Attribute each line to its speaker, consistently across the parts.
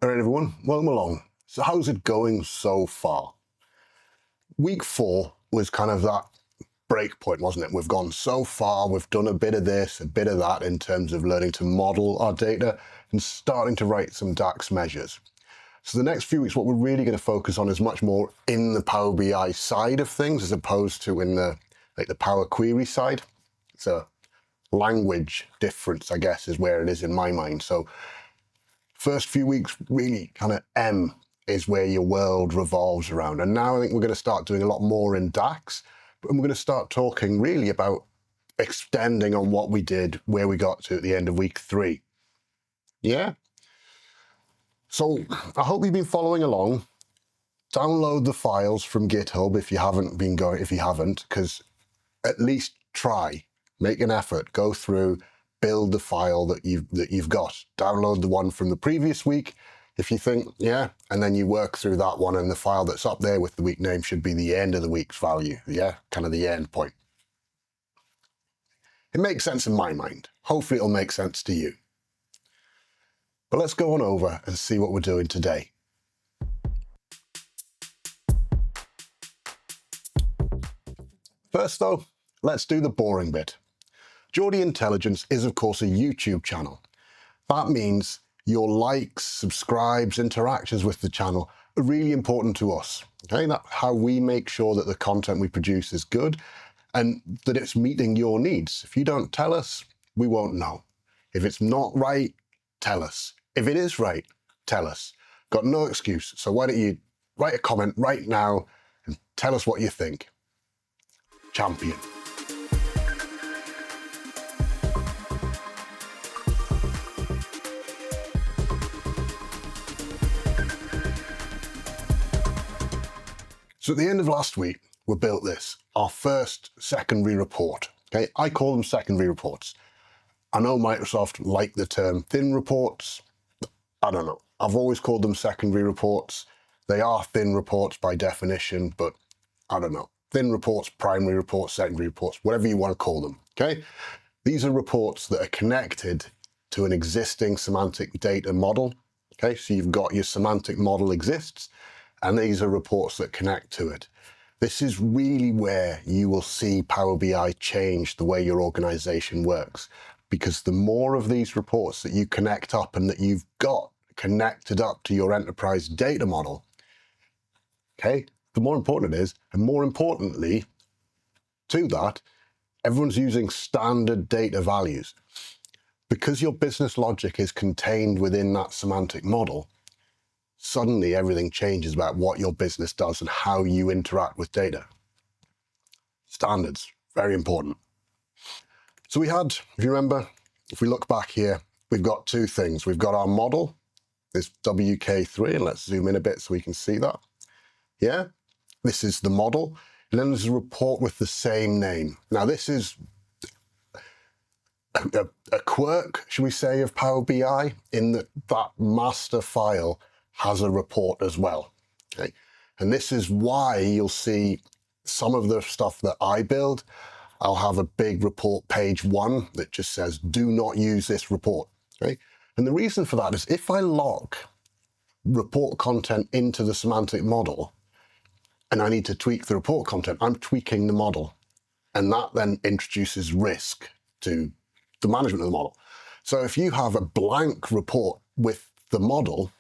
Speaker 1: All right, everyone, welcome along. So how's it going so far? Week 4 was kind of that break point, wasn't it? We've gone so far, we've done a bit of this, a bit of that in terms of learning to model our data and starting to write some DAX measures. So the next few weeks, what we're really going to focus on is much more in the Power BI side of things as opposed to in the Power Query side. It's a language difference, I guess, is where it is in my mind. So first few weeks, really kind of M is where your world revolves around. And now I think we're going to start doing a lot more in DAX, but we're going to start talking really about extending on what we did, where we got to at the end of week 3. Yeah? So I hope you've been following along. Download the files from GitHub if you haven't, because at least try, make an effort, go through, build the file that you've got. Download the one from the previous week if you think, yeah, and then you work through that one, and the file that's up there with the week name should be the end of the week's value, yeah, kind of the end point. It makes sense in my mind. Hopefully it'll make sense to you. But let's go on over and see what we're doing today. First though, let's do the boring bit. Geordie Intelligence is of course a YouTube channel. That means your likes, subscribes, interactions with the channel are really important to us. Okay, that's how we make sure that the content we produce is good and that it's meeting your needs. If you don't tell us, we won't know. If it's not right, tell us. If it is right, tell us. Got no excuse. So why don't you write a comment right now and tell us what you think. Champion. So at the end of last week, we built this, our first secondary report. Okay, I call them secondary reports. I know Microsoft like the term thin reports. I don't know. I've always called them secondary reports. They are thin reports by definition, but I don't know. Thin reports, primary reports, secondary reports, whatever you want to call them. Okay, these are reports that are connected to an existing semantic data model. Okay, so you've got your semantic model exists, and these are reports that connect to it. This is really where you will see Power BI change the way your organization works, because the more of these reports that you connect up and that you've got connected up to your enterprise data model, okay, the more important it is, and more importantly to that, everyone's using standard data values. Because your business logic is contained within that semantic model, suddenly everything changes about what your business does and how you interact with data. Standards, very important. So we had, if you remember, if we look back here, we've got two things. We've got our model, this WK3, and let's zoom in a bit so we can see that. Yeah, this is the model. And then there's a report with the same name. Now this is a quirk, should we say, of Power BI, in that that master file has a report as well. Okay, and this is why you'll see some of the stuff that I build. I'll have a big report page 1 that just says, do not use this report. Okay, and the reason for that is if I lock report content into the semantic model and I need to tweak the report content, I'm tweaking the model, and that then introduces risk to the management of the model. So if you have a blank report with the model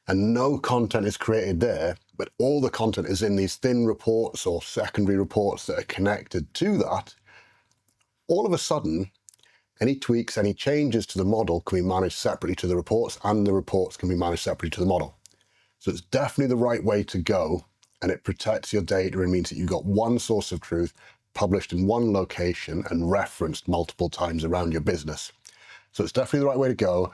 Speaker 1: and no content is created there, but all the content is in these thin reports or secondary reports that are connected to that, all of a sudden, any tweaks, any changes to the model can be managed separately to the reports, and the reports can be managed separately to the model. So it's definitely the right way to go, and it protects your data and means that you've got one source of truth published in one location and referenced multiple times around your business. So it's definitely the right way to go.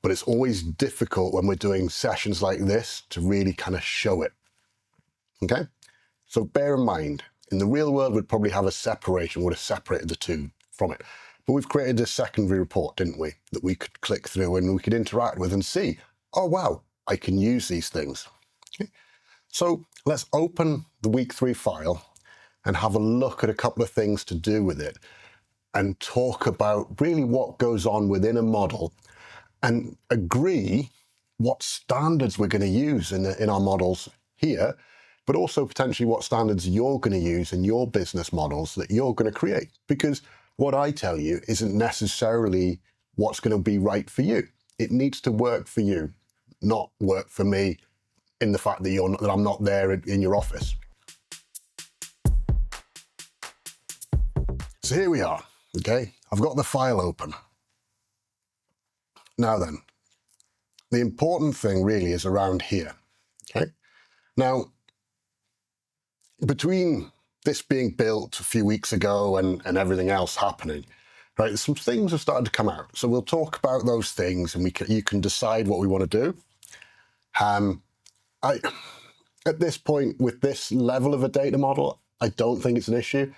Speaker 1: But it's always difficult when we're doing sessions like this to really kind of show it. Okay? So bear in mind, in the real world, we'd probably have a separation, would have separated the two from it. But we've created a secondary report, didn't we? That we could click through and we could interact with and see, oh, wow, I can use these things. Okay? So let's open the week 3 file and have a look at a couple of things to do with it and talk about really what goes on within a model and agree what standards we're going to use in our models here, but also potentially what standards you're going to use in your business models that you're going to create. Because what I tell you isn't necessarily what's going to be right for you. It needs to work for you, not work for me in the fact that I'm not there in your office. So here we are, okay? I've got the file open. Now then, the important thing really is around here, okay? Now, between this being built a few weeks ago and everything else happening, right, some things have started to come out. So we'll talk about those things and you can decide what we want to do. At this point, with this level of a data model, I don't think it's an issue,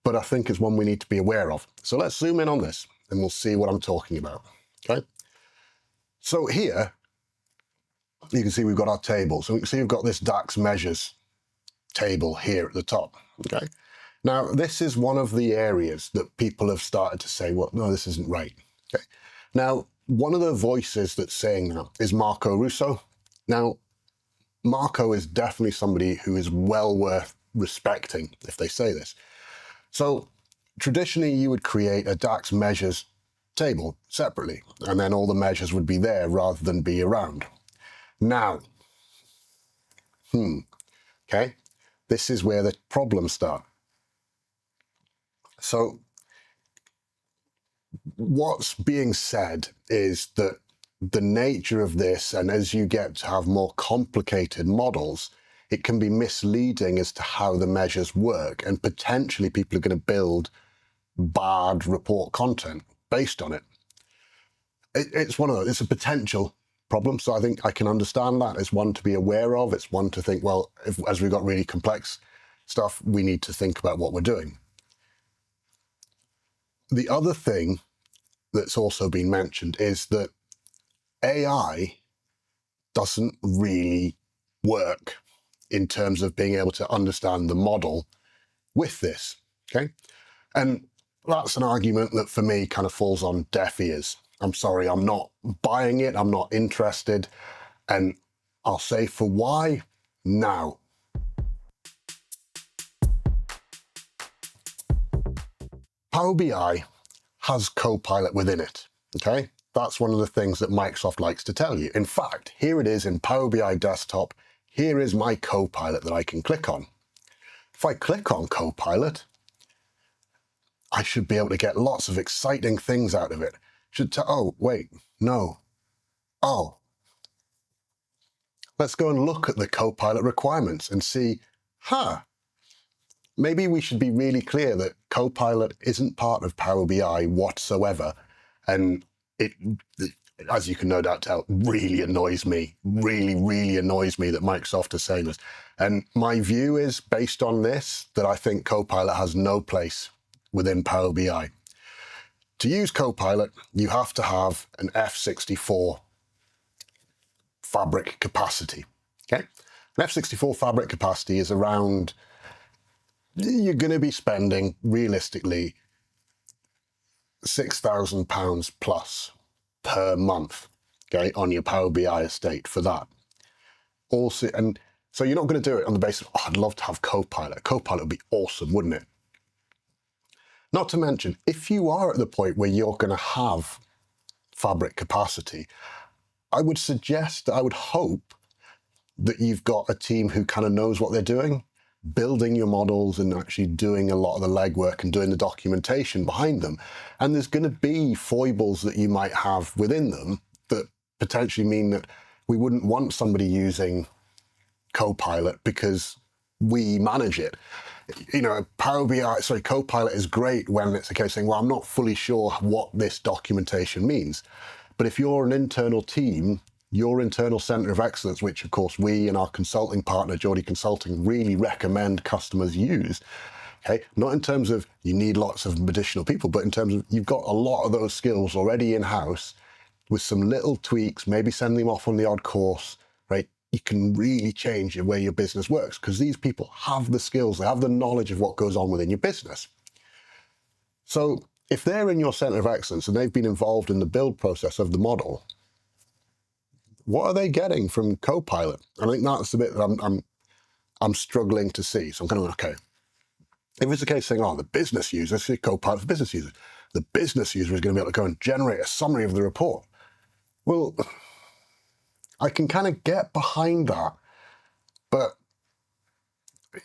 Speaker 1: but I think it's one we need to be aware of. So let's zoom in on this and we'll see what I'm talking about, okay? So here, you can see we've got our table. So we can see we've got this DAX measures table here at the top, okay? Now, this is one of the areas that people have started to say, well, no, this isn't right, okay? Now, one of the voices that's saying that is Marco Russo. Now, Marco is definitely somebody who is well worth respecting if they say this. So traditionally, you would create a DAX measures table separately, and then all the measures would be there rather than be around. Now, okay, this is where the problems start. So what's being said is that the nature of this, and as you get to have more complicated models, it can be misleading as to how the measures work, and potentially people are going to build bad report content based on it. It's one of those, it's a potential problem. So I think I can understand that. It's one to be aware of. It's one to think, well, as we've got really complex stuff, we need to think about what we're doing. The other thing that's also been mentioned is that AI doesn't really work in terms of being able to understand the model with this, okay? And that's an argument that for me kind of falls on deaf ears. I'm sorry, I'm not buying it, I'm not interested, and I'll say for why now. Power BI has Copilot within it, okay? That's one of the things that Microsoft likes to tell you. In fact, here it is in Power BI Desktop. Here is my Copilot that I can click on. If I click on Copilot, I should be able to get lots of exciting things out of it. Oh, wait, no. Oh, let's go and look at the Copilot requirements and see, maybe we should be really clear that Copilot isn't part of Power BI whatsoever. And it, as you can no doubt tell, really annoys me, really annoys me that Microsoft is saying this. And my view is, based on this, that I think Copilot has no place within Power BI. To use Copilot, you have to have an F64 fabric capacity, okay? An F64 fabric capacity is around, you're going to be spending, realistically, £6,000 plus per month, okay, on your Power BI estate for that. Also, and so you're not going to do it on the basis of, oh, I'd love to have Copilot. Copilot would be awesome, wouldn't it? Not to mention, if you are at the point where you're going to have fabric capacity, I would suggest, I would hope that you've got a team who kind of knows what they're doing, building your models and actually doing a lot of the legwork and doing the documentation behind them. And there's going to be foibles that you might have within them that potentially mean that we wouldn't want somebody using Copilot because we manage it. You know, Copilot is great when it's a case saying, well, I'm not fully sure what this documentation means. But if you're an internal team, your internal center of excellence, which of course we and our consulting partner, Geordie Consulting, really recommend customers use, okay? Not in terms of you need lots of additional people, but in terms of you've got a lot of those skills already in-house with some little tweaks, maybe send them off on the odd course, right? You can really change the way your business works because these people have the skills, they have the knowledge of what goes on within your business. So if they're in your center of excellence and they've been involved in the build process of the model, what are they getting from Copilot? And I think that's the bit that I'm struggling to see. So I'm kind of okay. If it's the case saying, oh, the business user, see Copilot for business users, the business user is going to be able to go and generate a summary of the report. Well, I can kind of get behind that, but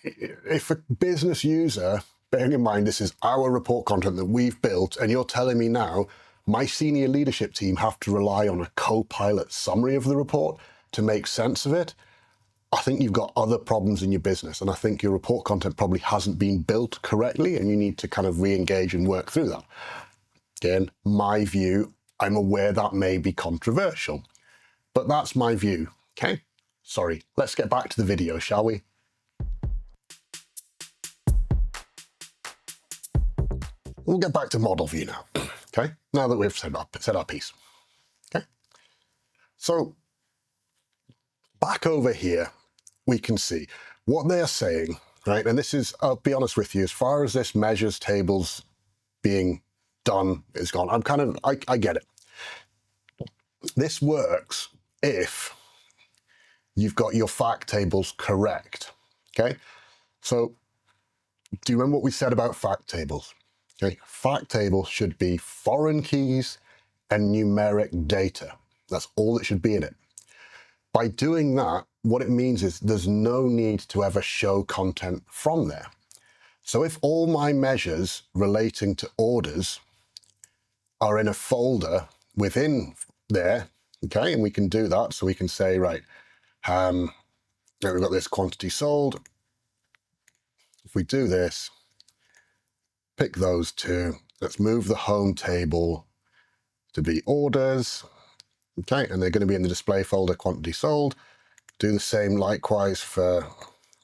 Speaker 1: if a business user, bearing in mind this is our report content that we've built, and you're telling me now my senior leadership team have to rely on a Copilot summary of the report to make sense of it, I think you've got other problems in your business, and I think your report content probably hasn't been built correctly, and you need to kind of re-engage and work through that. Again, my view, I'm aware that may be controversial, but that's my view, okay? Sorry, let's get back to the video, shall we? We'll get back to model view now, okay? Now that we've said our piece, okay? So back over here, we can see what they are saying, right? And this is, I'll be honest with you, as far as this measures tables being done is gone, I get it. This works if you've got your fact tables correct, okay? So do you remember what we said about fact tables? Okay, fact tables should be foreign keys and numeric data. That's all that should be in it. By doing that, what it means is there's no need to ever show content from there. So if all my measures relating to orders are in a folder within there, okay, and we can do that. So we can say, right, we've got this quantity sold. If we do this, pick those two, let's move the home table to be orders, okay, and they're going to be in the display folder quantity sold. Do the same likewise for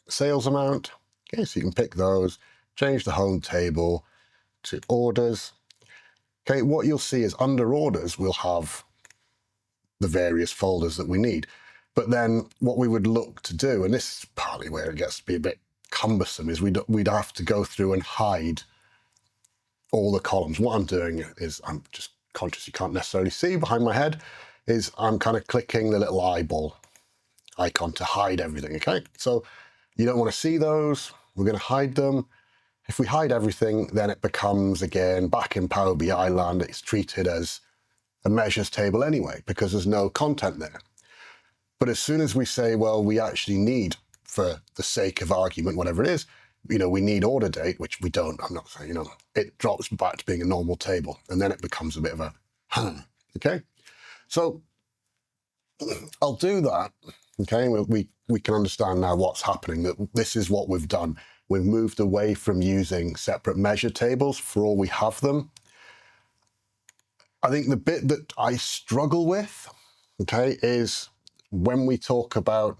Speaker 1: sales amount. Okay, so you can pick those, change the home table to orders. Okay, what you'll see is under orders, we'll have the various folders that we need. But then what we would look to do, and this is partly where it gets to be a bit cumbersome, is we'd have to go through and hide all the columns. What I'm doing is, I'm just conscious you can't necessarily see behind my head, is I'm kind of clicking the little eyeball icon to hide everything, okay? So you don't want to see those, we're going to hide them. If we hide everything, then it becomes, again, back in Power BI land, it's treated as a measures table anyway, because there's no content there. But as soon as we say, well, we actually need, for the sake of argument, whatever it is, we need order date, which we don't, I'm not saying, it drops back to being a normal table, and then it becomes a bit of a, okay? So I'll do that. Okay, we can understand now what's happening, that this is what we've done. We've moved away from using separate measure tables for all we have them. I think the bit that I struggle with, okay, is when we talk about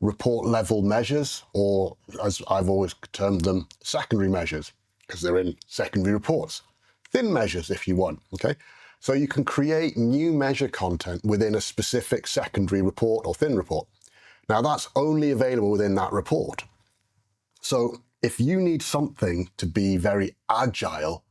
Speaker 1: report level measures, or as I've always termed them, secondary measures, because they're in secondary reports. Thin measures if you want, okay? So you can create new measure content within a specific secondary report or thin report. Now that's only available within that report. So if you need something to be very agile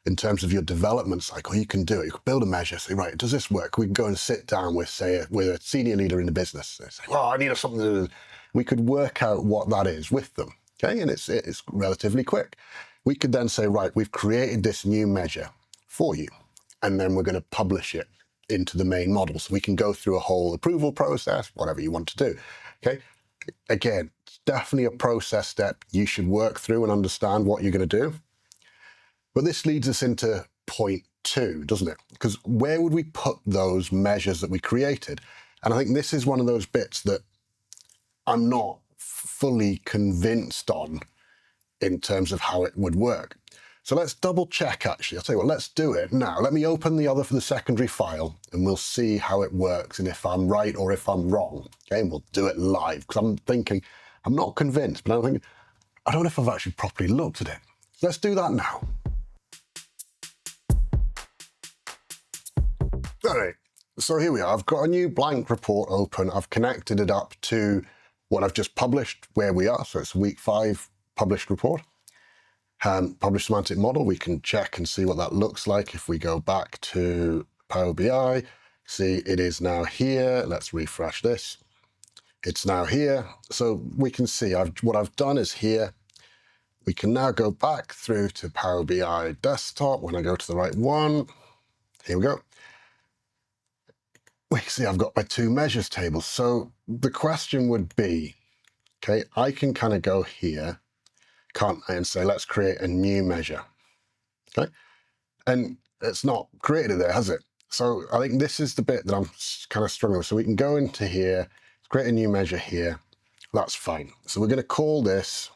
Speaker 1: in terms of your development cycle, you can do it. You can build a measure, say, right, does this work? We can go and sit down with, say, with a senior leader in the business. They say, well, I need something to do. We could work out what that is with them, okay? And it's relatively quick. We could then say, right, we've created this new measure for you, and then we're going to publish it into the main model. So we can go through a whole approval process, whatever you want to do, okay? Again, it's definitely a process step you should work through and understand what you're going to do. But this leads us into point 2, doesn't it? Because where would we put those measures that we created? And I think this is one of those bits that I'm not fully convinced on in terms of how it would work. So let's double check, actually. I'll tell you what, let's do it now. Let me open the other for the secondary file, and we'll see how it works and if I'm right or if I'm wrong. Okay, and we'll do it live, because I'm thinking, I'm not convinced, but I'm thinking, I don't know if I've actually properly looked at it. So let's do that now. All right, so here we are. I've got a new blank report open. I've connected it up to what I've just published, where we are. So it's week 5 published report. Published semantic model, we can check and see what that looks like if we go back to Power BI. See, it is now here. Let's refresh this. It's now here. So we can see what I've done is here. We can now go back through to Power BI Desktop. When I go to the right one, here we go. We can see I've got my two measures tables. So the question would be, okay, I can kind of go here, can't I, and say, let's create a new measure, okay? And it's not created there, has it? So I think this is the bit that I'm kind of struggling with. So we can go into here, create a new measure here. That's fine. So we're going to call this,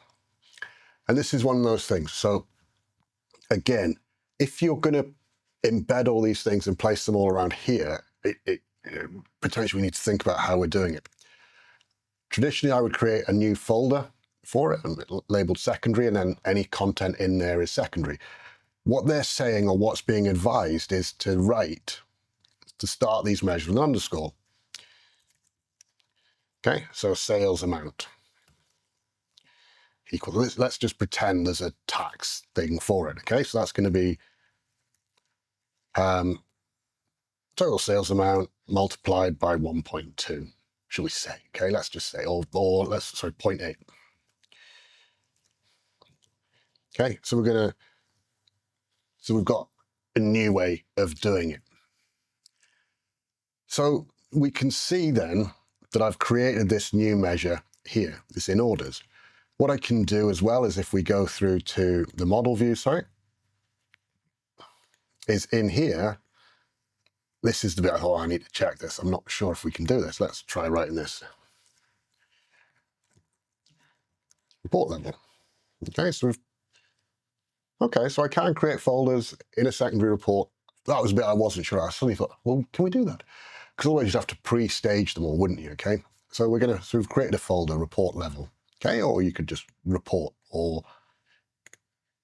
Speaker 1: and this is one of those things. So again, if you're going to embed all these things and place them all around here, potentially we need to think about how we're doing it. Traditionally, I would create a new folder for it and labeled secondary, and then any content in there is secondary. What they're saying, or what's being advised, is to start these measures with an underscore. Okay, so sales amount equals, let's just pretend there's a tax thing for it. Okay, so that's going to be total sales amount multiplied by 1.2, shall we say? Okay, let's just say, or 0.8. Okay, so we've got a new way of doing it. So we can see then that I've created this new measure here, this in orders. What I can do as well is, if we go through to the model view, is in here, this is the bit I thought, I need to check this. I'm not sure if we can do this. Let's try writing this. Report level. Okay, so I can create folders in a secondary report. That was a bit I wasn't sure. I suddenly thought, well, can we do that? Because otherwise you'd have to pre-stage them all, wouldn't you? Okay, so we've created a folder, report level. Okay, or you could just report or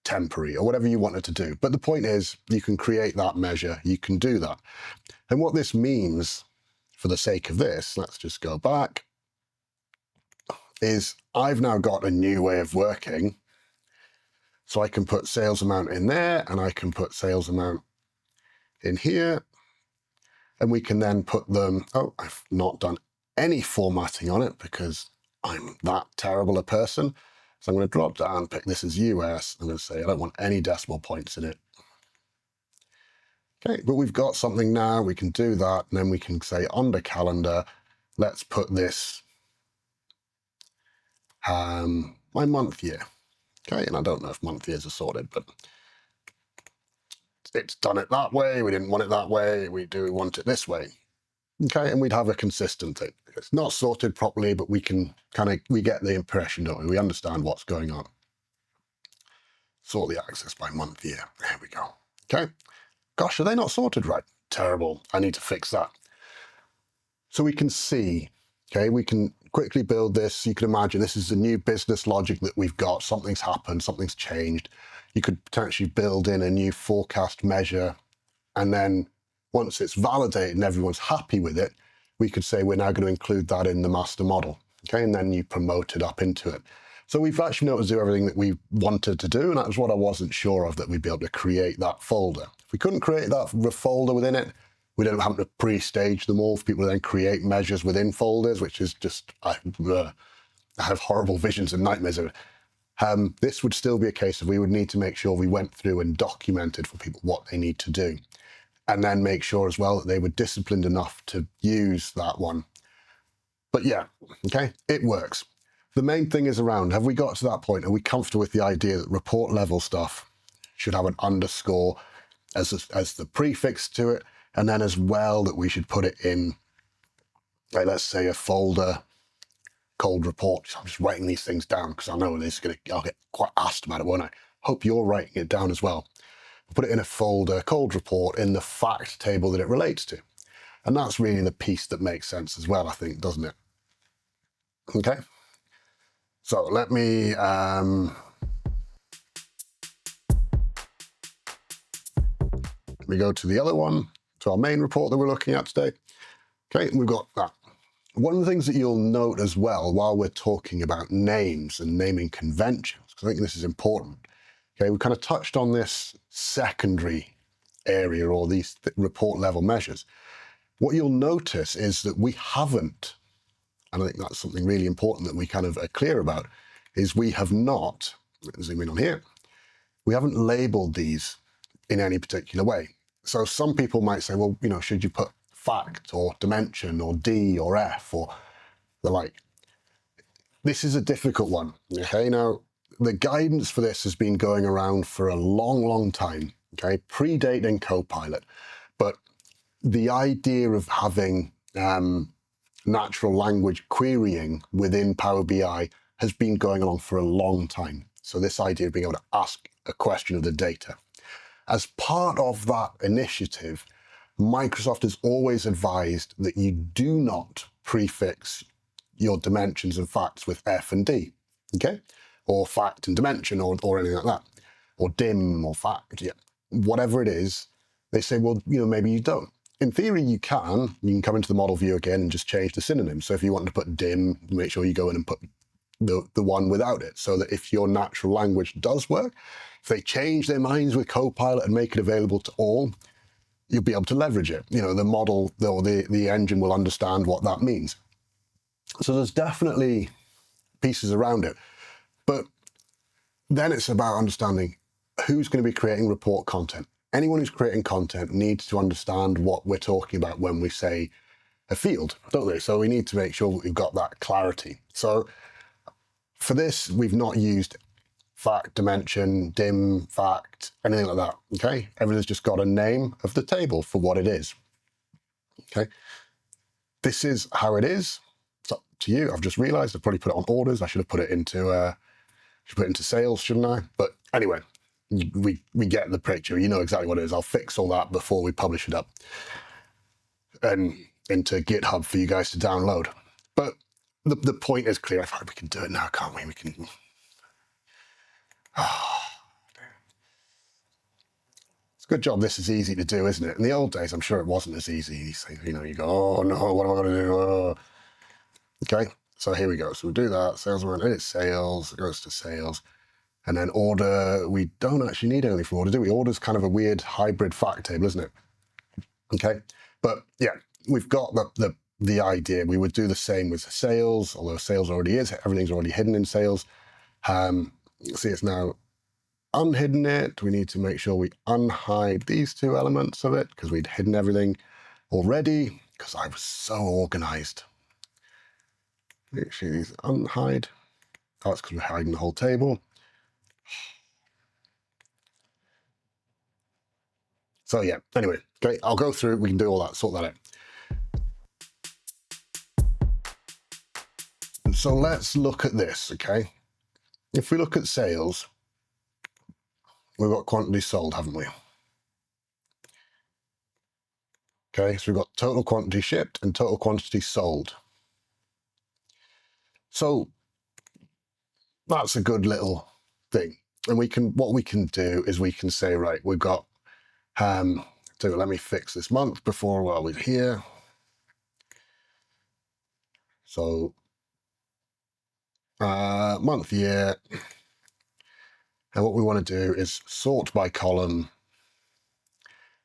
Speaker 1: temporary or whatever you wanted to do. But the point is, you can create that measure, you can do that. And what this means, for the sake of this, let's just go back, is I've now got a new way of working. So I can put sales amount in there, and I can put sales amount in here, and we can then put them, oh, I've not done any formatting on it because I'm that terrible a person. So I'm going to drop down, pick this as US. I'm going to say I don't want any decimal points in it. Okay, but we've got something now. We can do that, and then we can say under calendar, let's put this my month year. Okay, and I don't know if month years are sorted, but it's done it that way. We didn't want it that way. We do want it this way. Okay, and we'd have a consistent thing. It's not sorted properly, but we can we get the impression, don't we? We understand what's going on. Sort the axis by month year. There we go. Okay. Gosh, are they not sorted right? Terrible. I need to fix that. So we can see, okay, we can quickly build this. You can imagine this is a new business logic that we've got. Something's happened, something's changed. You could potentially build in a new forecast measure, and then once it's validated and everyone's happy with it, we could say we're now going to include that in the master model. Okay, and then you promote it up into it. So we've actually been able to do everything that we wanted to do, and that was what I wasn't sure of, that we'd be able to create that folder. If we couldn't create that folder within it, we don't have to pre-stage them all for people to then create measures within folders, which is just, I have horrible visions and nightmares of it. This would still be a case of we would need to make sure we went through and documented for people what they need to do, and then make sure as well that they were disciplined enough to use that one. But yeah, okay, it works. The main thing is around, have we got to that point? Are we comfortable with the idea that report level stuff should have an underscore as the prefix to it, and then as well that we should put it in, like, let's say a folder, cold report. I'm just writing these things down because I know I'll get quite asked about it, won't I? Hope you're writing it down as well. Put it in a folder, cold report, in the fact table that it relates to. And that's really the piece that makes sense as well, I think, doesn't it? Okay. So let me go to the other one, to our main report that we're looking at today. Okay, we've got that. One of the things that you'll note as well while we're talking about names and naming conventions, because I think this is important. Okay, we kind of touched on this secondary area, or these report level measures. what you'll notice is that we haven't, and I think that's something really important that we kind of are clear about, is we have not, zoom in on here, we haven't labeled these in any particular way. So some people might say, well, should you put fact or dimension or D or F or the like? This is a difficult one, okay? Now, the guidance for this has been going around for a long, long time, okay? Predating Copilot. But the idea of having natural language querying within Power BI has been going along for a long time. So this idea of being able to ask a question of the data. As part of that initiative, Microsoft has always advised that you do not prefix your dimensions and facts with F and D, okay? Or fact and dimension or anything like that. Or dim or fact, yeah. Whatever it is, they say, well, maybe you don't. In theory, you can come into the model view again and just change the synonym. So if you want to put dim, make sure you go in and put the one without it, so that if your natural language does work, if they change their minds with Copilot and make it available to all, you'll be able to leverage it. The model or the engine will understand what that means. So there's definitely pieces around it. But then it's about understanding who's going to be creating report content. Anyone who's creating content needs to understand what we're talking about when we say a field, don't they? So we need to make sure we've got that clarity. So for this, we've not used fact, dimension, dim, fact, anything like that, okay? Everything's just got a name of the table for what it is, okay? This is how it is. It's up to you. I've just realized I've probably put it on orders. I should have put it into sales, shouldn't I? But anyway, we get the picture. You know exactly what it is. I'll fix all that before we publish it up and into GitHub for you guys to download. But the point is clear. I thought we can do it now, can't we? We can. It's a good job this is easy to do, isn't it? In the old days, I'm sure it wasn't as easy. You go, oh no, what am I going to do? Oh. Okay, so here we go. So we do that. Sales, it's sales. It goes to sales. And then order, we don't actually need anything for order, do we? Order's kind of a weird hybrid fact table, isn't it? Okay, but yeah, we've got the idea. We would do the same with sales, although sales already is. Everything's already hidden in sales. See, it's now unhidden it. We need to make sure we unhide these two elements of it because we'd hidden everything already because I was so organized. Actually, these unhide. Oh, that's because we're hiding the whole table. So yeah, anyway, okay, I'll go through, we can do all that, sort that out. So let's look at this, okay? If we look at sales, we've got quantity sold, haven't we? Okay, so we've got total quantity shipped and total quantity sold. So that's a good little thing. And what we can do is we can say, right, we've got, let me fix this month before while we're here. So month, year. And what we want to do is sort by column.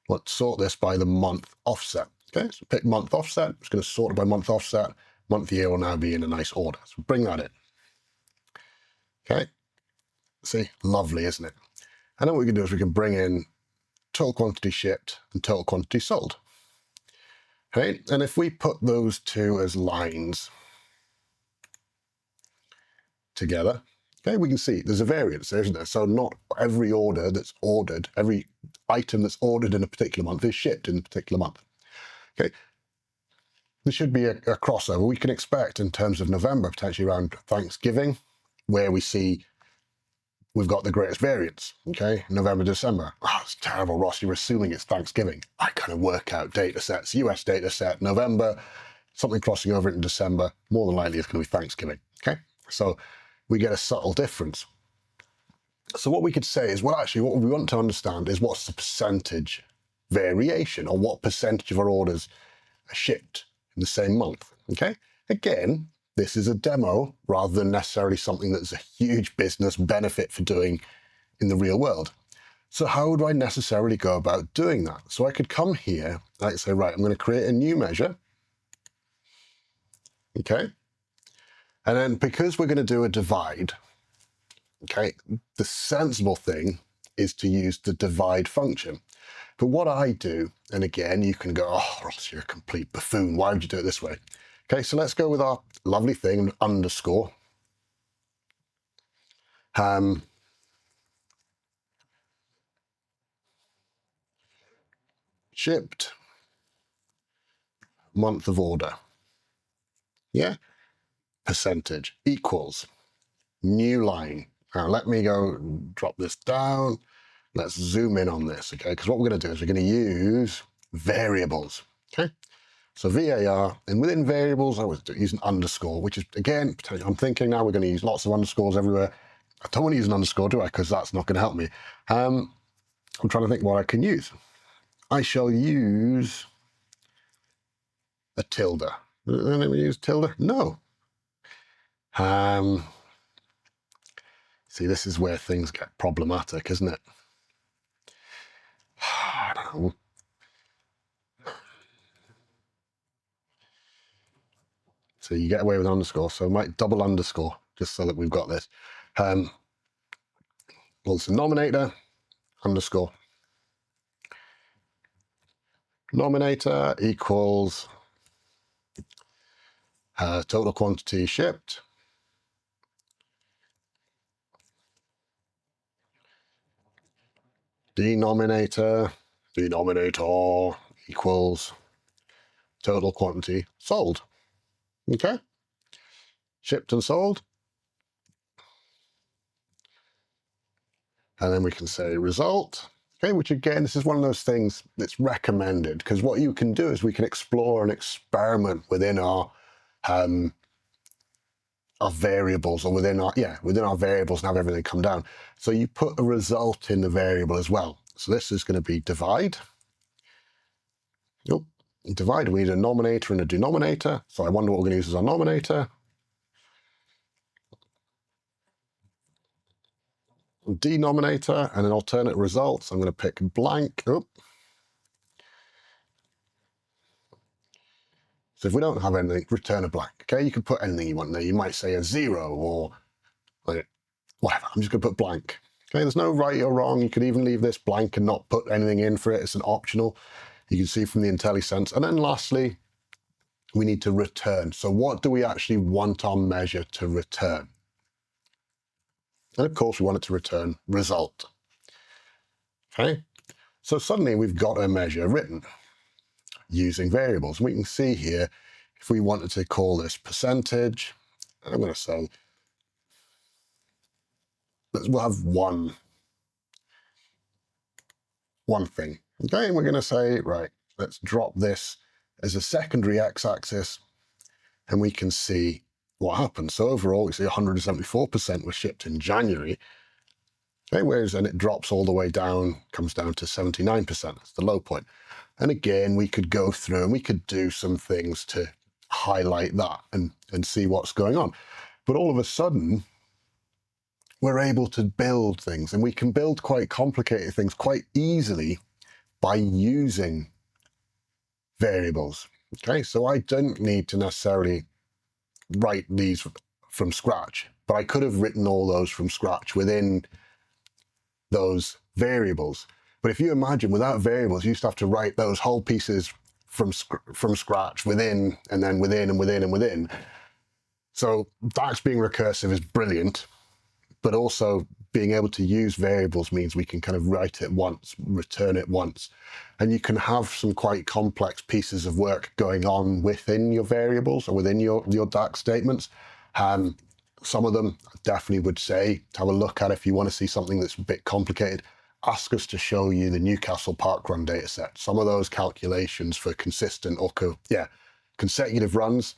Speaker 1: Let's sort this by the month offset. Okay, so pick month offset. It's going to sort it by month offset. Month, year will now be in a nice order. So bring that in. Okay, see, lovely, isn't it? And then what we can do is we can bring in total quantity shipped and total quantity sold. Okay, and if we put those two as lines together, okay, we can see there's a variance there, isn't there? So not every order that's ordered, every item that's ordered in a particular month is shipped in a particular month. Okay, there should be a crossover. We can expect in terms of November, potentially around Thanksgiving, where we see we've got the greatest variance, okay? November, December. Oh, it's terrible, Ross. You're assuming it's Thanksgiving. I kind of work out data sets. US data set, November, something crossing over into December. More than likely, it's going to be Thanksgiving, okay? So we get a subtle difference. So what we could say is, well, actually, what we want to understand is what's the percentage variation, or what percentage of our orders are shipped in the same month, okay? Again, this is a demo rather than necessarily something that's a huge business benefit for doing in the real world. So how would I necessarily go about doing that? So I could come here, I could say, right, I'm going to create a new measure. Okay. And then because we're going to do a divide, okay, the sensible thing is to use the divide function. But what I do, and again, you can go, oh, Ross, you're a complete buffoon. Why would you do it this way? Okay, so let's go with our lovely thing, underscore. Shipped month of order. Yeah, percentage equals new line. Now let me go drop this down. Let's zoom in on this, okay? Because what we're going to do is we're going to use variables, okay? So VAR, and within variables, I was using underscore, which is, again, I'm thinking now we're going to use lots of underscores everywhere. I don't want to use an underscore, do I? Because that's not going to help me. I'm trying to think what I can use. I shall use a tilde. Did anyone use tilde? No. See, this is where things get problematic, isn't it? I don't know. So you get away with an underscore, so I might double underscore, just so that we've got this. Well, it's a nominator, underscore. Nominator equals total quantity shipped. Denominator equals total quantity sold. Okay? Shipped and sold. And then we can say result. Okay, which again, this is one of those things that's recommended, because what you can do is we can explore and experiment within our variables, or within our variables, and have everything come down. So you put a result in the variable as well. So this is going to be divide. Nope. Divide, we need a nominator and a denominator. So I wonder what we're going to use as our nominator. Denominator, and an alternate results. I'm going to pick blank. Oh. So if we don't have anything, return a blank. Okay, you can put anything you want there. You might say a 0 or like, whatever. I'm just going to put blank. Okay, there's no right or wrong. You could even leave this blank and not put anything in for it. It's an optional. You can see from the IntelliSense. And then lastly, we need to return. So what do we actually want our measure to return? And of course, we want it to return result. Okay, so suddenly we've got a measure written using variables. We can see here, if we wanted to call this percentage, I'm going to say, we'll have one thing. Okay, and we're going to say, right, let's drop this as a secondary x-axis, and we can see what happens. So overall, we see 174% was shipped in January. Okay, whereas then it drops all the way down, comes down to 79%. That's the low point. And again, we could go through and we could do some things to highlight that and see what's going on. But all of a sudden, we're able to build things, and we can build quite complicated things quite easily by using variables. Okay, so I don't need to necessarily write these from scratch, but I could have written all those from scratch within those variables. But if you imagine, without variables, you used to have to write those whole pieces from scratch within, and then within, and within, and within. So DAX being recursive is brilliant, but also being able to use variables means we can kind of write it once, return it once. And you can have some quite complex pieces of work going on within your variables or within your DAX statements. Some of them I definitely would say to have a look at if you want to see something that's a bit complicated. Ask us to show you the Newcastle Park Run data set. Some of those calculations for consistent or consecutive runs,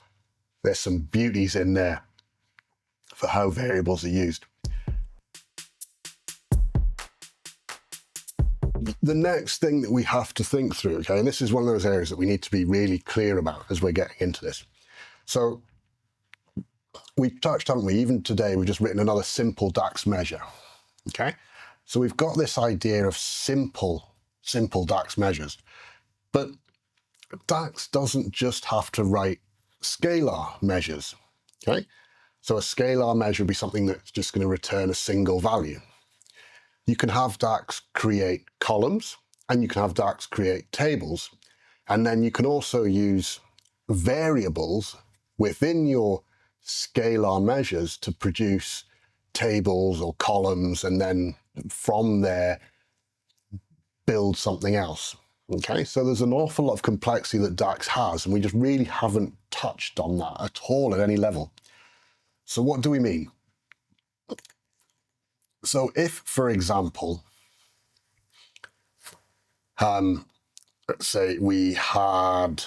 Speaker 1: there's some beauties in there for how variables are used. The next thing that we have to think through, okay, and this is one of those areas that we need to be really clear about as we're getting into this. So we've touched, haven't we? Even today, we've just written another simple DAX measure, okay? So we've got this idea of simple DAX measures, but DAX doesn't just have to write scalar measures, okay? So a scalar measure would be something that's just going to return a single value. You can have DAX create columns, and you can have DAX create tables, and then you can also use variables within your scalar measures to produce tables or columns, and then from there build something else. Okay, so there's an awful lot of complexity that DAX has, and we just really haven't touched on that at all at any level. So what do we mean? So if, for example, let's say we had,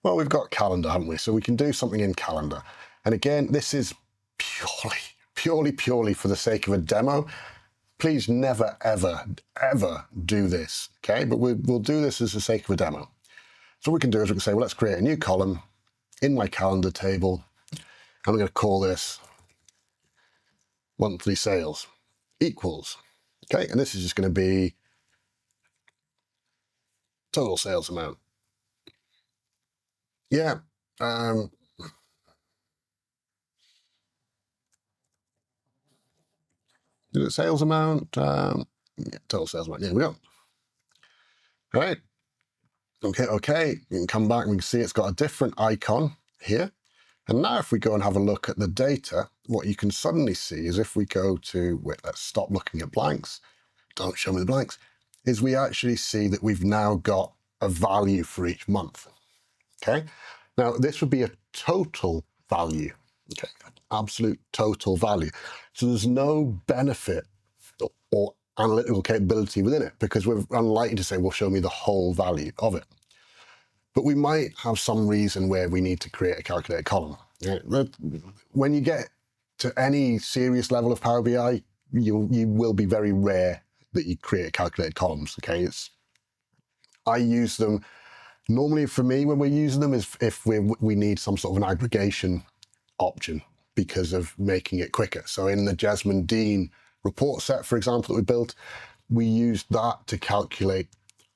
Speaker 1: well, we've got calendar, haven't we? So we can do something in calendar. And again, this is purely for the sake of a demo. Please never, ever, ever do this, okay? But we'll do this as the sake of a demo. So what we can do is we can say, well, let's create a new column in my calendar table, and we're going to call this monthly sales equals, okay? And this is just going to be total sales amount. Yeah, is it sales amount? Yeah, total sales amount. Yeah, we go. All right. Okay. You can come back and we can see it's got a different icon here. And now if we go and have a look at the data, what you can suddenly see is if we go to, wait, let's stop looking at blanks. Don't show me the blanks. Is we actually see that we've now got a value for each month. Okay. Now this would be a total value. Okay. Absolute total value. So there's no benefit or analytical capability within it, because we're unlikely to say, well, show me the whole value of it. But we might have some reason where we need to create a calculated column. When you get to any serious level of Power BI, you will be very rare that you create calculated columns. Okay, I use them normally. For me, when we're using them, is if we need some sort of an aggregation option because of making it quicker. So in the Jasmine Dean report set, for example, that we built, we used that to calculate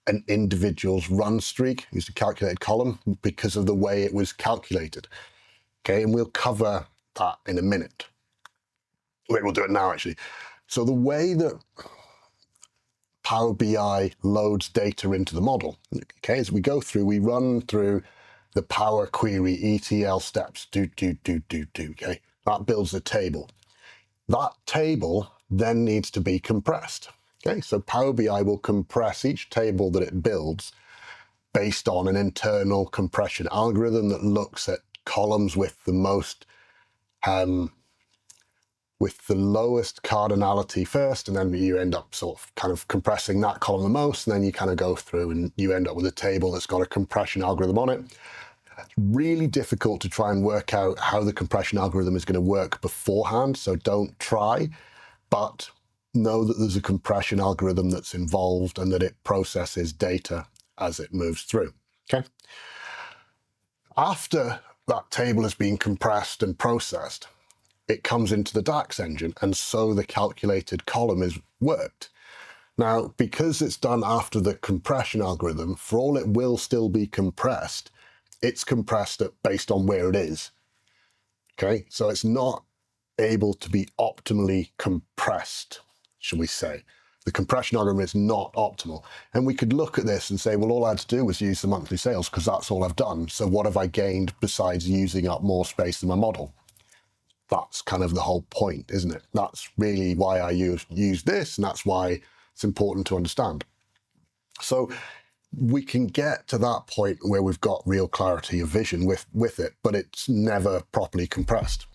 Speaker 1: an individual's run streak, used a calculated column because of the way it was calculated. Okay, and we'll cover that in a minute. Wait, we'll do it now actually. So the way that Power BI loads data into the model, okay, as we go through, we run through the Power Query ETL steps, okay, that builds a table. That table then needs to be compressed. Okay, so Power BI will compress each table that it builds based on an internal compression algorithm that looks at columns with the most, with the lowest cardinality first, and then you end up sort of kind of compressing that column the most, and then you kind of go through and you end up with a table that's got a compression algorithm on it. It's really difficult to try and work out how the compression algorithm is going to work beforehand, so don't try, but know that there's a compression algorithm that's involved and that it processes data as it moves through. Okay. After that table has been compressed and processed, it comes into the DAX engine, and so the calculated column is worked. Now, because it's done after the compression algorithm, for all it will still be compressed, it's compressed based on where it is. Okay, so it's not able to be optimally compressed, shall we say. The compression algorithm is not optimal. And we could look at this and say, well, all I had to do was use the monthly sales because that's all I've done. So what have I gained besides using up more space in my model? That's kind of the whole point, isn't it? That's really why I use this, and that's why it's important to understand. So we can get to that point where we've got real clarity of vision with it, but it's never properly compressed.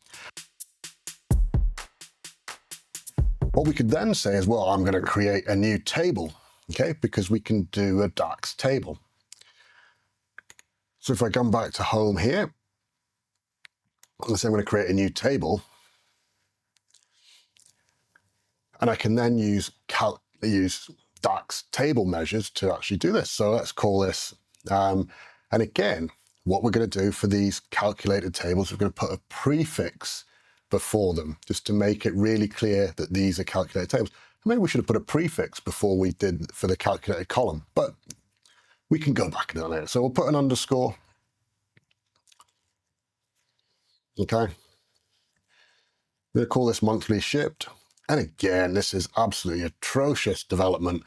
Speaker 1: What we could then say is, well, I'm going to create a new table, okay, because we can do a DAX table. So if I come back to home here, let's say I'm going to create a new table, and I can then use DAX table measures to actually do this. So let's call this, and again, what we're going to do for these calculated tables, we're going to put a prefix before them just to make it really clear that these are calculated tables. Maybe we should have put a prefix before we did for the calculated column, but we can go back and do that later. So we'll put an underscore. Okay. We'll call this monthly shipped. And again, this is absolutely atrocious development.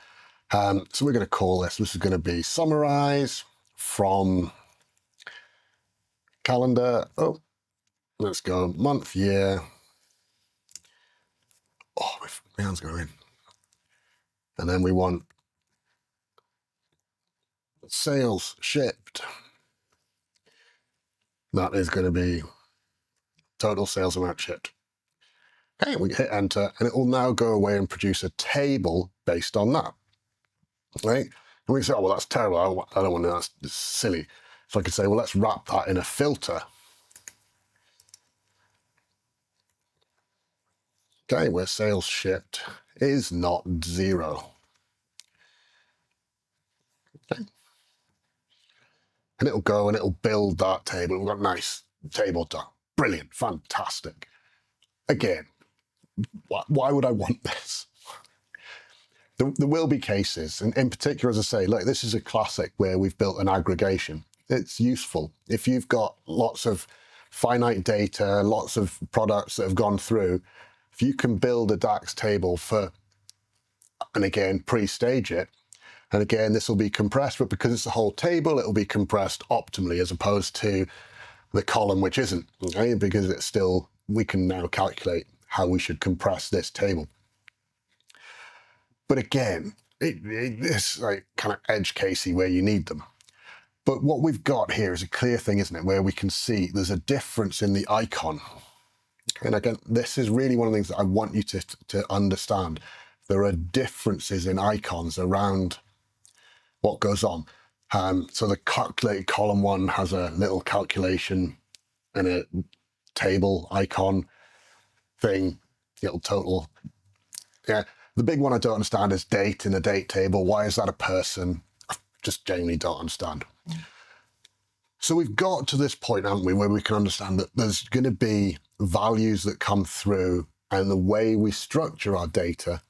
Speaker 1: So we're going to call this is going to be summarize from calendar. Oh, let's go month, year. Oh, my hand's going in. And then we want sales shipped. That is going to be total sales amount shipped. Okay, we hit enter, and it will now go away and produce a table based on that. Right? And we can say, oh, well, that's terrible. I don't want to, that's silly. So I could say, well, let's wrap that in a filter. Okay, where sales shipped is not 0. Okay. And it'll go and it'll build that table. We've got a nice table done. Brilliant, fantastic. Again, why would I want this? There will be cases, and in particular, as I say, look, this is a classic where we've built an aggregation. It's useful. If you've got lots of finite data, lots of products that have gone through, if you can build a DAX table for, and again, pre-stage it, and again, this will be compressed, but because it's a whole table, it will be compressed optimally as opposed to the column, which isn't, okay? Because it's still, we can now calculate how we should compress this table. But again, it's like kind of edge casey where you need them. But what we've got here is a clear thing, isn't it? Where we can see there's a difference in the icon. And again, this is really one of the things that I want you to understand. There are differences in icons around what goes on. So the calculated column one has a little calculation and a table icon thing, little total. Yeah. The big one I don't understand is date in a date table. Why is that a person? I just genuinely don't understand. So we've got to this point, haven't we, where we can understand that there's going to be values that come through, and the way we structure our data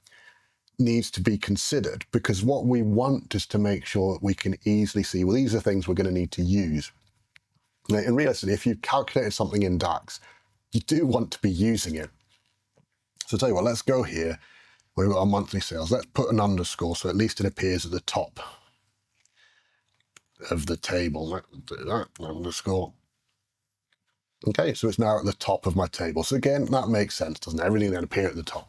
Speaker 1: needs to be considered, because what we want is to make sure that we can easily see, well, these are things we're going to need to use. Now, in reality, if you've calculated something in DAX, you do want to be using it. So I'll tell you what, let's go here. We've got our monthly sales. Let's put an underscore so at least it appears at the top of the table. Let's do that, underscore. Okay, so it's now at the top of my table. So again, that makes sense, doesn't it? Everything then appear at the top.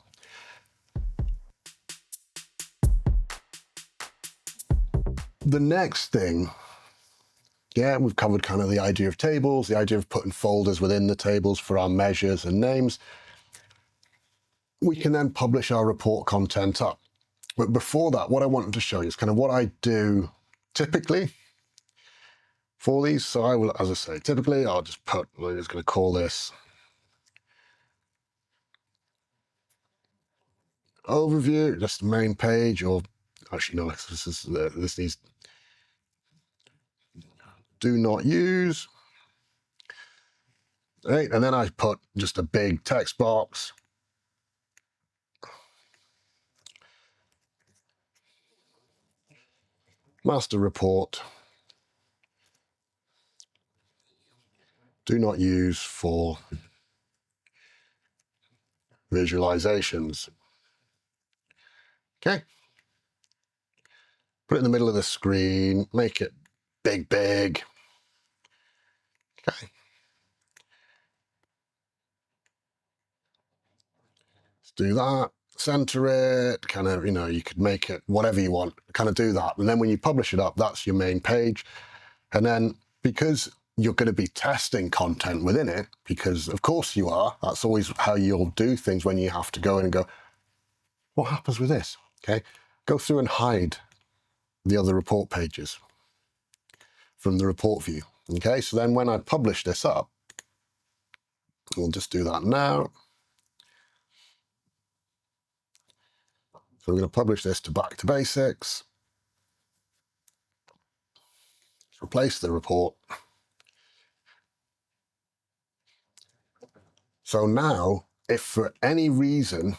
Speaker 1: The next thing, yeah, we've covered kind of the idea of tables, the idea of putting folders within the tables for our measures and names. We can then publish our report content up. But before that, what I wanted to show you is kind of what I do typically for these. So I will, as I say, typically I'll just put, we're just going to call this overview, just the main page, or actually no, this needs do not use. Right, and then I put just a big text box. Master report. Do not use for visualizations. Okay. Put it in the middle of the screen, make it big. Okay. Let's do that. Center it, kind of, you could make it whatever you want, kind of do that. And then when you publish it up, that's your main page. And then because you're going to be testing content within it, because of course you are, that's always how you'll do things when you have to go in and go, what happens with this? Okay. Go through and hide the other report pages from the report view. Okay. So then when I publish this up, we'll just do that now. So we're going to publish this to back to basics. Replace the report. So now, if for any reason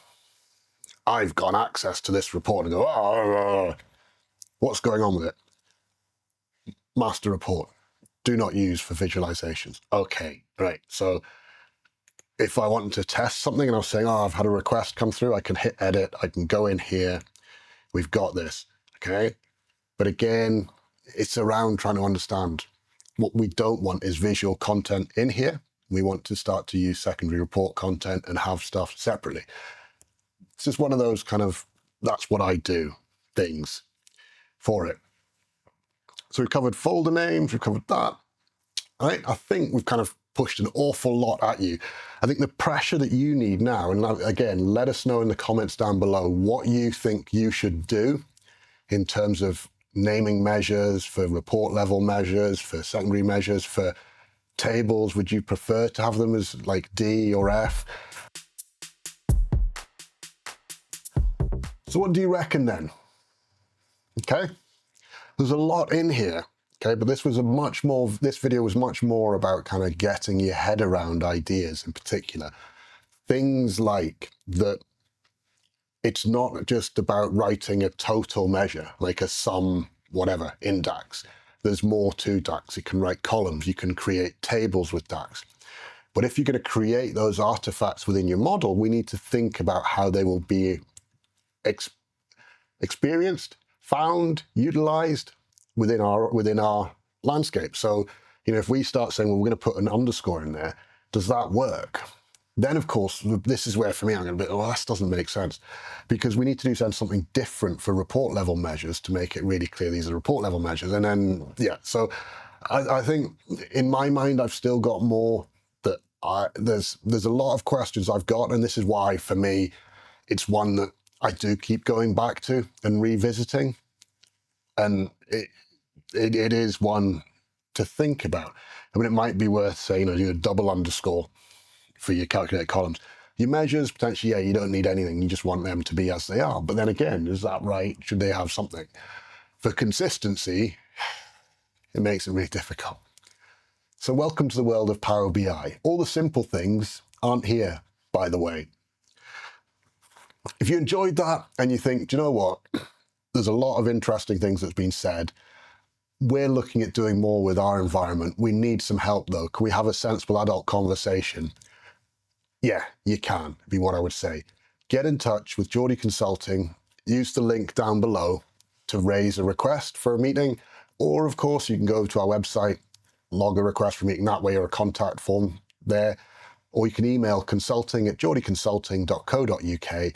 Speaker 1: I've got access to this report and go, oh, what's going on with it? Master report. Do not use for visualizations. Okay, right. So if I wanted to test something and I was saying, oh, I've had a request come through, I can hit edit, I can go in here, we've got this, okay? But again, it's around trying to understand what we don't want is visual content in here. We want to start to use secondary report content and have stuff separately. This is one of those kind of, that's what I do things for it. So we've covered folder names, we've covered that. All right, I think we've kind of pushed an awful lot at you. I think the pressure that you need now, and again, let us know in the comments down below what you think you should do in terms of naming measures, for report level measures, for secondary measures, for tables. Would you prefer to have them as like D or F? So what do you reckon then? Okay, there's a lot in here. Okay, but this video was much more about kind of getting your head around ideas in particular. Things like that it's not just about writing a total measure, like a sum, whatever, in DAX. There's more to DAX. You can write columns, you can create tables with DAX. But if you're going to create those artifacts within your model, we need to think about how they will be experienced, found, utilized within our landscape. So, if we start saying, well, we're going to put an underscore in there, does that work? Then, of course, this is where, for me, I'm going to be, well, this doesn't make sense, because we need to do something different for report level measures to make it really clear these are report level measures. And then, yeah, so I think in my mind, I've still got more that there's a lot of questions I've got. And this is why, for me, it's one that I do keep going back to and revisiting. And it is one to think about. I mean, it might be worth saying, do a double underscore for your calculated columns. Your measures, potentially, yeah, you don't need anything. You just want them to be as they are. But then again, is that right? Should they have something? For consistency, it makes it really difficult. So welcome to the world of Power BI. All the simple things aren't here, by the way. If you enjoyed that and you think, do you know what? There's a lot of interesting things that's been said. We're looking at doing more with our environment. We need some help though. Can we have a sensible adult conversation? Yeah, you can, be what I would say. Get in touch with Geordie Consulting. Use the link down below to raise a request for a meeting. Or of course, you can go to our website, log a request for a meeting that way, or a contact form there. Or you can email consulting@geordieconsulting.co.uk.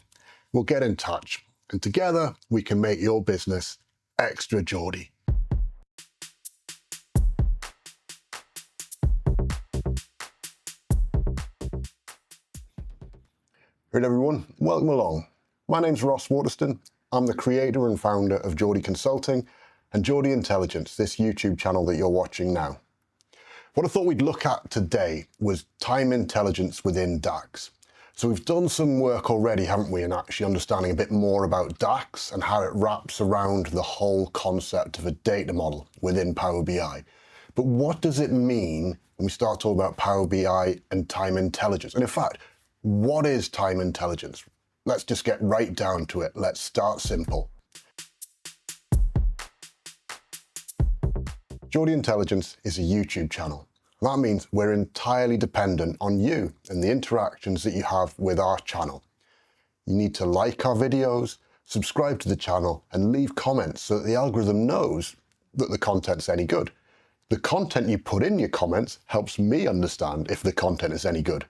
Speaker 1: We'll get in touch. And together, we can make your business extra Geordie. Right, everyone, welcome along. My name's Ross Waterston. I'm the creator and founder of Geordie Consulting and Geordie Intelligence, this YouTube channel that you're watching now. What I thought we'd look at today was time intelligence within DAX. So we've done some work already, haven't we, in actually understanding a bit more about DAX and how it wraps around the whole concept of a data model within Power BI. But what does it mean when we start talking about Power BI and time intelligence? And in fact, what is time intelligence? Let's just get right down to it. Let's start simple. Geordie Intelligence is a YouTube channel. That means we're entirely dependent on you and the interactions that you have with our channel. You need to like our videos, subscribe to the channel, and leave comments so that the algorithm knows that the content's any good. The content you put in your comments helps me understand if the content is any good.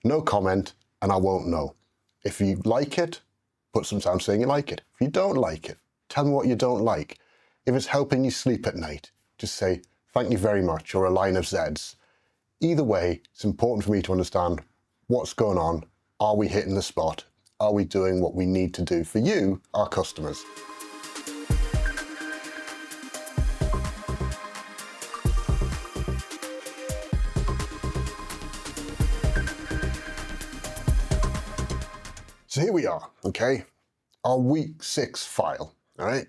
Speaker 1: No comment, and I won't know. If you like it, put some time saying you like it. If you don't like it, tell me what you don't like. If it's helping you sleep at night, just say, thank you very much, or a line of Zs. Either way, it's important for me to understand what's going on. Are we hitting the spot? Are we doing what we need to do for you, our customers? So here we are, okay? Our week 6 file, all right?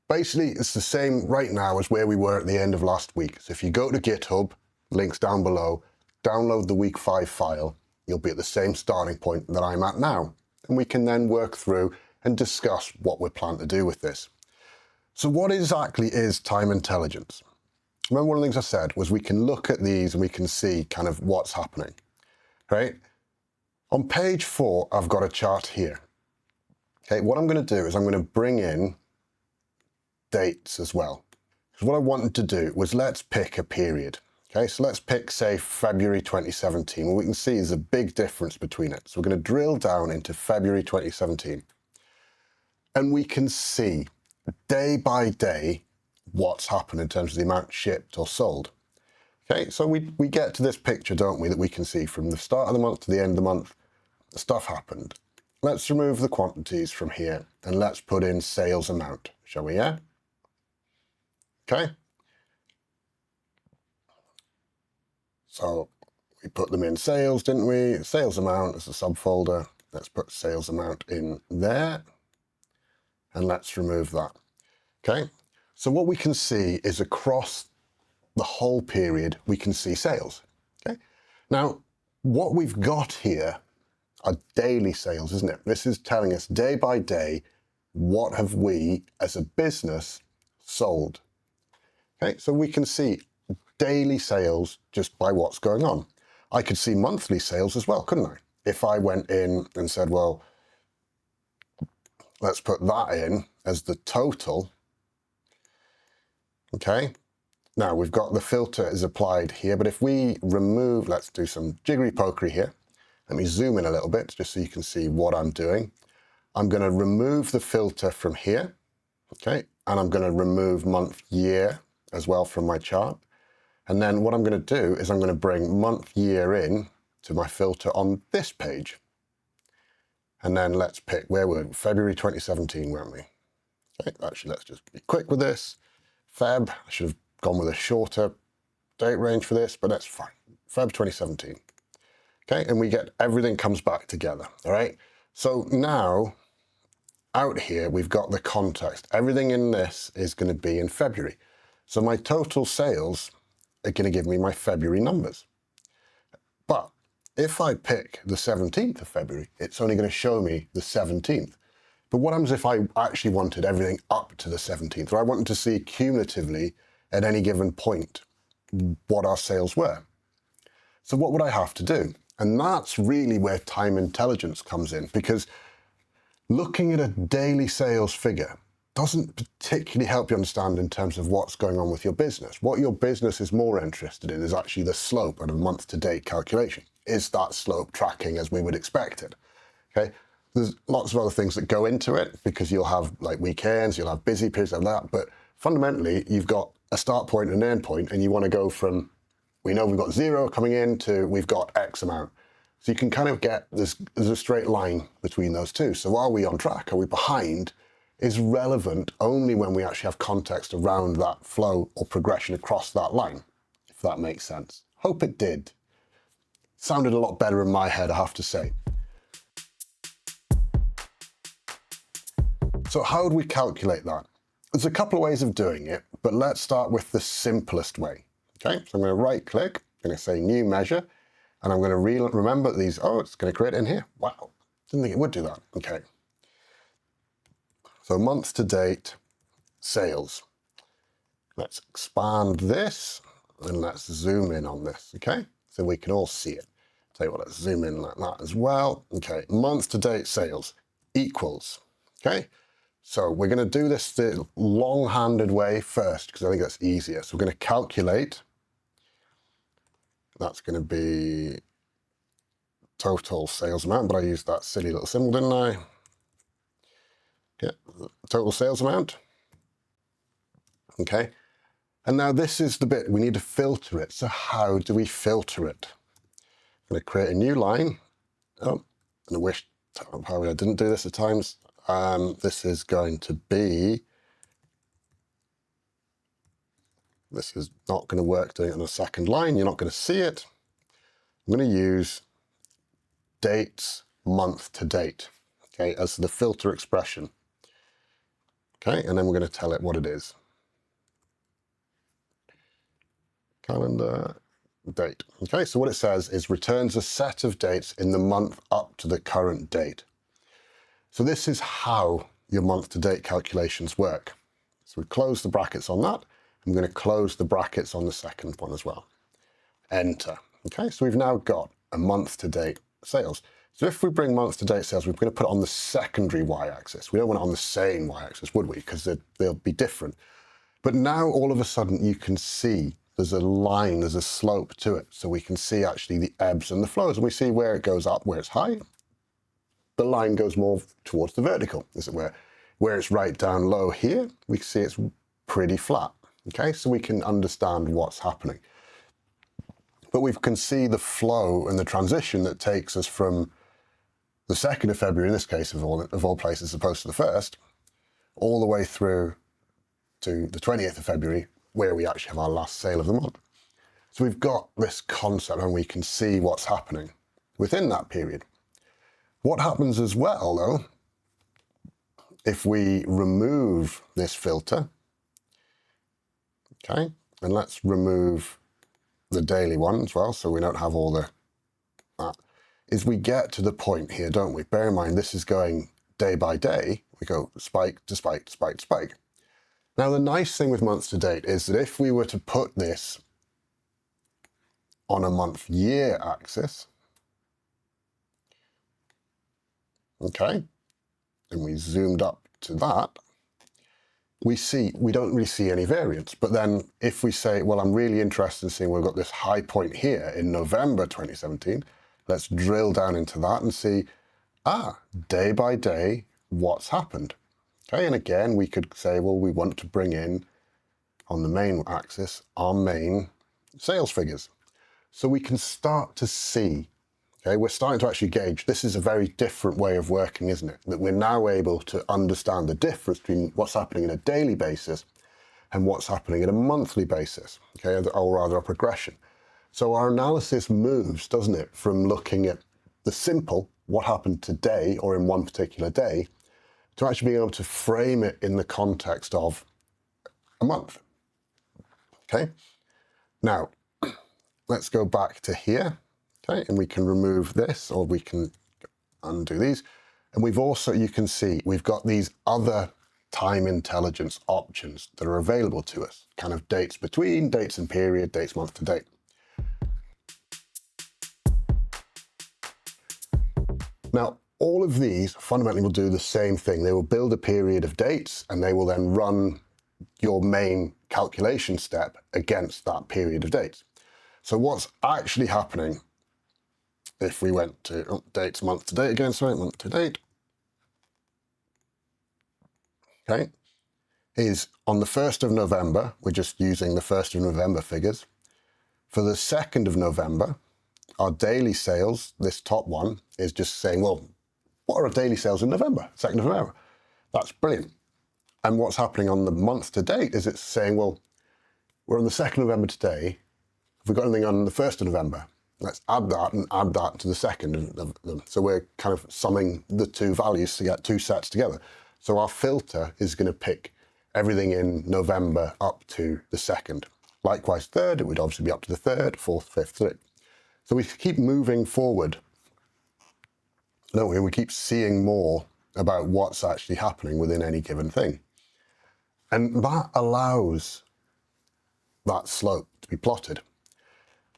Speaker 1: Basically, it's the same right now as where we were at the end of last week. So if you go to GitHub, links down below, download the week 5 file, you'll be at the same starting point that I'm at now. and we can then work through and discuss what we're planning to do with this. So what exactly is time intelligence? Remember, one of the things I said was we can look at these and we can see kind of what's happening, right? On page 4, I've got a chart here. Okay, what I'm going to do is I'm going to bring in dates as well. Because what I wanted to do was let's pick a period. Okay, so let's pick, say, February 2017. What we can see is a big difference between it. So we're going to drill down into February 2017. And we can see day by day what's happened in terms of the amount shipped or sold. Okay, so we get to this picture, don't we, that we can see from the start of the month to the end of the month, stuff happened. Let's remove the quantities from here and let's put in sales amount, shall we, yeah? Okay. So we put them in sales, didn't we? Sales amount as a subfolder. Let's put sales amount in there and let's remove that. Okay. So what we can see is across the whole period, we can see sales. Okay. Now, what we've got here are daily sales, isn't it? This is telling us day by day, what have we as a business sold? Okay. So we can see daily sales just by what's going on. I could see monthly sales as well, couldn't I? If I went in and said, well, let's put that in as the total. Okay, now we've got the filter is applied here, but if we remove, let's do some jiggery pokery here. Let me zoom in a little bit just so you can see what I'm doing. I'm going to remove the filter from here. Okay, and I'm going to remove month year as well from my chart. And then what I'm going to do is I'm going to bring month year in to my filter on this page. And then let's pick, where were we? February 2017, weren't we? Okay, actually, let's just be quick with this. Feb, I should have gone with a shorter date range for this, but that's fine. Feb 2017. Okay, and we get everything comes back together, all right? So now, out here, we've got the context. Everything in this is going to be in February. So my total sales are going to give me my February numbers. But if I pick the 17th of February, it's only going to show me the 17th. But what happens if I actually wanted everything up to the 17th, or I wanted to see cumulatively at any given point what our sales were? So what would I have to do? And that's really where time intelligence comes in, because looking at a daily sales figure doesn't particularly help you understand in terms of what's going on with your business. What your business is more interested in is actually the slope and a month-to-date calculation. Is that slope tracking as we would expect it? Okay. There's lots of other things that go into it, because you'll have like weekends, you'll have busy periods like that, but fundamentally you've got a start point and an end point, and you want to go from, we know we've got 0 coming in to we've got X amount. So you can kind of get this, there's a straight line between those two. So are we on track? Are we behind? Is relevant only when we actually have context around that flow or progression across that line, if that makes sense. Hope it did. Sounded a lot better in my head, I have to say. So how do we calculate that? There's a couple of ways of doing it, but let's start with the simplest way. Okay, so I'm going to right click, I'm going to say new measure, and I'm going to remember these. Oh, it's going to create it in here. Wow, didn't think it would do that. Okay. So month to date sales. Let's expand this and let's zoom in on this. Okay, so we can all see it. Tell you what, let's zoom in like that as well. Okay, month to date sales equals. Okay. So we're going to do this the long-handed way first, because I think that's easier. So we're going to calculate. That's going to be total sales amount, but I used that silly little symbol, didn't I? Yeah, total sales amount. Okay. And now this is the bit, we need to filter it. So how do we filter it? I'm going to create a new line. Oh, and I wish probably I didn't do this at times. This is going to be, this is not going to work doing it on a second line. You're not going to see it. I'm going to use dates month to date, okay, as the filter expression. Okay, and then we're going to tell it what it is. Calendar date. Okay, so what it says is returns a set of dates in the month up to the current date. So this is how your month-to-date calculations work. So we close the brackets on that. I'm going to close the brackets on the second one as well. Enter. Okay, so we've now got a month-to-date sales. So if we bring month-to-date sales, we're going to put it on the secondary y-axis. We don't want it on the same y-axis, would we? Because they'll be different. But now all of a sudden you can see there's a line, there's a slope to it. So we can see actually the ebbs and the flows. And we see where it goes up, where it's high. The line goes more towards the vertical, is it where it's right down low here, we can see it's pretty flat. Okay, so we can understand what's happening. But we can see the flow and the transition that takes us from the 2nd of February, in this case of all places, as opposed to the 1st, all the way through to the 20th of February, where we actually have our last sale of the month. So we've got this concept and we can see what's happening within that period. What happens as well, though, if we remove this filter, okay, and let's remove the daily one as well, so we don't have all that, is we get to the point here, don't we? Bear in mind, this is going day by day. We go spike to spike to spike to spike. Now, the nice thing with months to date is that if we were to put this on a month-year axis, okay, and we zoomed up to that, we don't really see any variance. But then if we say, well, I'm really interested in seeing we've got this high point here in November 2017, let's drill down into that and see, day by day, what's happened. Okay, and again, we could say, well, we want to bring in, on the main axis, our main sales figures. So we can start to see, okay, we're starting to actually gauge. This is a very different way of working, isn't it? That we're now able to understand the difference between what's happening on a daily basis and what's happening on a monthly basis, okay, or rather a progression. So our analysis moves, doesn't it, from looking at the simple, what happened today or in one particular day, to actually being able to frame it in the context of a month, okay? Now, let's go back to here. Okay, and we can remove this, or we can undo these. And we've also, you can see, we've got these other time intelligence options that are available to us, kind of dates between, dates and period, dates month to date. Now, all of these fundamentally will do the same thing. They will build a period of dates, and they will then run your main calculation step against that period of dates. So what's actually happening, if we went to dates month to date again, sorry, month to date, okay, is on the 1st of November, we're just using the 1st of November figures. For the 2nd of November, our daily sales, this top one, is just saying, well, what are our daily sales in November, 2nd of November? That's brilliant. And what's happening on the month to date is it's saying, well, we're on the 2nd of November today. Have we got anything on the 1st of November? Let's add that and add that to the 2nd of them. So we're kind of summing the two values to get two sets together. So our filter is going to pick everything in November up to the 2nd. Likewise, 3rd, it would obviously be up to the 3rd, 4th, 5th, 6th. So we keep moving forward, don't we? We keep seeing more about what's actually happening within any given thing. And that allows that slope to be plotted.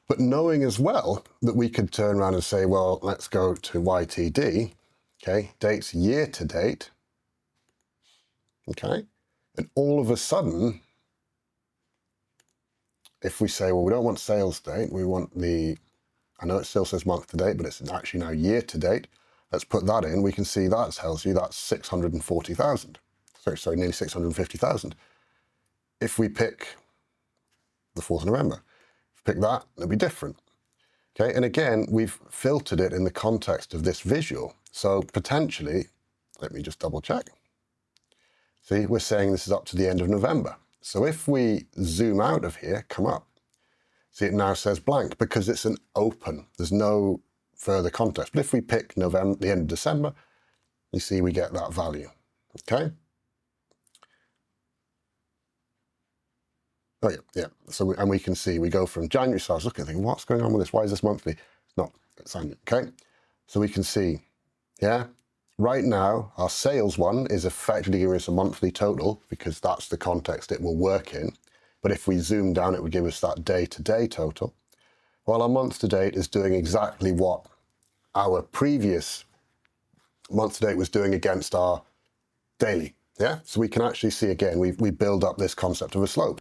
Speaker 1: But knowing as well that we could turn around and say, well, let's go to YTD, okay, dates year to date, okay, and all of a sudden, if we say, well, we don't want sales date, we want the, I know it still says month to date, but it's actually now year to date, let's put that in, we can see that tells you that's 640,000, sorry, nearly 650,000. If we pick the 4th of November, pick that, it'll be different. Okay, and again, we've filtered it in the context of this visual. So potentially, let me just double check. See, we're saying this is up to the end of November. So if we zoom out of here, come up, see it now says blank because it's an open. There's no further context. But if we pick November, the end of December, you see we get that value. Okay. Oh yeah. So and we can see we go from January. So I was looking, thinking, what's going on with this? Why is this monthly? It's not. It's annual. Okay. So we can see, yeah, right now, our sales one is effectively giving us a monthly total because that's the context it will work in. But if we zoom down, it would give us that day-to-day total. While our month-to-date is doing exactly what our previous month-to-date was doing against our daily. Yeah, so we can actually see again, we build up this concept of a slope.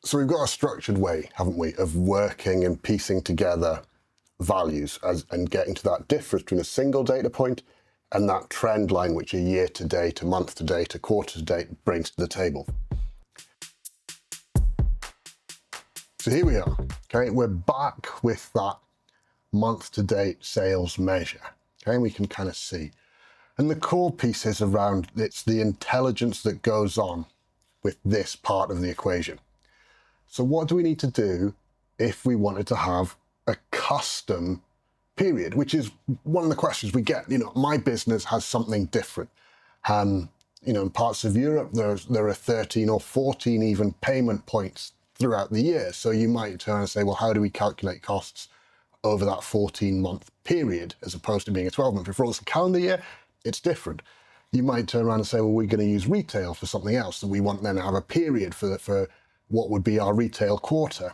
Speaker 1: So we've got a structured way, haven't we, of working and piecing together values and getting to that difference between a single data point and that trend line which a year to date, a month to date, a quarter to date brings to the table. So here we are, okay, we're back with that month to date sales measure, okay, and we can kind of see. And the core piece is around, it's the intelligence that goes on with this part of the equation. So what do we need to do if we wanted to have a custom period, which is one of the questions we get. You know, my business has something different. You know, in parts of Europe, there are 13 or 14 even payment points throughout the year. So you might turn and say, well, how do we calculate costs over that 14-month period as opposed to being a 12-month? If it's a calendar year, it's different. You might turn around and say, well, we're going to use retail for something else, and we want then to have a period for what would be our retail quarter.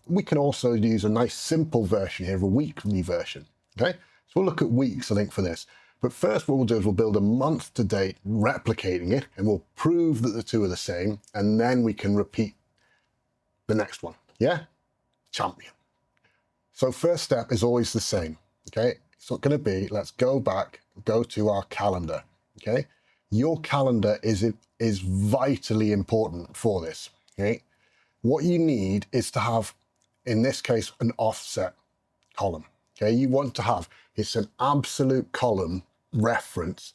Speaker 1: We can also use a nice simple version here of a weekly version. Okay, so we'll look at weeks, I think, for this. But first, what we'll do is we'll build a month to date, replicating it, and we'll prove that the two are the same, and then we can repeat the next one. Yeah, champion. So first step is always the same. Okay, it's not going to be, let's go back, go to our calendar. Okay, your calendar is vitally important for this. Okay, what you need is to have, in this case, an offset column. Okay, you want to have, it's an absolute column reference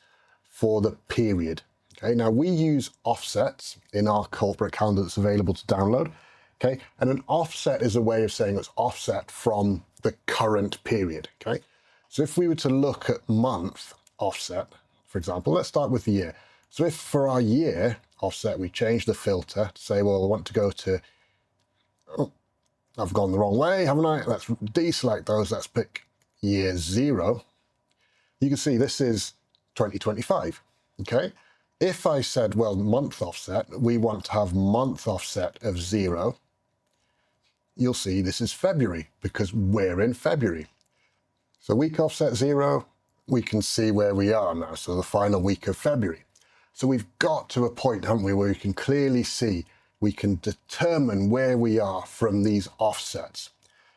Speaker 1: for the period. Okay, now we use offsets in our corporate calendar that's available to download. Okay, and an offset is a way of saying it's offset from the current period. Okay, so if we were to look at month offset, for example, let's start with the year. So if for our year offset, we change the filter to say, well, I want to go to, oh, I've gone the wrong way, haven't I? Let's deselect those. Let's pick year 0. You can see this is 2025. Okay. If I said, well, month offset, we want to have month offset of 0. You'll see this is February because we're in February. So week offset 0, we can see where we are now. So the final week of February. So we've got to a point, haven't we, where we can clearly see, we can determine where we are from these offsets.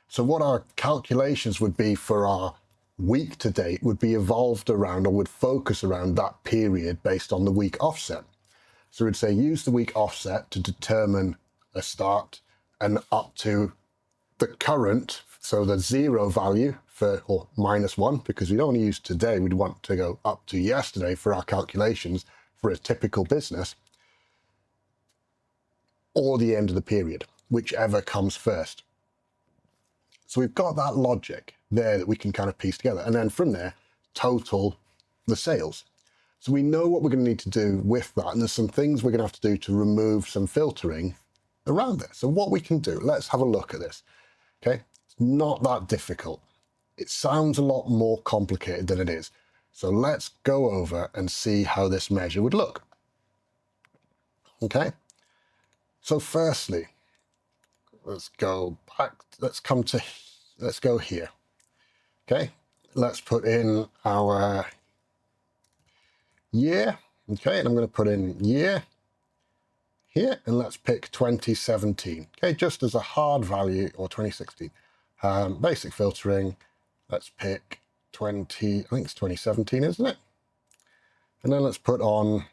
Speaker 1: So what our calculations would be for our week to date would be evolved around, or would focus around, that period based on the week offset. So we'd say use the week offset to determine a start and up to the current, so the 0 value for, or -1, because we don't want to use today, we'd want to go up to yesterday for our calculations for a typical business, or the end of the period, whichever comes first. So we've got that logic there that we can kind of piece together. And then from there, total the sales. So we know what we're going to need to do with that. And there's some things we're going to have to do to remove some filtering around it. So what we can do, let's have a look at this. Okay, it's not that difficult. It sounds a lot more complicated than it is. So let's go over and see how this measure would look. Okay, so firstly, let's go back, let's go here. Okay, let's put in our year. Okay, and I'm going to put in year here, and let's pick 2017. Okay, just as a hard value, or 2016. Basic filtering, let's pick 20, I think it's 2017, isn't it? And then let's put on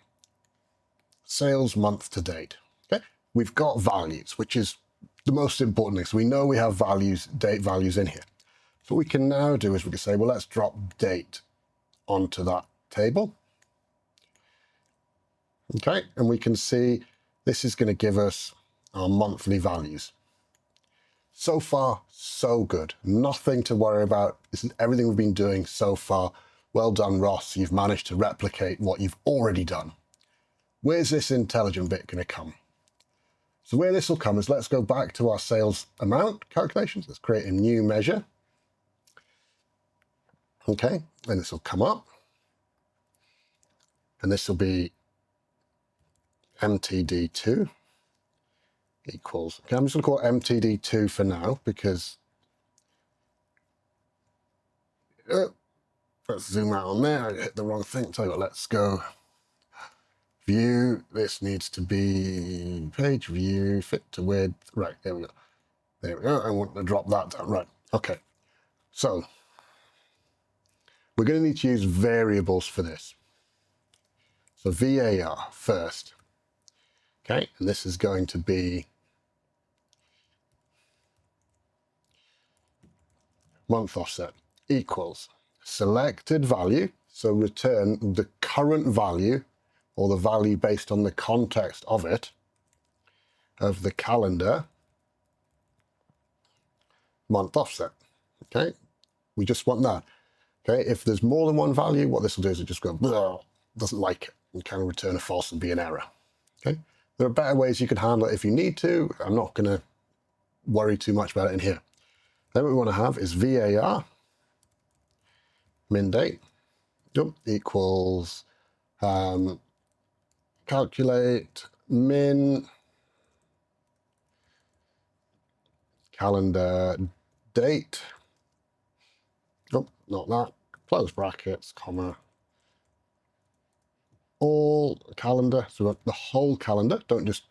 Speaker 1: sales month to date. Okay, we've got values, which is the most important thing. So we know we have values, date values in here. So what we can now do is we can say, well, let's drop date onto that table. Okay, and we can see this is going to give us our monthly values. So far, so good. Nothing to worry about. This is everything we've been doing so far. Well done, Ross. You've managed to replicate what you've already done. Where's this intelligent bit going to come? So where this will come is, let's go back to our sales amount calculations. Let's create a new measure. Okay, and this will come up. and this will be MTD2 equals, okay, I'm just going to call it MTD2 for now because let's zoom out on there. I hit the wrong thing. Tell you what, let's go view. This needs to be page view, fit to width. Right, there we go. There we go. I want to drop that down. Right, okay. So we're going to need to use variables for this. So VAR first. Okay, and this is going to be month offset equals selected value. So return the current value or the value based on the context of it, of the calendar month offset. Okay, we just want that. Okay, if there's more than one value, what this will do is it just go, doesn't like it, and kind of return a false and be an error. Okay, there are better ways you can handle it if you need to. I'm not going to worry too much about it in here. Then what we want to have is VAR min date equals calculate min calendar date. Oh, not that. Close brackets, comma. All calendar. So we've got the whole calendar. Don't just,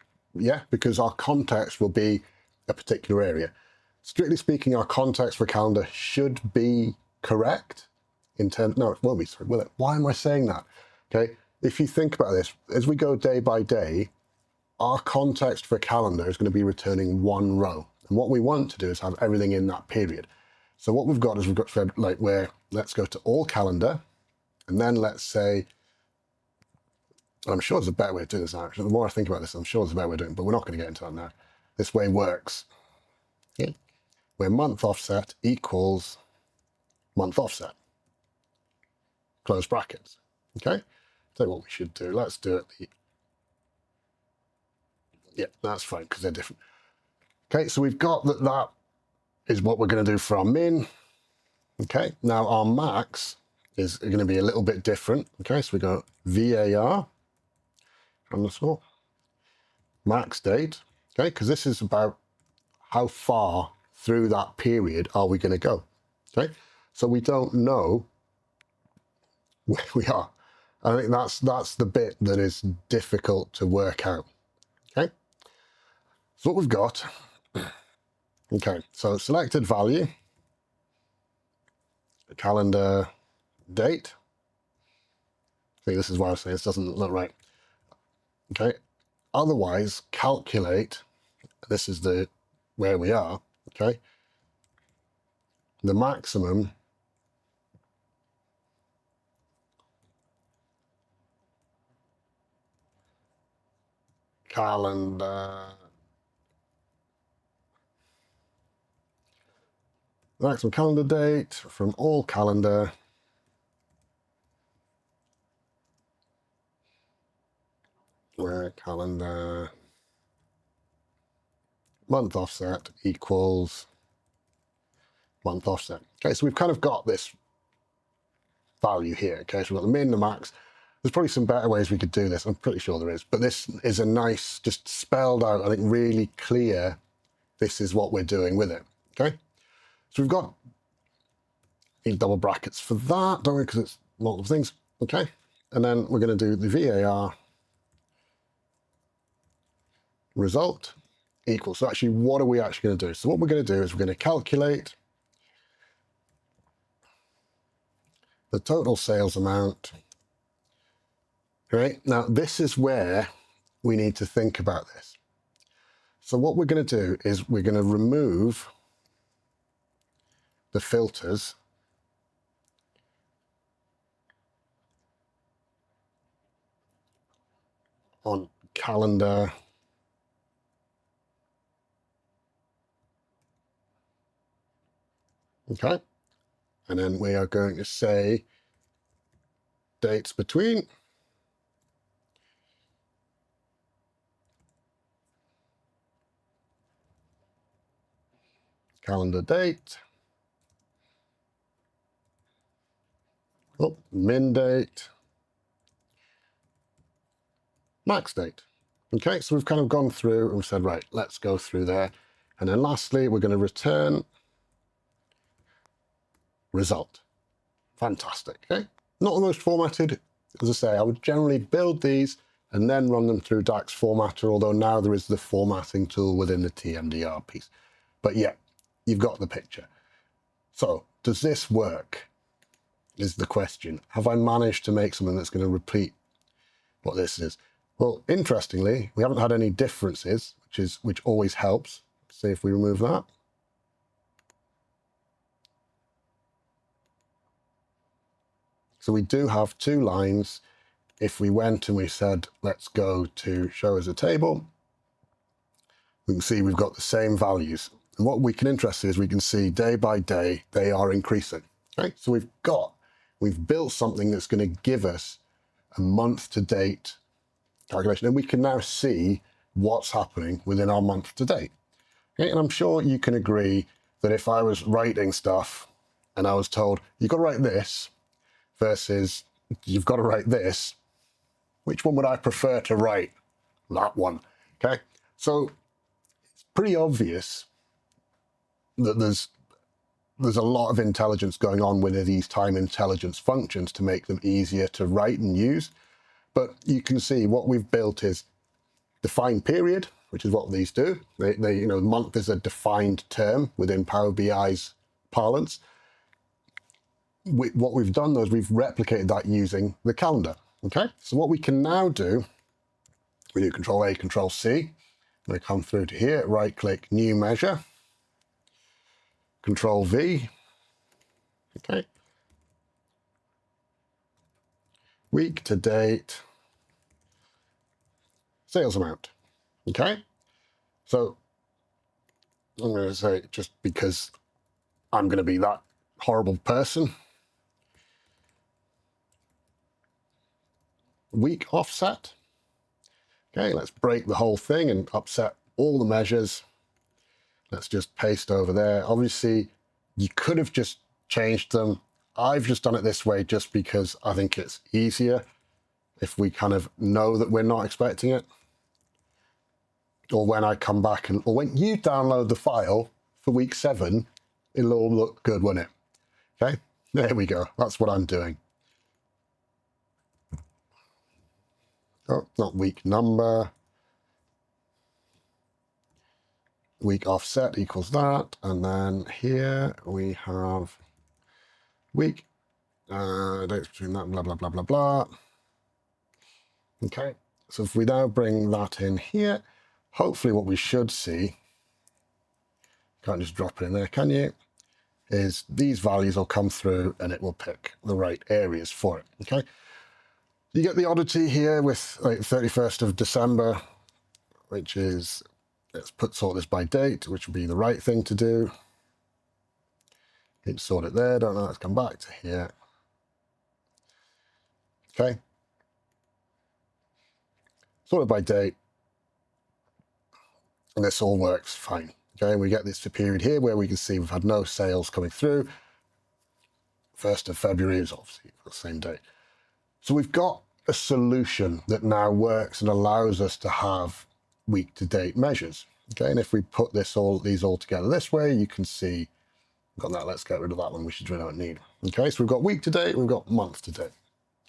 Speaker 1: because our context will be a particular area. Strictly speaking, our context for calendar should be correct in terms, no, it won't be, sorry, will it? Why am I saying that? Okay, if you think about this, as we go day by day, our context for calendar is going to be returning one row. And what we want to do is have everything in that period. So what we've got is we've got like where, let's go to all calendar, and then let's say, I'm sure there's a better way of doing this now. Actually, the more I think about this, I'm sure there's a better way of doing it, but we're not going to get into that now. This way works. Okay. Where month offset equals month offset. Close brackets. Okay. Tell you what we should do. Let's do it. Yeah, that's fine because they're different. Okay, so we've got that is what we're going to do for our min. Okay, now our max is going to be a little bit different. Okay, so we go VAR underscore max date. Okay, because this is about how far through that period are we going to go. Okay, so we don't know where we are. I think that's the bit that is difficult to work out. Okay, so what we've got. Okay, so selected value, calendar date. See, this is why I was saying this doesn't look right. Okay, otherwise calculate. This is the where we are. Okay, the maximum calendar. The maximum calendar date from all calendar where calendar month offset equals month offset. Okay, so we've kind of got this value here. Okay, so we've got the min, the max. There's probably some better ways we could do this. I'm pretty sure there is, but this is a nice, just spelled out, I think really clear, this is what we're doing with it. Okay, so we've got need double brackets for that, don't we? Because it's multiple things. Okay, and then we're going to do the VAR result equals. So actually, what are we actually going to do? So what we're going to do is we're going to calculate the total sales amount. Right, now this is where we need to think about this. So what we're going to do is we're going to remove the filters on calendar okay, and then we are going to say dates between calendar date, min date, max date. Okay, so we've kind of gone through and we've said, right, let's go through there. And then lastly, we're going to return result. Fantastic, okay? Not the most formatted. As I say, I would generally build these and then run them through DAX Formatter, although now there is the formatting tool within the TMDL piece. But yeah, you've got the picture. So, does this work? Is the question. Have I managed to make something that's going to repeat what this is? Well, interestingly, we haven't had any differences, which always helps. See if we remove that. So we do have two lines. If we went and we said, let's go to show as a table, we can see we've got the same values. And what we can interest is we can see day by day, they are increasing. Okay? So we've built something that's going to give us a month to date calculation. And we can now see what's happening within our month to date. Okay? And I'm sure you can agree that if I was writing stuff and I was told, you've got to write this versus you've got to write this, which one would I prefer to write? That one. Okay? So it's pretty obvious that there's a lot of intelligence going on with these time intelligence functions to make them easier to write and use. But you can see what we've built is defined period, which is what these do. Month is a defined term within Power BI's parlance. What we've done though is we've replicated that using the calendar. Okay, so what we can now do, we do Control A, Control C. We come through to here, right click, new measure, Control V. Okay, week to date, sales amount. Okay, so I'm going to say, just because I'm going to be that horrible person, week offset. Okay, let's break the whole thing and upset all the measures. Let's just paste over there. Obviously, you could have just changed them. I've just done it this way just because I think it's easier if we kind of know that we're not expecting it. Or when I come back or when you download the file for week 7, it'll all look good, won't it? Okay, there we go. That's what I'm doing. Oh, not week number. Week offset equals that. And then here we have week, dates between that, blah, blah, blah, blah, blah. Okay, so if we now bring that in here, hopefully what we should see, can't just drop it in there, can you? Is these values will come through and it will pick the right areas for it, okay? You get the oddity here with like 31st of December, which is, let's sort this by date, which would be the right thing to do. Need to sort it there, don't know, let's come back to here. Okay. Sort it by date. And this all works fine. Okay, we get this period here where we can see we've had no sales coming through. 1st of February is obviously the same date. So we've got a solution that now works and allows us to have week-to-date measures. Okay, and if we put these all together this way, you can see, got that, let's get rid of that one, we don't need. Okay, so we've got week-to-date, we've got month-to-date.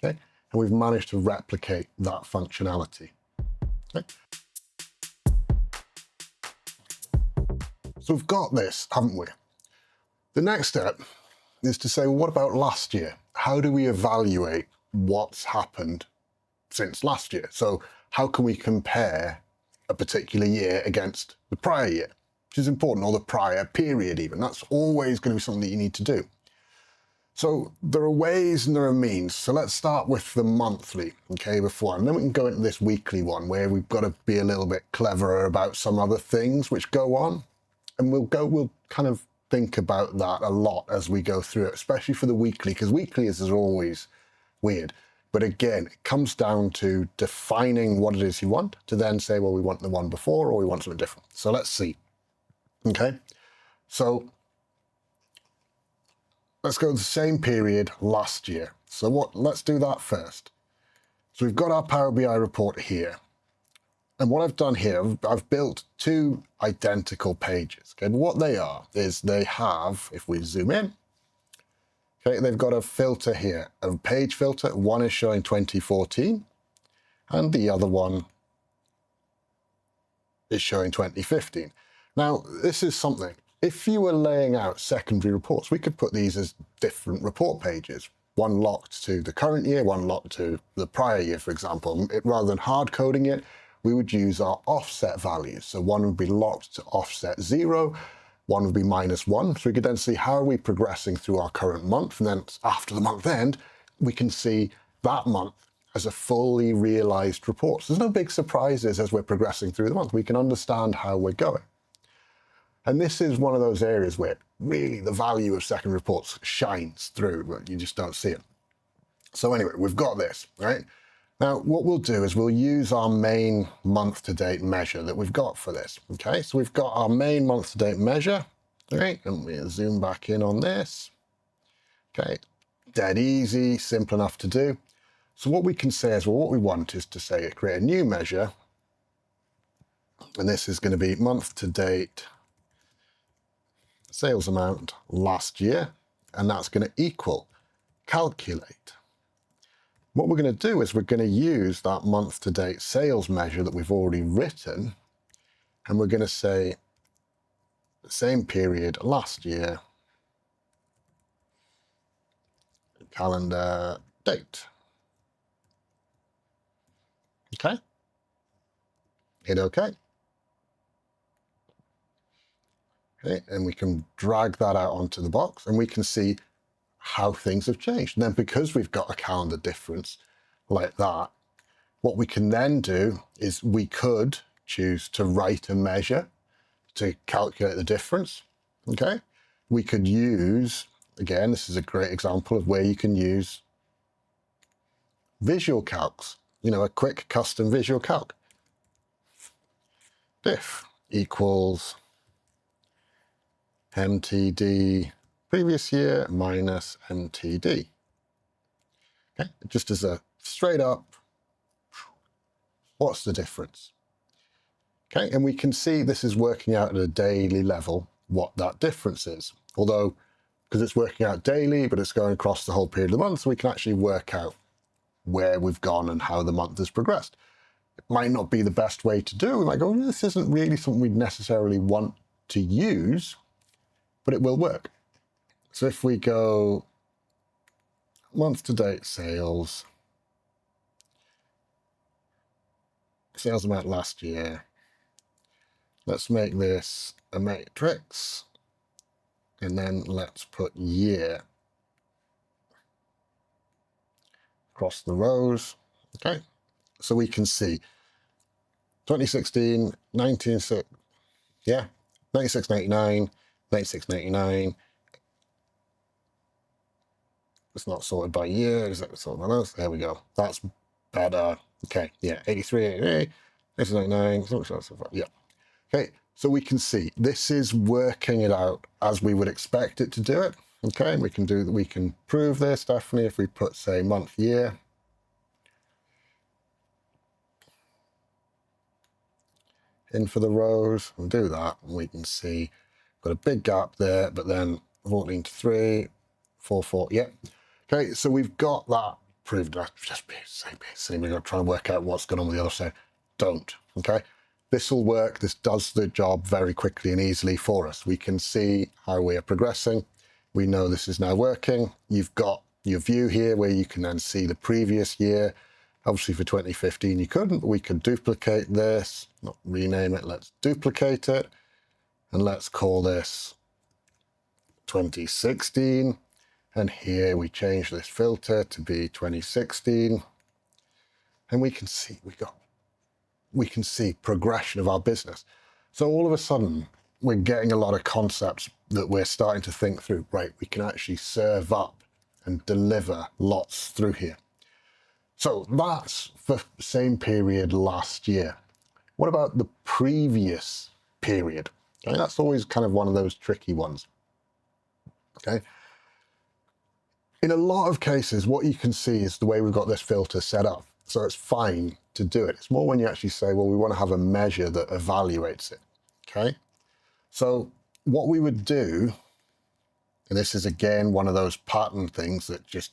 Speaker 1: Okay, and we've managed to replicate that functionality. Okay. So we've got this, haven't we? The next step is to say, well, what about last year? How do we evaluate what's happened since last year? So how can we compare a particular year against the prior year, which is important, or the prior period even? That's always going to be something that you need to do. So there are ways and there are means. So let's start with the monthly, okay, before, and then we can go into this weekly one where we've got to be a little bit cleverer about some other things which go on. And we'll kind of think about that a lot as we go through it, especially for the weekly, because weekly is always weird. But again, it comes down to defining what it is you want to then say, well, we want the one before or we want something different. So let's see. Okay, so let's go to the same period last year. So let's do that first. So we've got our Power BI report here. And what I've done here, I've built two identical pages. Okay, but what they are is they have, if we zoom in, okay, they've got a filter here, a page filter. One is showing 2014 and the other one is showing 2015. Now, this is something, if you were laying out secondary reports, we could put these as different report pages. One locked to the current year, one locked to the prior year, for example. Rather than hard coding it, we would use our offset values. So one would be locked to offset 0, one would be -1. So we could then see how are we progressing through our current month. And then after the month end, we can see that month as a fully realized report. So there's no big surprises as we're progressing through the month. We can understand how we're going. And this is one of those areas where really the value of second reports shines through, but you just don't see it. So anyway, we've got this, right? Now, what we'll do is we'll use our main month-to-date measure that we've got for this, okay? So we've got our main month-to-date measure, right? And we'll zoom back in on this, okay? Dead easy, simple enough to do. So what we can say is, well, what we want is to say create a new measure, and this is going to be month-to-date sales amount last year, and that's going to equal calculate. What we're going to do is we're going to use that month-to-date sales measure that we've already written, and we're going to say the same period last year, calendar date. Okay? Hit OK. Okay, and we can drag that out onto the box, and we can see how things have changed. And then because we've got a calendar difference like that, what we can then do is we could choose to write a measure to calculate the difference, okay? We could use, again, this is a great example of where you can use visual calcs, you know, a quick custom visual calc. Diff equals MTD previous year minus MTD. Okay, just as a straight up, what's the difference? Okay, and we can see this is working out at a daily level what that difference is. Although, because it's working out daily, but it's going across the whole period of the month, so we can actually work out where we've gone and how the month has progressed. It might not be the best way to do. We might go, this isn't really something we'd necessarily want to use, but it will work. So if we go month-to-date sales, sales amount last year, let's make this a matrix, and then let's put year across the rows, okay? So we can see 2016, 96, yeah, 96.99, 96.99. It's not sorted by year, is that sorted by those? There we go. That's better. Okay, yeah, 83, 88, 99, yeah. Okay, so we can see this is working it out as we would expect it to do it. Okay, we can prove this definitely if we put, say, month, year. In for the rows, we'll do that, and we can see got a big gap there, but then 14 to 3, 4, 4, yeah. Okay, so we've got that proved. Just be silly, we're trying to work out what's going on with the other side. Don't, okay? This will work. This does the job very quickly and easily for us. We can see how we are progressing. We know this is now working. You've got your view here where you can then see the previous year. Obviously for 2015 you couldn't, but we could duplicate this, not rename it, let's duplicate it. And let's call this 2016. And here we change this filter to be 2016. And we can see progression of our business. So all of a sudden, we're getting a lot of concepts that we're starting to think through. Right, we can actually serve up and deliver lots through here. So that's the same period last year. What about the previous period? Okay, that's always kind of one of those tricky ones. Okay. In a lot of cases, what you can see is the way we've got this filter set up. So it's fine to do it. It's more when you actually say, well, we want to have a measure that evaluates it, okay? So what we would do, and this is again one of those pattern things that just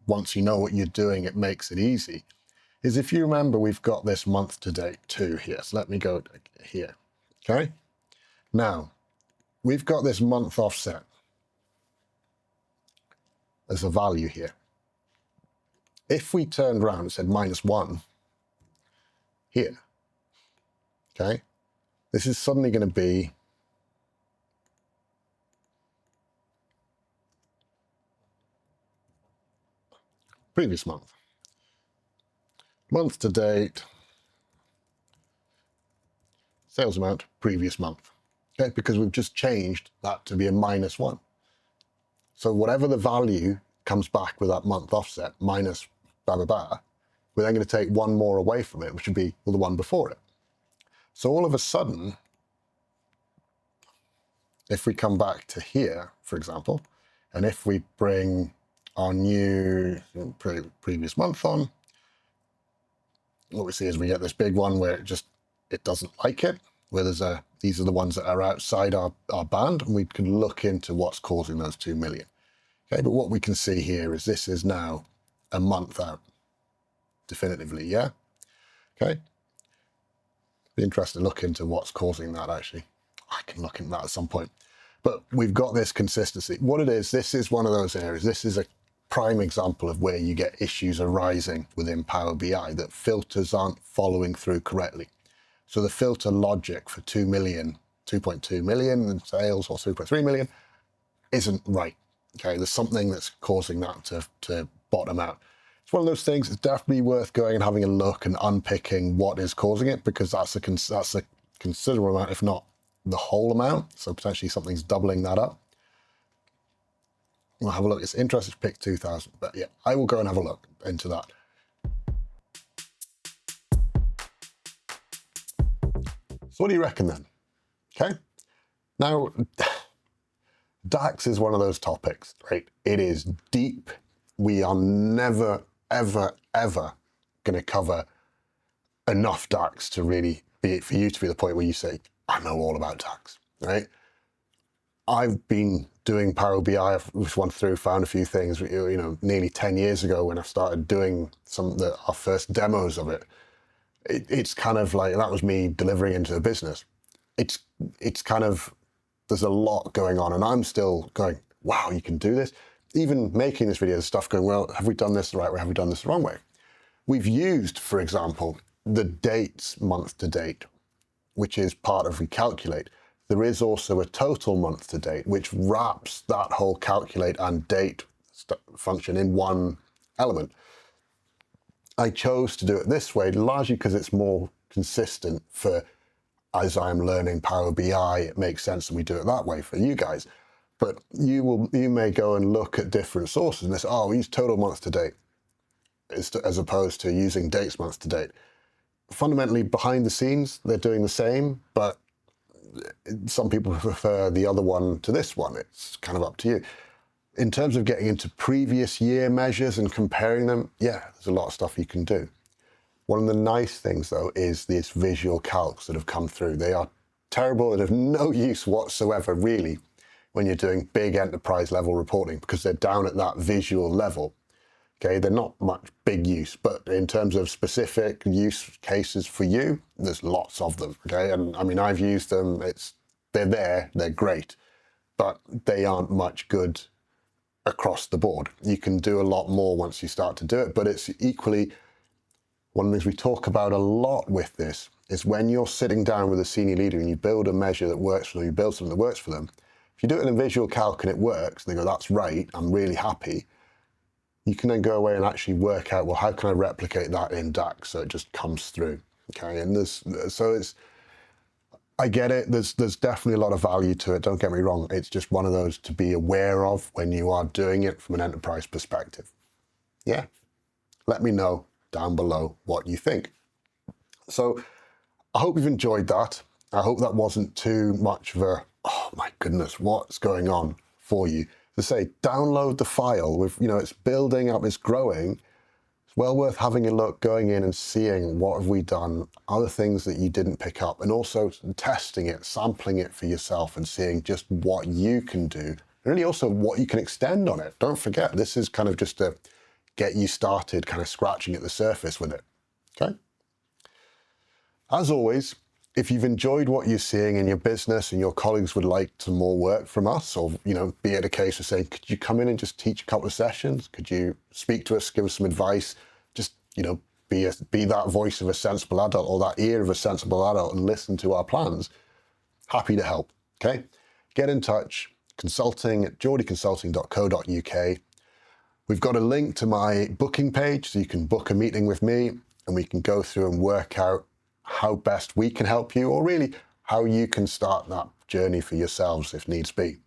Speaker 1: once you know what you're doing, it makes it easy, is if you remember, we've got this month to date too here. So let me go here, okay? Now, we've got this month offset as a value here. If we turned around and said -1 here, okay, this is suddenly going to be previous month. Month to date, sales amount, previous month. Okay, because we've just changed that to be a -1. So whatever the value comes back with that month offset, minus blah, blah, blah, we're then going to take one more away from it, which would be, well, the one before it. So all of a sudden, if we come back to here, for example, and if we bring our new previous month on, what we see is we get this big one where it doesn't like it, where these are the ones that are outside our band, and we can look into what's causing those 2 million. Okay, but what we can see here is this is now a month out, definitively, yeah? Okay. Be interested to look into what's causing that, actually. I can look into that at some point. But we've got this consistency. What it is, this is one of those areas. This is a prime example of where you get issues arising within Power BI, that filters aren't following through correctly. So the filter logic for 2 million, 2.2 million in sales or 2.3 million isn't right. Okay, there's something that's causing that to bottom out. It's one of those things. It's definitely worth going and having a look and unpicking what is causing it, because that's a considerable amount, if not the whole amount. So potentially something's doubling that up. We'll have a look. It's interesting to pick 2,000, but yeah, I will go and have a look into that. So what do you reckon then? Okay. Now, DAX is one of those topics, right? It is deep. We are never, ever, ever going to cover enough DAX to really be, for you to be the point where you say, I know all about DAX, right? I've been doing Power BI, I've gone through, found a few things, you know, nearly 10 years ago when I started doing our first demos of it. It's kind of like, that was me delivering into the business. It's kind of, there's a lot going on, and I'm still going, wow, you can do this. Even making this video, there's stuff going, well, have we done this the right way? Have we done this the wrong way? We've used, for example, the dates month to date, which is part of Recalculate. There is also a total month to date, which wraps that whole calculate and date function in one element. I chose to do it this way, largely because it's more consistent for, as I'm learning Power BI, it makes sense that we do it that way for you guys. But you may go and look at different sources and say, oh, we use total month to date as opposed to using dates month to date. Fundamentally, behind the scenes, they're doing the same, but some people prefer the other one to this one. It's kind of up to you. In terms of getting into previous year measures and comparing them, yeah, there's a lot of stuff you can do. One of the nice things, though, is these visual calcs that have come through. They are terrible and of no use whatsoever, really, when you're doing big enterprise level reporting, because they're down at that visual level. Okay, they're not much big use, but in terms of specific use cases for you, there's lots of them. Okay, and I mean, I've used them. They're great, but they aren't much good across the board. You can do a lot more once you start to do it, but it's equally, one of the things we talk about a lot with this is when you're sitting down with a senior leader and you build a measure that works for them, you build something that works for them. If you do it in a visual calc and it works, and they go, that's right, I'm really happy, you can then go away and actually work out, well, how can I replicate that in DAX so it just comes through? Okay, and I get it, there's definitely a lot of value to it, don't get me wrong. It's just one of those to be aware of when you are doing it from an enterprise perspective. Yeah, let me know down below what you think. So I hope you've enjoyed that. I hope that wasn't too much of a, oh my goodness, what's going on for you. To say, download the file with, you know, it's building up, it's growing. well worth having a look, going in and seeing what have we done, other things that you didn't pick up, and also testing it, sampling it for yourself and seeing just what you can do, and really also what you can extend on it. Don't forget, this is kind of just to get you started, kind of scratching at the surface with it, okay? As always, if you've enjoyed what you're seeing in your business and your colleagues would like some more work from us, or be it a case of saying, could you come in and just teach a couple of sessions? Could you speak to us, give us some advice? Just be that voice of a sensible adult, or that ear of a sensible adult, and listen to our plans. Happy to help. Okay, get in touch. consulting@geordieconsulting.co.uk. We've got a link to my booking page, so you can book a meeting with me, and we can go through and work out how best we can help you, or really how you can start that journey for yourselves if needs be.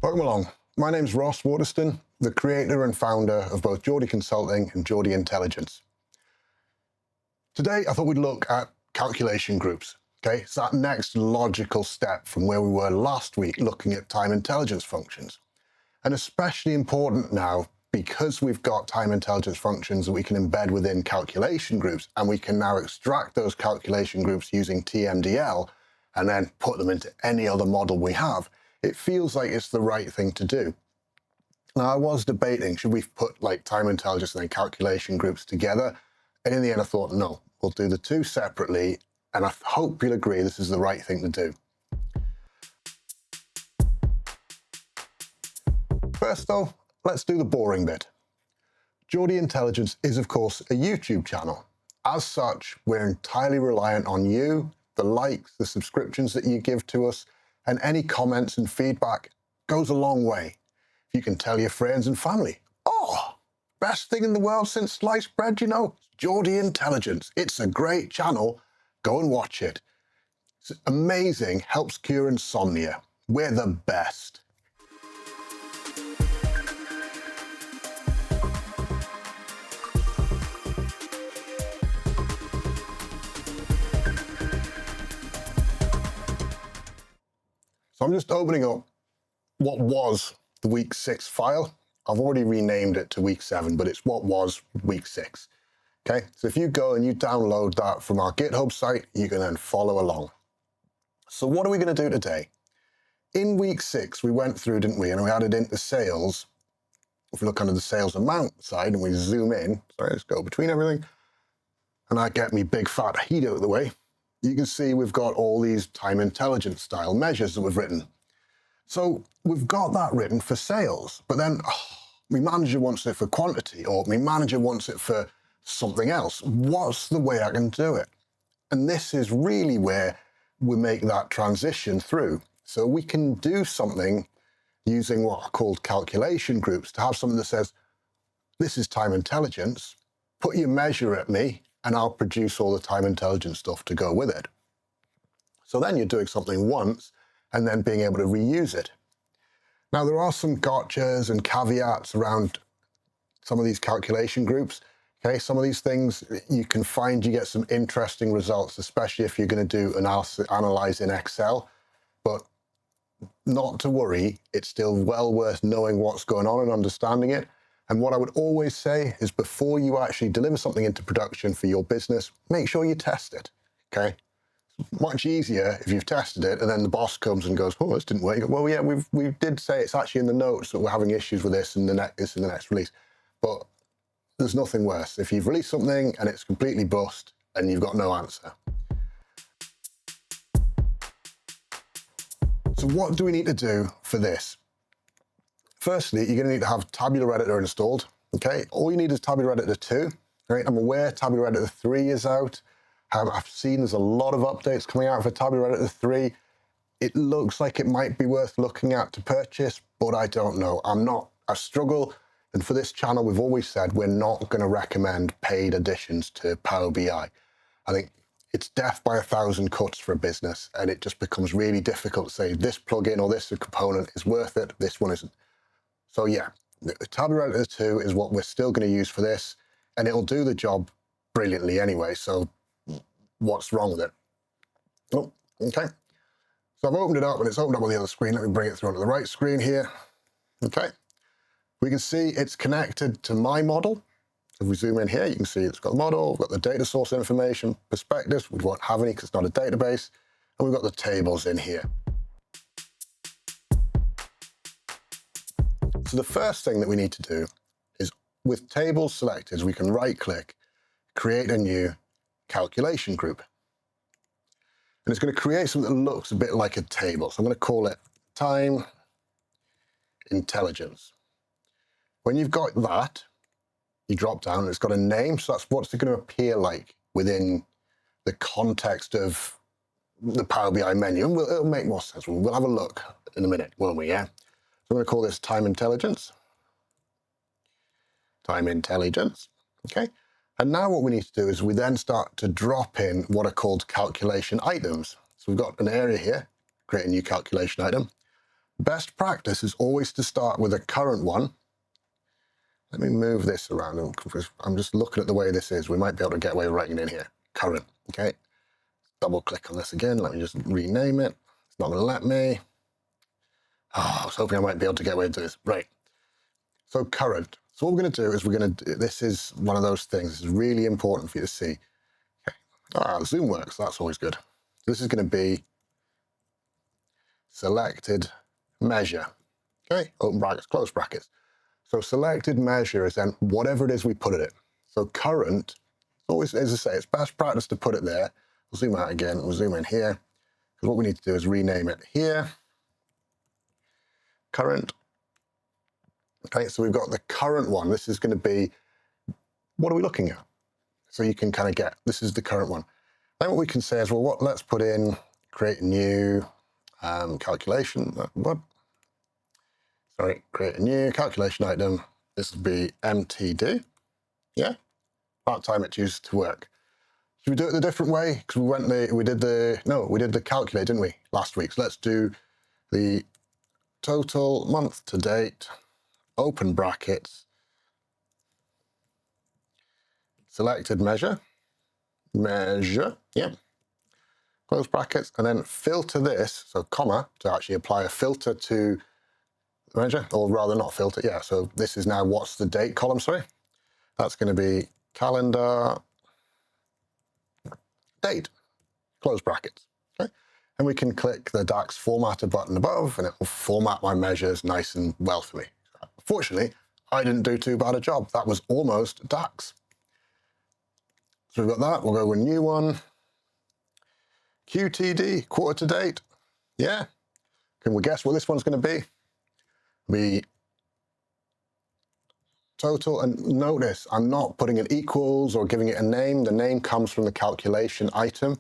Speaker 1: Welcome along. My name's Ross Waterston, the creator and founder of both Geordie Consulting and Geordie Intelligence. Today, I thought we'd look at calculation groups. Okay, it's that next logical step from where we were last week, looking at time intelligence functions. And especially important now, because we've got time intelligence functions that we can embed within calculation groups, and we can now extract those calculation groups using TMDL and then put them into any other model we have, it feels like it's the right thing to do. Now, I was debating, should we put like time intelligence and then calculation groups together? And in the end, I thought, no, we'll do the two separately. And I hope you'll agree this is the right thing to do. First though, let's do the boring bit. Geordie Intelligence is of course a YouTube channel. As such, we're entirely reliant on you, the likes, the subscriptions that you give to us, and any comments and feedback goes a long way. You can tell your friends and family, oh, best thing in the world since sliced bread, Geordie Intelligence. It's a great channel. Go and watch it. It's amazing, helps cure insomnia. We're the best. So I'm just opening up what was the week 6 file. I've already renamed it to week 7, but it's what was week 6. Okay, so if you go and you download that from our GitHub site, you can then follow along. So what are we going to do today? In week 6, we went through, didn't we? And we added into sales. If we look under the sales amount side and we zoom in, sorry, let's go between everything. And I get me big fat heat out of the way. You can see we've got all these time intelligence style measures that we've written. So we've got that written for sales, but then my manager wants it for quantity, or my manager wants it for something else. What's the way I can do it? And this is really where we make that transition through. So we can do something using what are called calculation groups to have something that says, this is time intelligence, put your measure at me, and I'll produce all the time intelligence stuff to go with it. So then you're doing something once and then being able to reuse it. Now, there are some gotchas and caveats around some of these calculation groups. Okay, some of these things you can find, you get some interesting results, especially if you're going to do analyze in Excel. But not to worry, it's still well worth knowing what's going on and understanding it. And what I would always say is before you actually deliver something into production for your business, make sure you test it, okay? It's much easier if you've tested it and then the boss comes and goes, oh, this didn't work. You go, well, yeah, we did say it's actually in the notes that we're having issues with this in the next release. But there's nothing worse. If you've released something and it's completely bust and you've got no answer. So what do we need to do for this? Firstly, you're going to need to have Tabular Editor installed, okay? All you need is Tabular Editor 2, right? I'm aware Tabular Editor 3 is out. I've seen there's a lot of updates coming out for Tabular Editor 3. It looks like it might be worth looking at to purchase, but I don't know. I struggle, and for this channel, we've always said we're not going to recommend paid additions to Power BI. I think it's death by 1,000 cuts for a business, and it just becomes really difficult to say this plugin or this component is worth it, this one isn't. So yeah, Tabular Editor 2 is what we're still going to use for this, and it'll do the job brilliantly anyway, so what's wrong with it? Oh, okay. So I've opened it up and it's opened up on the other screen. Let me bring it through onto the right screen here. Okay. We can see it's connected to my model. If we zoom in here, you can see it's got the model, we've got the data source information, perspectives, we won't have any because it's not a database, and we've got the tables in here. So the first thing that we need to do is, with tables selected, we can right-click, create a new calculation group. And it's going to create something that looks a bit like a table. So I'm going to call it Time Intelligence. When you've got that, you drop down and it's got a name, so that's what's it going to appear like within the context of the Power BI menu. And it'll make more sense. We'll have a look in a minute, won't we? Yeah. So I'm going to call this Time Intelligence. Time Intelligence. Okay. And now what we need to do is we then start to drop in what are called calculation items. So we've got an area here, create a new calculation item. Best practice is always to start with a current one. Let me move this around. I'm just looking at the way this is. We might be able to get away with writing it in here. Current, okay? Double click on this again. Let me just rename it. It's not gonna let me. Oh, I was hoping I might be able to get away with this. Right, so current. So what we're gonna do is this is one of those things. This is really important for you to see. Okay. Zoom works, that's always good. So this is gonna be selected measure. Okay, open brackets, close brackets. So selected measure is then whatever it is we put it in. So current, always, as I say, it's best practice to put it there. We'll zoom out again, we'll zoom in here. Because what we need to do is rename it here. Current. Okay, so we've got the current one. This is going to be, what are we looking at? So you can kind of get, this is the current one. Then what we can say is, well, let's put in, create a new calculation. Create a new calculation item. This will be MTD. Yeah, part time it used to work. Should we do it a different way? Because we did the calculate, didn't we, last week? So let's do the total month to date, open brackets, selected measure, yeah, close brackets, and then filter this, so comma, to actually apply a filter to measure, or rather not filter, yeah, so this is now what's the date column, sorry. That's going to be calendar date, close brackets, okay? And we can click the DAX formatter button above and it will format my measures nice and well for me. Fortunately, I didn't do too bad a job. That was almost DAX. So we've got that, we'll go with a new one. QTD, quarter to date, yeah. Can we guess what this one's going to be? The total, and notice I'm not putting an equals or giving it a name. The name comes from the calculation item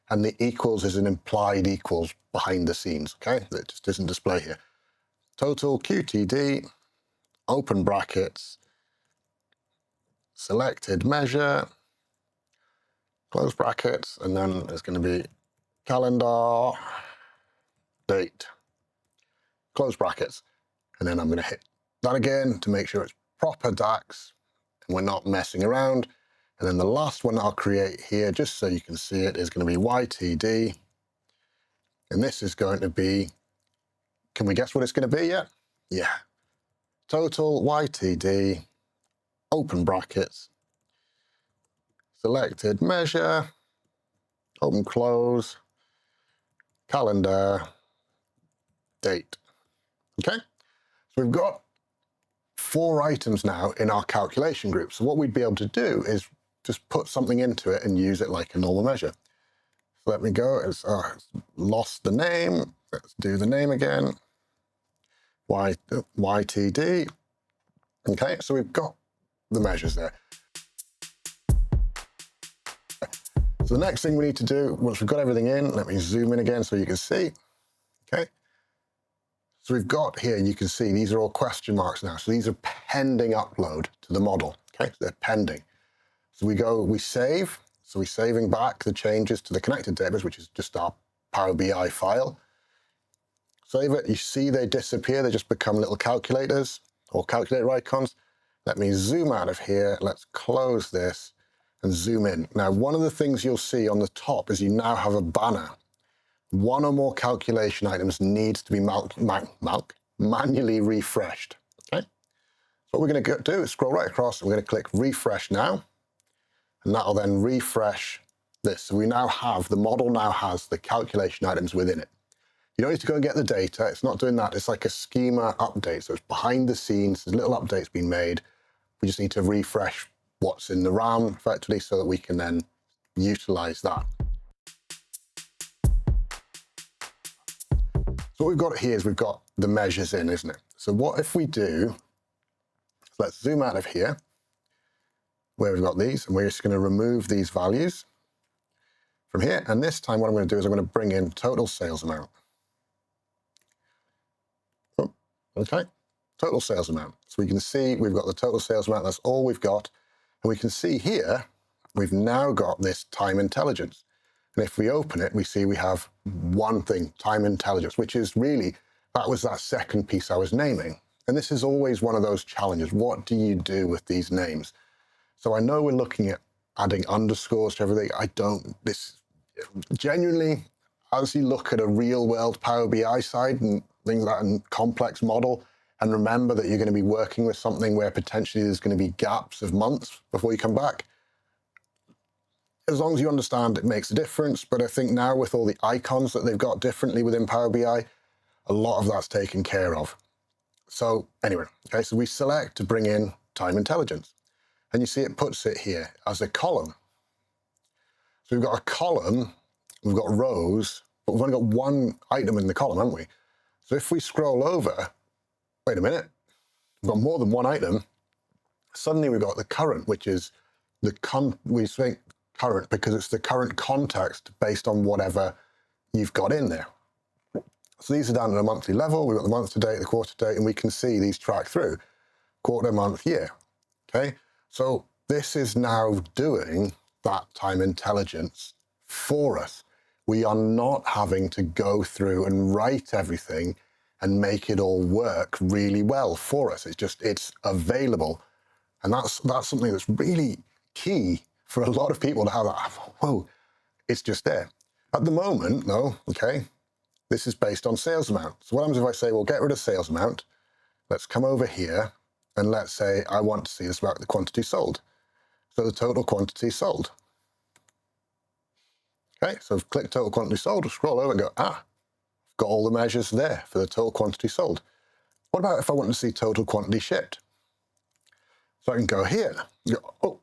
Speaker 1: and the equals is an implied equals behind the scenes, okay? That just doesn't display here. Total QTD, open brackets, selected measure, close brackets, and then there's going to be calendar date, close brackets. And then I'm going to hit that again to make sure it's proper DAX and we're not messing around. And then the last one I'll create here, just so you can see it, is going to be YTD. And this is going to be, can we guess what it's going to be yet? Yeah. Total YTD, open brackets, selected measure, open close, calendar, date. Okay? So we've got 4 items now in our calculation group. So what we'd be able to do is just put something into it and use it like a normal measure. So let me go, it's lost the name. Let's do the name again. YTD. Okay, so we've got the measures there. So the next thing we need to do, once we've got everything in, let me zoom in again so you can see. Okay. So we've got here, you can see these are all question marks now. So these are pending upload to the model. Okay, so they're pending. So we save. So we're saving back the changes to the connected tables, which is just our Power BI file. Save it, you see they disappear, they just become little calculators or calculator icons. Let me zoom out of here, let's close this and zoom in. Now, one of the things you'll see on the top is you now have a banner. one or more calculation items needs to be manually refreshed. Okay. So what we're going to do is scroll right across, and we're going to click refresh now, and that'll then refresh this. So we now have, the model now has the calculation items within it. You don't need to go and get the data. It's not doing that. It's like a schema update. So it's behind the scenes. There's little updates being made. We just need to refresh what's in the RAM effectively so that we can then utilize that. So what we've got here is we've got the measures in, isn't it? So what if we do, let's zoom out of here where we've got these, and we're just going to remove these values from here. And this time what I'm going to do is I'm going to bring in total sales amount. Oh, okay, total sales amount. So we can see we've got the total sales amount. That's all we've got. And we can see here, we've now got this time intelligence. And if we open it, we see we have one thing, time intelligence, which is really, that was that second piece I was naming. And this is always one of those challenges. What do you do with these names? So I know we're looking at adding underscores to everything. Genuinely, as you look at a real world Power BI side and things like that and complex model, and remember that you're going to be working with something where potentially there's going to be gaps of months before you come back. As long as you understand it makes a difference, but I think now with all the icons that they've got differently within Power BI, a lot of that's taken care of. So anyway, okay, so we select to bring in time intelligence, and you see it puts it here as a column. So we've got a column, we've got rows, but we've only got one item in the column, haven't we? So if we scroll over, wait a minute, we've got more than one item. Suddenly we've got the current, which is we think current because it's the current context based on whatever you've got in there. So these are down at a monthly level. We've got the month to date, the quarter to date, and we can see these track through quarter, month, year. Okay, so this is now doing that time intelligence for us. We are not having to go through and write everything and make it all work really well for us. It's available. And that's something that's really key for a lot of people to have that, whoa, it's just there. At the moment, though, okay, this is based on sales amount. So what happens if I say, well, get rid of sales amount. Let's come over here and let's say I want to see this about the quantity sold. So the total quantity sold. Okay, so I've clicked total quantity sold, we'll scroll over and go, got all the measures there for the total quantity sold. What about if I want to see total quantity shipped? So I can go here, and go, oh,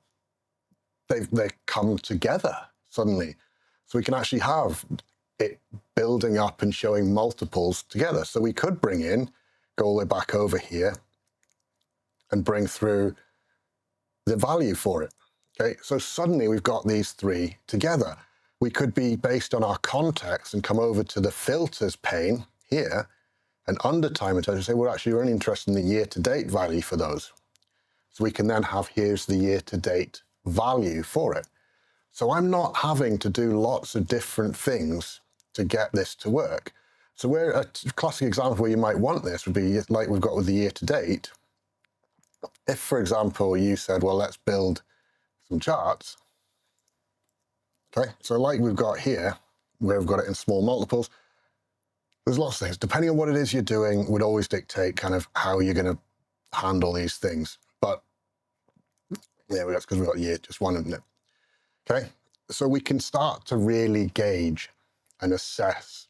Speaker 1: they come together suddenly. So we can actually have it building up and showing multiples together. So we could bring in, go all the way back over here and bring through the value for it. Okay, so suddenly we've got these three together. We could be based on our context and come over to the filters pane here and under time intelligence say, well, actually, we're only interested in the year-to-date value for those. So we can then have, here's the year-to-date value for it. So I'm not having to do lots of different things to get this to work. So where a classic example where you might want this would be like we've got with the year-to-date. If, for example, you said, well, let's build some charts. Okay, so like we've got here, where we've got it in small multiples, there's lots of things. Depending on what it is you're doing would always dictate kind of how you're going to handle these things. But yeah, that's because we've got year, just one, isn't it? Okay, so we can start to really gauge and assess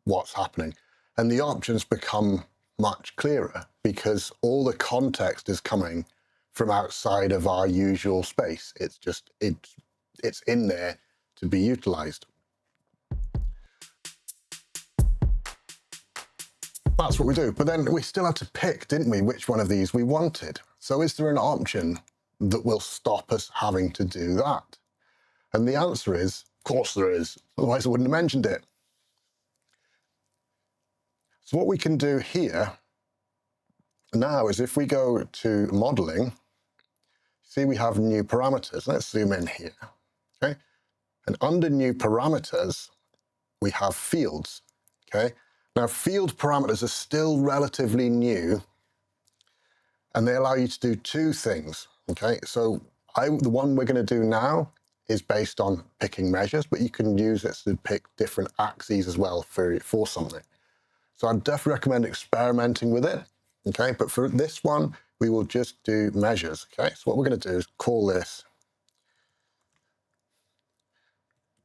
Speaker 1: what's happening. And the options become much clearer because all the context is coming from outside of our usual space. It's just, it's in there to be utilized. That's what we do. But then we still had to pick, didn't we, which one of these we wanted. So is there an option that will stop us having to do that? And the answer is, of course there is. Otherwise I wouldn't have mentioned it. So what we can do here now is if we go to modeling, see we have new parameters. Let's zoom in here, okay? And under new parameters, we have fields, okay? Now, field parameters are still relatively new, and they allow you to do two things, okay? So the one we're going to do now is based on picking measures, but you can use it to pick different axes as well for something. So I'd definitely recommend experimenting with it, okay? But for this one, we will just do measures, okay? So what we're going to do is call this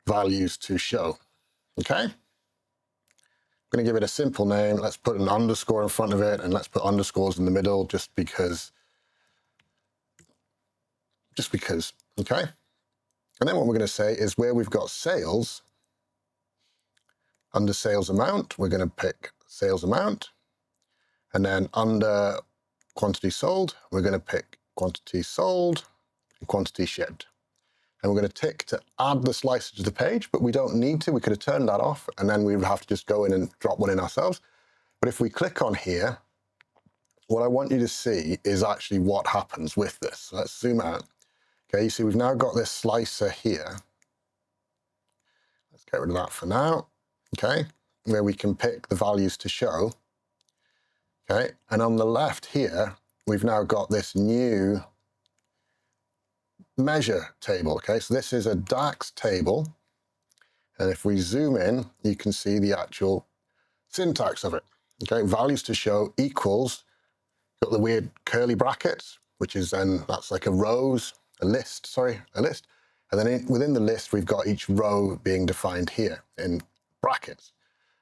Speaker 1: values to show, okay? I'm going to give it a simple name. Let's put an underscore in front of it, and let's put underscores in the middle just because, okay? And then what we're going to say is where we've got sales, under sales amount, we're going to pick sales amount. And then under quantity sold, we're going to pick quantity sold and quantity shipped. And we're going to tick to add the slicer to the page, but we don't need to. We could have turned that off, and then we would have to just go in and drop one in ourselves. But if we click on here, what I want you to see is actually what happens with this. So let's zoom out. Okay, you see we've now got this slicer here. Let's get rid of that for now. Okay, where we can pick the values to show. Okay, and on the left here, we've now got this new measure table. Okay, so this is a DAX table. And if we zoom in, you can see the actual syntax of it. Okay, values to show equals, got the weird curly brackets, which is then, that's like a list. And then within the list, we've got each row being defined here in brackets.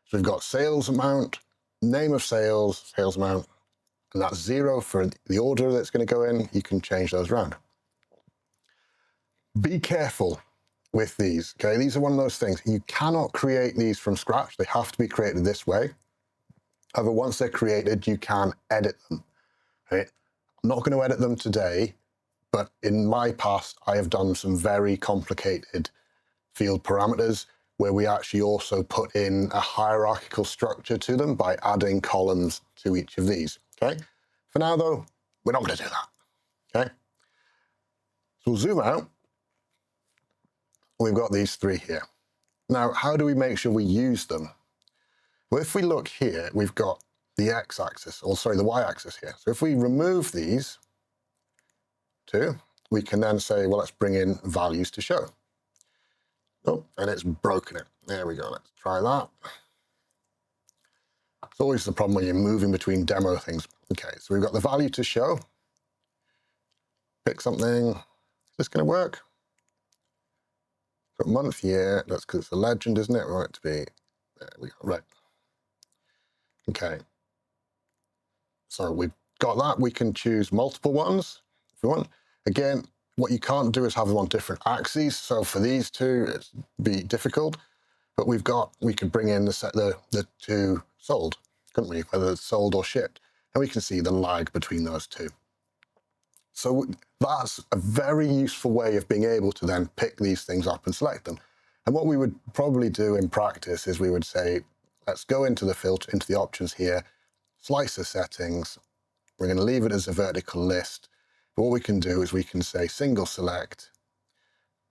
Speaker 1: So we've got sales amount, name of sales, sales amount, and that's 0 for the order that's going to go in. You can change those around. Be careful with these, okay? These are one of those things. You cannot create these from scratch. They have to be created this way. However, once they're created, you can edit them, right? I'm not going to edit them today, but in my past, I have done some very complicated field parameters where we actually also put in a hierarchical structure to them by adding columns to each of these, okay? For now, though, we're not going to do that, okay? So we'll zoom out. We've got these three here. Now, how do we make sure we use them? Well, if we look here, we've got the x-axis, or sorry, the y-axis here. So if we remove these two, we can then say, well, let's bring in values to show. Oh, and it's broken it. There we go. Let's try that. It's always the problem when you're moving between demo things. Okay, so we've got the value to show. Pick something. Is this going to work? Got month, year. That's because it's a legend, isn't it? We want it to be. There we go. Right. Okay. So we've got that. We can choose multiple ones if we want. Again, what you can't do is have them on different axes. So for these two, it'd be difficult. But we could bring in the two sold, couldn't we? Whether it's sold or shipped. And we can see the lag between those two. So that's a very useful way of being able to then pick these things up and select them. And what we would probably do in practice is we would say, let's go into the filter, into the options here, slicer settings. We're going to leave it as a vertical list. But what we can do is we can say single select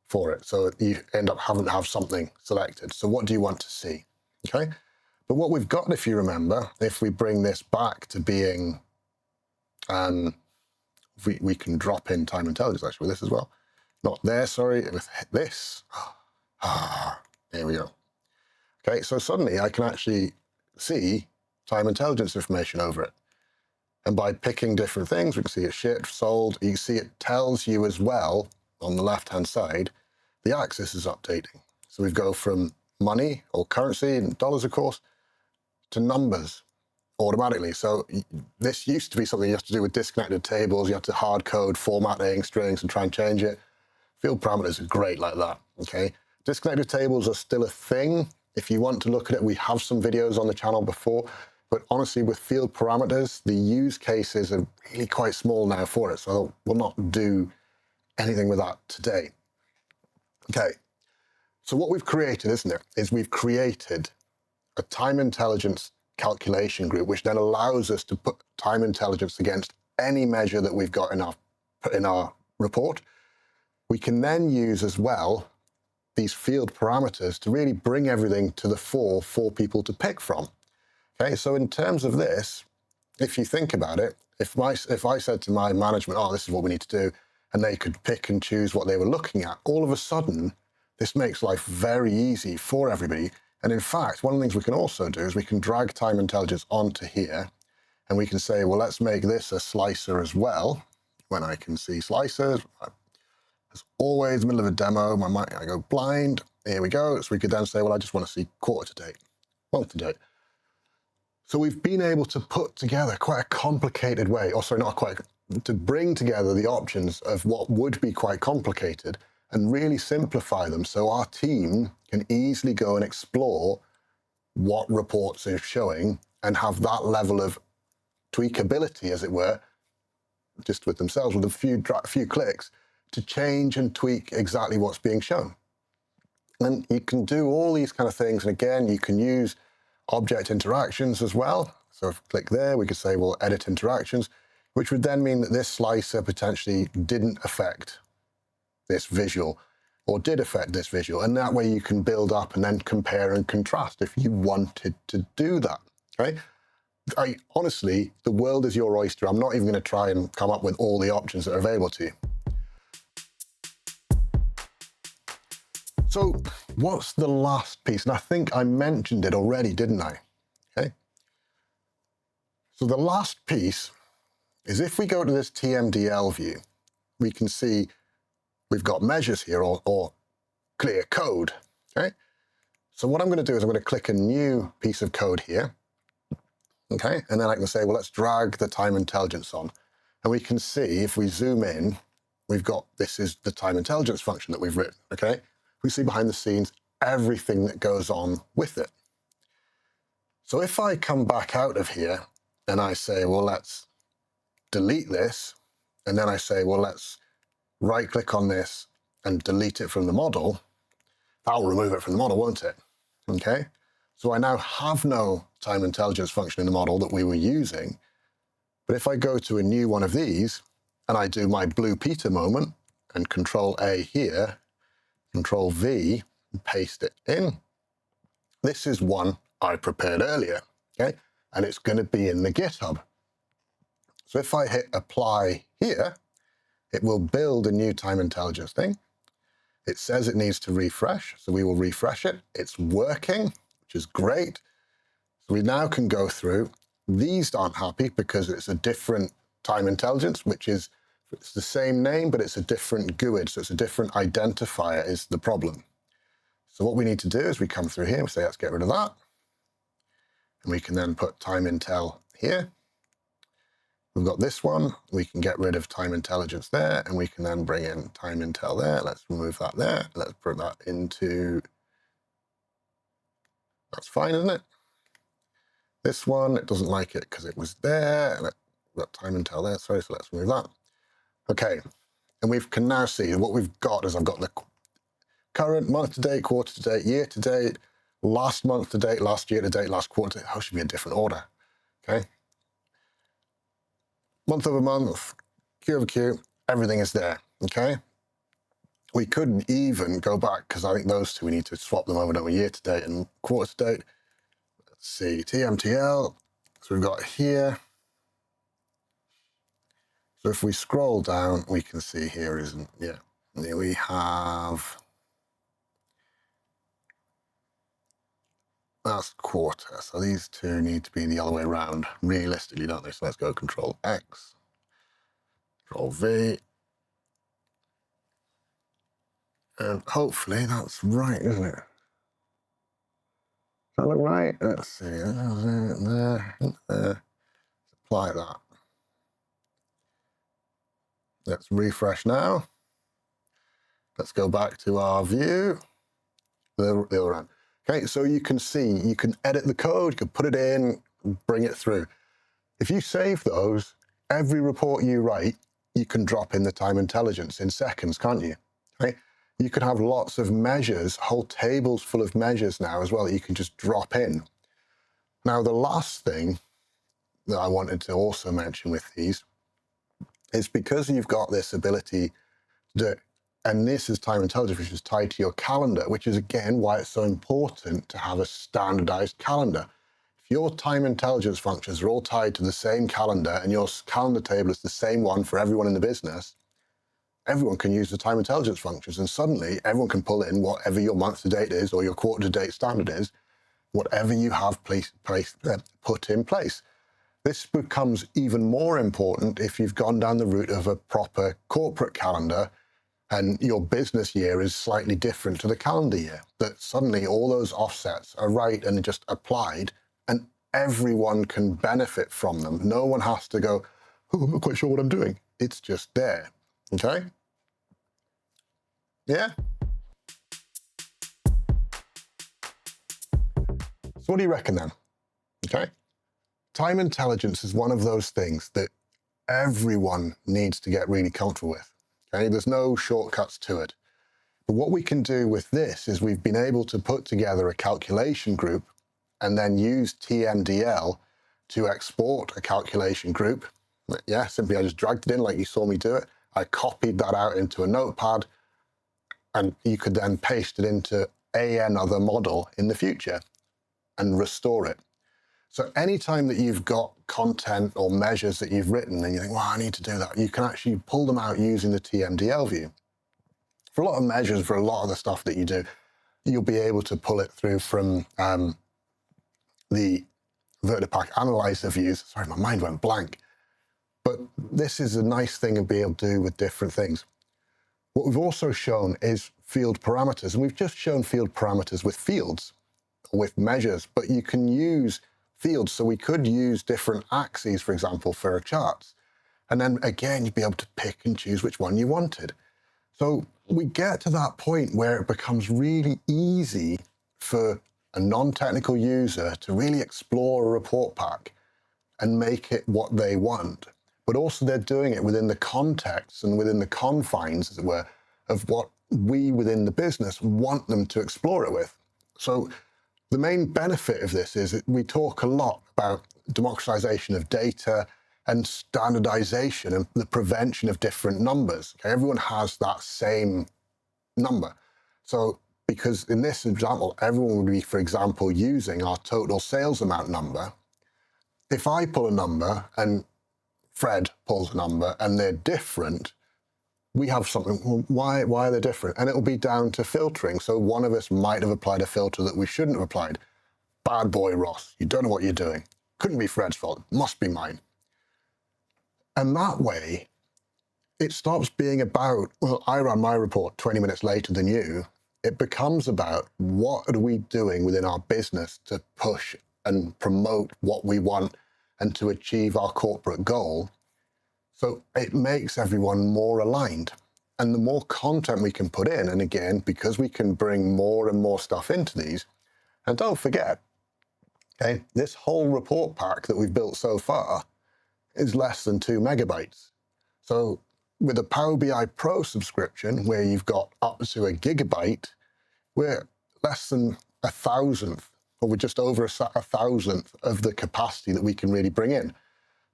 Speaker 1: for it. So you end up having to have something selected. So what do you want to see? Okay. But what we've got, if you remember, if we bring this back to being, we can drop in time intelligence actually with this as well. Not there, sorry, with this. There we go. Okay, so suddenly I can actually see time intelligence information over it. And by picking different things, we can see it shipped, sold. You can see it tells you as well on the left-hand side, the axis is updating. So we go from money or currency, in dollars of course, to numbers automatically. So this used to be something you have to do with disconnected tables. You have to hard code formatting strings and try and change it. Field parameters are great like that, okay? Disconnected tables are still a thing. If you want to look at it, we have some videos on the channel before, but honestly, with field parameters, the use cases are really quite small now for it. So we'll not do anything with that today. Okay, so what we've created, isn't it, is we've created a time intelligence calculation group, which then allows us to put time intelligence against any measure that we've got in our report. We can then use as well these field parameters to really bring everything to the fore for people to pick from. Okay, so in terms of this, if you think about it, if I said to my management, oh, this is what we need to do, and they could pick and choose what they were looking at. All of a sudden, this makes life very easy for everybody. And in fact, one of the things we can also do is we can drag time intelligence onto here, and we can say, well, let's make this a slicer as well. When I can see slicers, as always, in the middle of a demo, I go blind. Here we go. So we could then say, well, I just want to see quarter to date, month to date. So we've been able to put together quite a complicated way, or sorry, not quite, to bring together the options of what would be quite complicated and really simplify them so our team can easily go and explore what reports are showing and have that level of tweakability, as it were, just with themselves, with a few clicks, to change and tweak exactly what's being shown. And you can do all these kind of things. And again, you can use object interactions as well. So if I click there, we could say, well, edit interactions, which would then mean that this slicer potentially didn't affect this visual or did affect this visual. And that way you can build up and then compare and contrast if you wanted to do that, okay? Honestly, the world is your oyster. I'm not even going to try and come up with all the options that are available to you. So what's the last piece? And I think I mentioned it already, didn't I? Okay. So the last piece is if we go to this TMDL view, we can see we've got measures here or clear code. Okay. So what I'm going to do is I'm going to click a new piece of code here. Okay. And then I can say, well, let's drag the time intelligence on. And we can see if we zoom in, we've got, this is the time intelligence function that we've written. Okay. We see behind the scenes everything that goes on with it. So if I come back out of here and I say, well, let's delete this, and then I say, well, let's right click on this and delete it from the model, that'll remove it from the model, won't it? Okay. So I now have no time intelligence function in the model that we were using. But if I go to a new one of these and I do my Blue Peter moment and Control A here, Control V, and paste it in. This is one I prepared earlier, okay? And it's going to be in the GitHub. So if I hit apply here, it will build a new time intelligence thing. It says it needs to refresh, so we will refresh it. It's working, which is great. So we now can go through. These aren't happy because it's a different time intelligence, which is it's the same name, but it's a different GUID, so it's a different identifier is the problem. So what we need to do is we come through here, we say, let's get rid of that. And we can then put time intel here. We've got this one, we can get rid of time intelligence there, and we can then bring in time intel there. Let's remove that there. Let's put that into, that's fine, isn't it? This one, it doesn't like it because it was there. We've got time intel there, sorry, so let's remove that. Okay, and we can now see what we've got is I've got the current month to date, quarter to date, year to date, last month to date, last year to date, last quarter to date. How should be in different order? Okay. Month over month, Q over Q, everything is there. Okay. We couldn't even go back because I think those two we need to swap them over to year to date and quarter to date. Let's see, TMDL. So we've got here. So if we scroll down, we can see here, isn't, yeah, here we have, that's quarter. So these two need to be the other way around, realistically, don't they? So let's go Control X, Control V. And hopefully that's right, isn't it? Does that look right? Let's see, there, apply that. Let's refresh now. Let's go back to our view. The other one. Okay, so you can see, you can edit the code, you can put it in, bring it through. If you save those, every report you write, you can drop in the time intelligence in seconds, can't you? Okay? You can have lots of measures, whole tables full of measures now as well that you can just drop in. Now, the last thing that I wanted to also mention with these is because you've got this ability to, and this is time intelligence, which is tied to your calendar, which is again why it's so important to have a standardized calendar. If your time intelligence functions are all tied to the same calendar and your calendar table is the same one for everyone in the business, everyone can use the time intelligence functions, and suddenly everyone can pull in whatever your month to date is or your quarter to date standard is, whatever you have put in place. This becomes even more important if you've gone down the route of a proper corporate calendar and your business year is slightly different to the calendar year, that suddenly all those offsets are right and just applied, and everyone can benefit from them. No one has to go, oh, I'm not quite sure what I'm doing. It's just there, okay? Yeah? So what do you reckon then? Okay? Time intelligence is one of those things that everyone needs to get really comfortable with. Okay? There's no shortcuts to it. But what we can do with this is we've been able to put together a calculation group and then use TMDL to export a calculation group. Yeah, simply I just dragged it in like you saw me do it. I copied that out into a notepad, and you could then paste it into another model in the future and restore it. So anytime that you've got content or measures that you've written and you think, well, I need to do that, you can actually pull them out using the TMDL view. For a lot of measures, for a lot of the stuff that you do, you'll be able to pull it through from the Vertipack Analyzer views. Sorry, my mind went blank. But this is a nice thing to be able to do with different things. What we've also shown is field parameters, and we've just shown field parameters with fields, or with measures, but you can use fields. So we could use different axes, for example, for our charts. And then again, you'd be able to pick and choose which one you wanted. So we get to that point where it becomes really easy for a non-technical user to really explore a report pack and make it what they want. But also they're doing it within the context and within the confines, as it were, of what we within the business want them to explore it with. So the main benefit of this is that we talk a lot about democratization of data and standardization and the prevention of different numbers. Okay? Everyone has that same number. So because in this example, everyone would be, for example, using our total sales amount number. If I pull a number and Fred pulls a number and they're different, we have something, well, why are they different? And it'll be down to filtering. So one of us might have applied a filter that we shouldn't have applied. Bad boy, Ross, you don't know what you're doing. Couldn't be Fred's fault, must be mine. And that way, it stops being about, well, I ran my report 20 minutes later than you. It becomes about what are we doing within our business to push and promote what we want and to achieve our corporate goal. So it makes everyone more aligned. And the more content we can put in, and again, because we can bring more and more stuff into these, and don't forget, okay, this whole report pack that we've built so far is less than 2 megabytes. So with a Power BI Pro subscription, where you've got up to 1 gigabyte, we're less than 1,000th, or we're just over 1,000th of the capacity that we can really bring in.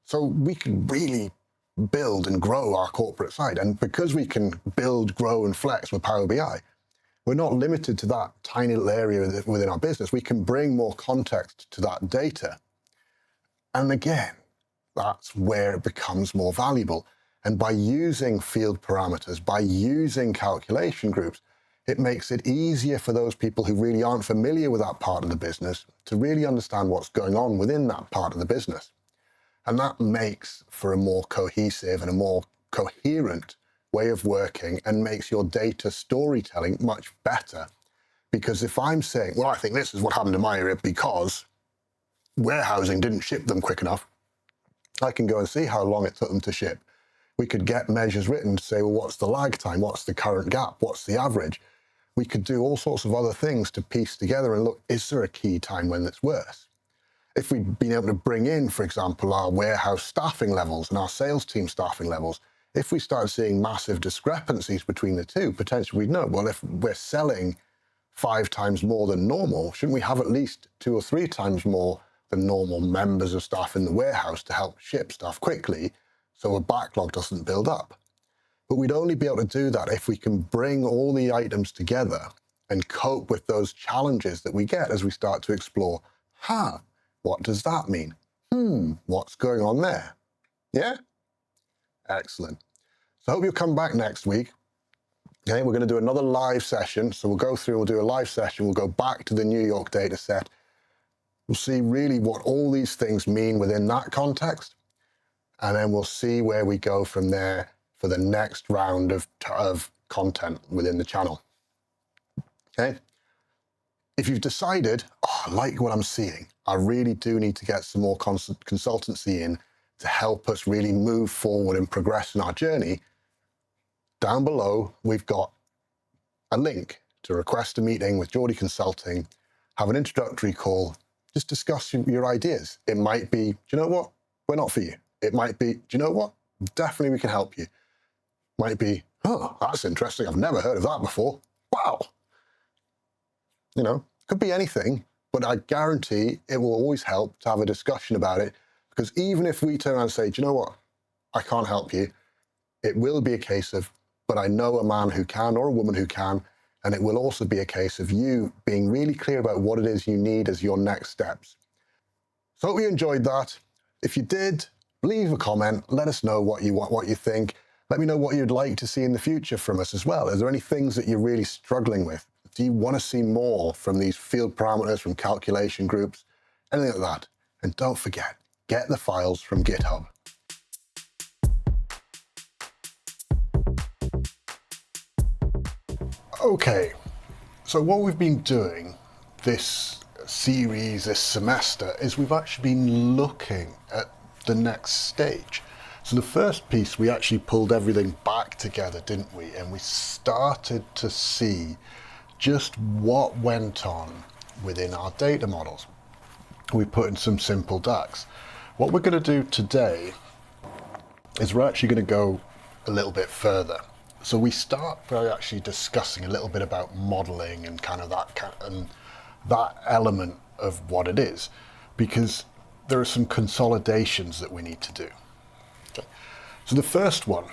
Speaker 1: So we can really build and grow our corporate side. And because we can build, grow, and flex with Power BI, we're not limited to that tiny little area within our business. We can bring more context to that data. And again, that's where it becomes more valuable. And by using field parameters, by using calculation groups, it makes it easier for those people who really aren't familiar with that part of the business to really understand what's going on within that part of the business. And that makes for a more cohesive and a more coherent way of working and makes your data storytelling much better. Because if I'm saying, well, I think this is what happened in my area because warehousing didn't ship them quick enough, I can go and see how long it took them to ship. We could get measures written to say, well, what's the lag time? What's the current gap? What's the average? We could do all sorts of other things to piece together and look, is there a key time when it's worse? If we'd been able to bring in, for example, our warehouse staffing levels and our sales team staffing levels, if we start seeing massive discrepancies between the two, potentially we'd know, well, if we're selling 5 times more than normal, shouldn't we have at least 2 or 3 times more than normal members of staff in the warehouse to help ship stuff quickly so a backlog doesn't build up? But we'd only be able to do that if we can bring all the items together and cope with those challenges that we get as we start to explore, what does that mean? What's going on there? Yeah? Excellent. I hope you'll come back next week. Okay, we're going to do another live session. So we'll do a live session. We'll go back to the New York data set. We'll see really what all these things mean within that context. And then we'll see where we go from there for the next round of content within the channel. Okay. If you've decided, oh, I like what I'm seeing, I really do need to get some more consultancy in to help us really move forward and progress in our journey, down below, we've got a link to request a meeting with Geordie Consulting, have an introductory call, just discuss your ideas. It might be, do you know what? We're not for you. It might be, do you know what? Definitely we can help you. Might be, oh, that's interesting. I've never heard of that before. Wow. You know, could be anything, but I guarantee it will always help to have a discussion about it, because even if we turn around and say, do you know what? I can't help you. It will be a case of, but I know a man who can or a woman who can, and it will also be a case of you being really clear about what it is you need as your next steps. So I hope you enjoyed that. If you did, leave a comment, let us know what you want, what you think. Let me know what you'd like to see in the future from us as well. Are there any things that you're really struggling with? Do you want to see more from these field parameters, from calculation groups, anything like that? And don't forget, get the files from GitHub. Okay, so what we've been doing this series, this semester, is we've actually been looking at the next stage. So the first piece, we actually pulled everything back together, didn't we? And we started to see just what went on within our data models. We put in some simple DAX. What we're going to do today is we're actually going to go a little bit further. So we start by actually discussing a little bit about modeling and kind of that element of what it is, because there are some consolidations that we need to do. Okay. So the first one,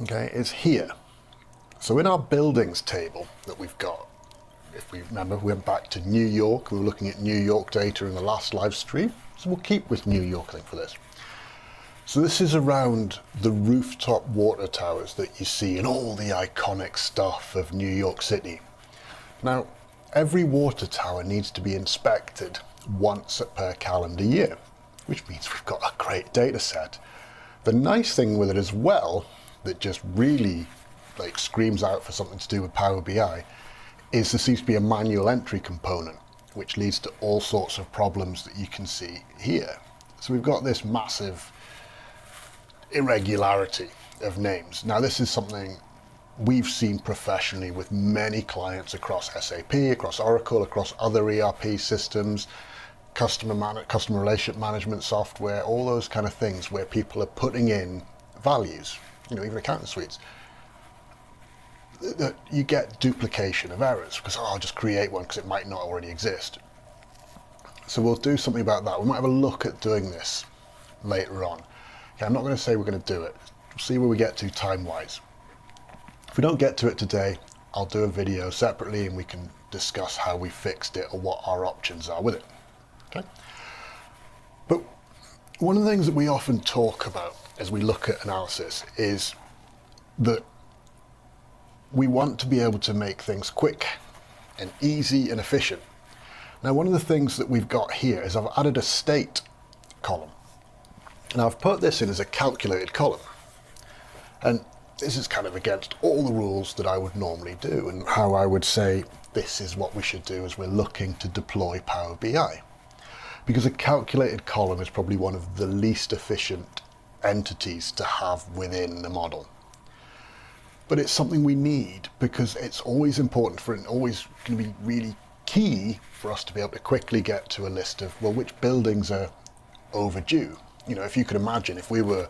Speaker 1: okay, is here. So in our buildings table that we've got, if we remember, we went back to New York. We were looking at New York data in the last live stream. So we'll keep with New York, I think, for this. So this is around the rooftop water towers that you see in all the iconic stuff of New York City. Now, every water tower needs to be inspected once per calendar year, which means we've got a great data set. The nice thing with it as well, that just really like screams out for something to do with Power BI, is there seems to be a manual entry component, which leads to all sorts of problems that you can see here. So we've got this massive irregularity of names. Now this is something we've seen professionally with many clients across SAP, across Oracle, across other ERP systems, customer relationship management software, all those kind of things where people are putting in values, you know, even accounting suites. That you get duplication of errors because, oh, I'll just create one because it might not already exist. So we'll do something about that. We might have a look at doing this later on. Okay, I'm not going to say we're going to do it. We'll see where we get to time-wise. If we don't get to it today, I'll do a video separately and we can discuss how we fixed it or what our options are with it. Okay? But one of the things that we often talk about as we look at analysis is that we want to be able to make things quick and easy and efficient. Now, one of the things that we've got here is I've added a state column. Now I've put this in as a calculated column, and this is kind of against all the rules that I would normally do and how I would say this is what we should do as we're looking to deploy Power BI. Because a calculated column is probably one of the least efficient entities to have within the model. But it's something we need because it's always important for it and always going to be really key for us to be able to quickly get to a list of, well, which buildings are overdue. You know, if you could imagine, if we were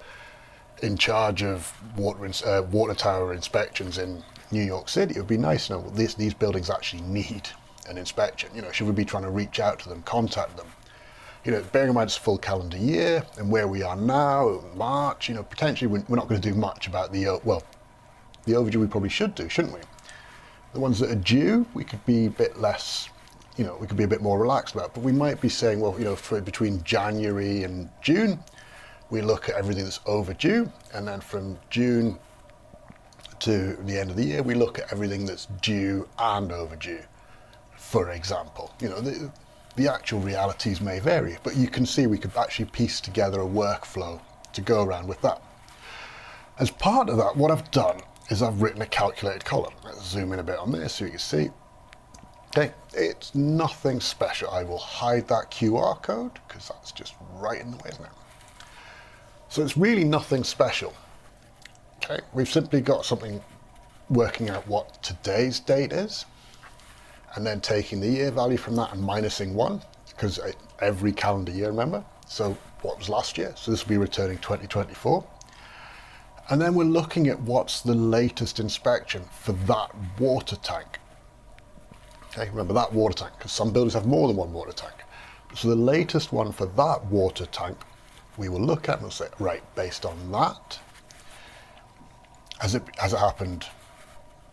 Speaker 1: in charge of water tower inspections in New York City, it would be nice to know, well, these buildings actually need an inspection. You know, should we be trying to reach out to them, contact them? You know, bearing in mind it's a full calendar year and where we are now, March, you know, potentially we're not going to do much about the overdue we probably should do, shouldn't we? The ones that are due, we could be a bit less, you know, we could be a bit more relaxed about, but we might be saying, well, you know, for between January and June, we look at everything that's overdue, and then from June to the end of the year, we look at everything that's due and overdue, for example. You know, the actual realities may vary, but you can see we could actually piece together a workflow to go around with that. As part of that, what I've done is I've written a calculated column. Let's zoom in a bit on this so you can see. Okay, it's nothing special. I will hide that QR code because that's just right in the way, isn't it? So it's really nothing special. Okay, we've simply got something working out what today's date is, and then taking the year value from that and minusing 1, because every calendar year, remember? So what was last year? So this will be returning 2024. And then we're looking at what's the latest inspection for that water tank. Okay, remember that water tank, because some buildings have more than one water tank. So the latest one for that water tank, we will look at and we'll say, right, based on that, as it happened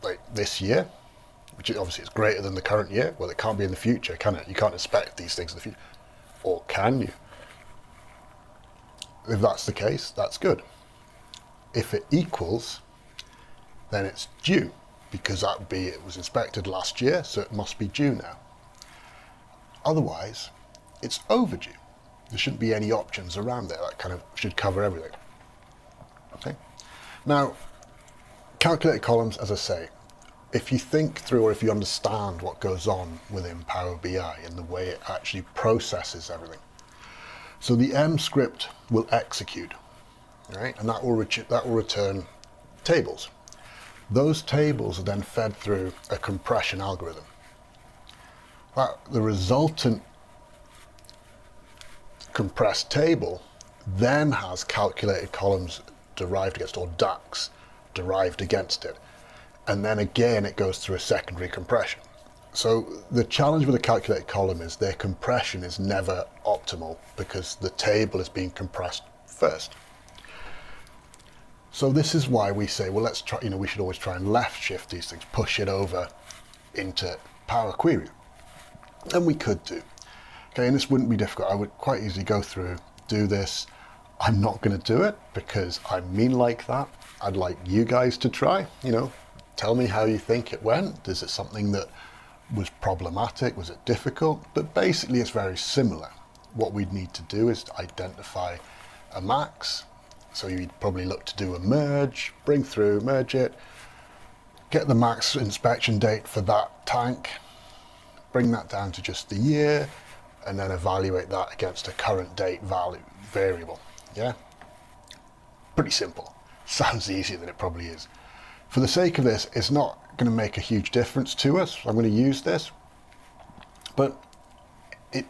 Speaker 1: like this year, which obviously is greater than the current year. Well, it can't be in the future, can it? You can't expect these things in the future. Or can you? If that's the case, that's good. If it equals, then it's due, because that would be, it was inspected last year, so it must be due now. Otherwise, it's overdue. There shouldn't be any options around there. That kind of should cover everything. Okay. Now, calculated columns, as I say, if you think through or if you understand what goes on within Power BI and the way it actually processes everything. So the M script will execute, right? And that will return tables. Those tables are then fed through a compression algorithm. The resultant compressed table then has calculated columns derived against, or DAX derived against it. And then again, it goes through a secondary compression. So the challenge with a calculated column is their compression is never optimal because the table is being compressed first. So this is why we say, well, let's try, we should always try and left shift these things, push it over into Power Query. And we could do. Okay, and this wouldn't be difficult. I would quite easily go through, do this. I'm not going to do it because I mean like that. I'd like you guys to try, tell me how you think it went. Is it something that was problematic? Was it difficult? But basically it's very similar. What we'd need to do is to identify a max. So you'd probably look to do a merge, bring through, merge it, get the max inspection date for that tank, bring that down to just the year, and then evaluate that against a current date value variable. Yeah? Pretty simple. Sounds easier than it probably is. For the sake of this, it's not going to make a huge difference to us. I'm going to use this, but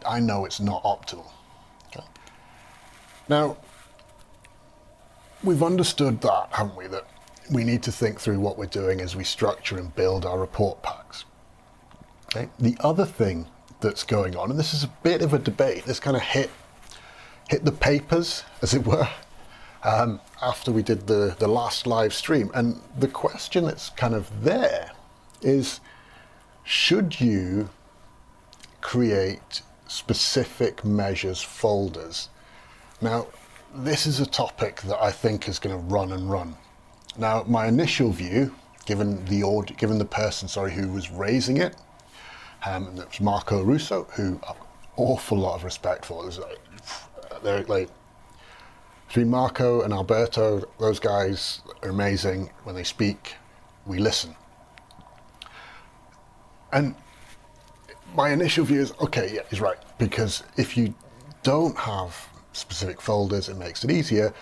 Speaker 1: I know it's not optimal. Okay. Now, we've understood that, haven't we? That we need to think through what we're doing as we structure and build our report packs. Okay. The other thing that's going on, and this is a bit of a debate, this kind of hit the papers, as it were, after we did the last live stream. And the question that's kind of there is, should you create specific measures folders? Now, this is a topic that I think is going to run and run. Now, my initial view, given the person who was raising it, and it was Marco Russo, who I've an awful lot of respect for. They're like, between Marco and Alberto, those guys are amazing. When they speak, we listen. And my initial view is, okay, yeah, he's right. Because if you don't have specific folders, it makes it easier.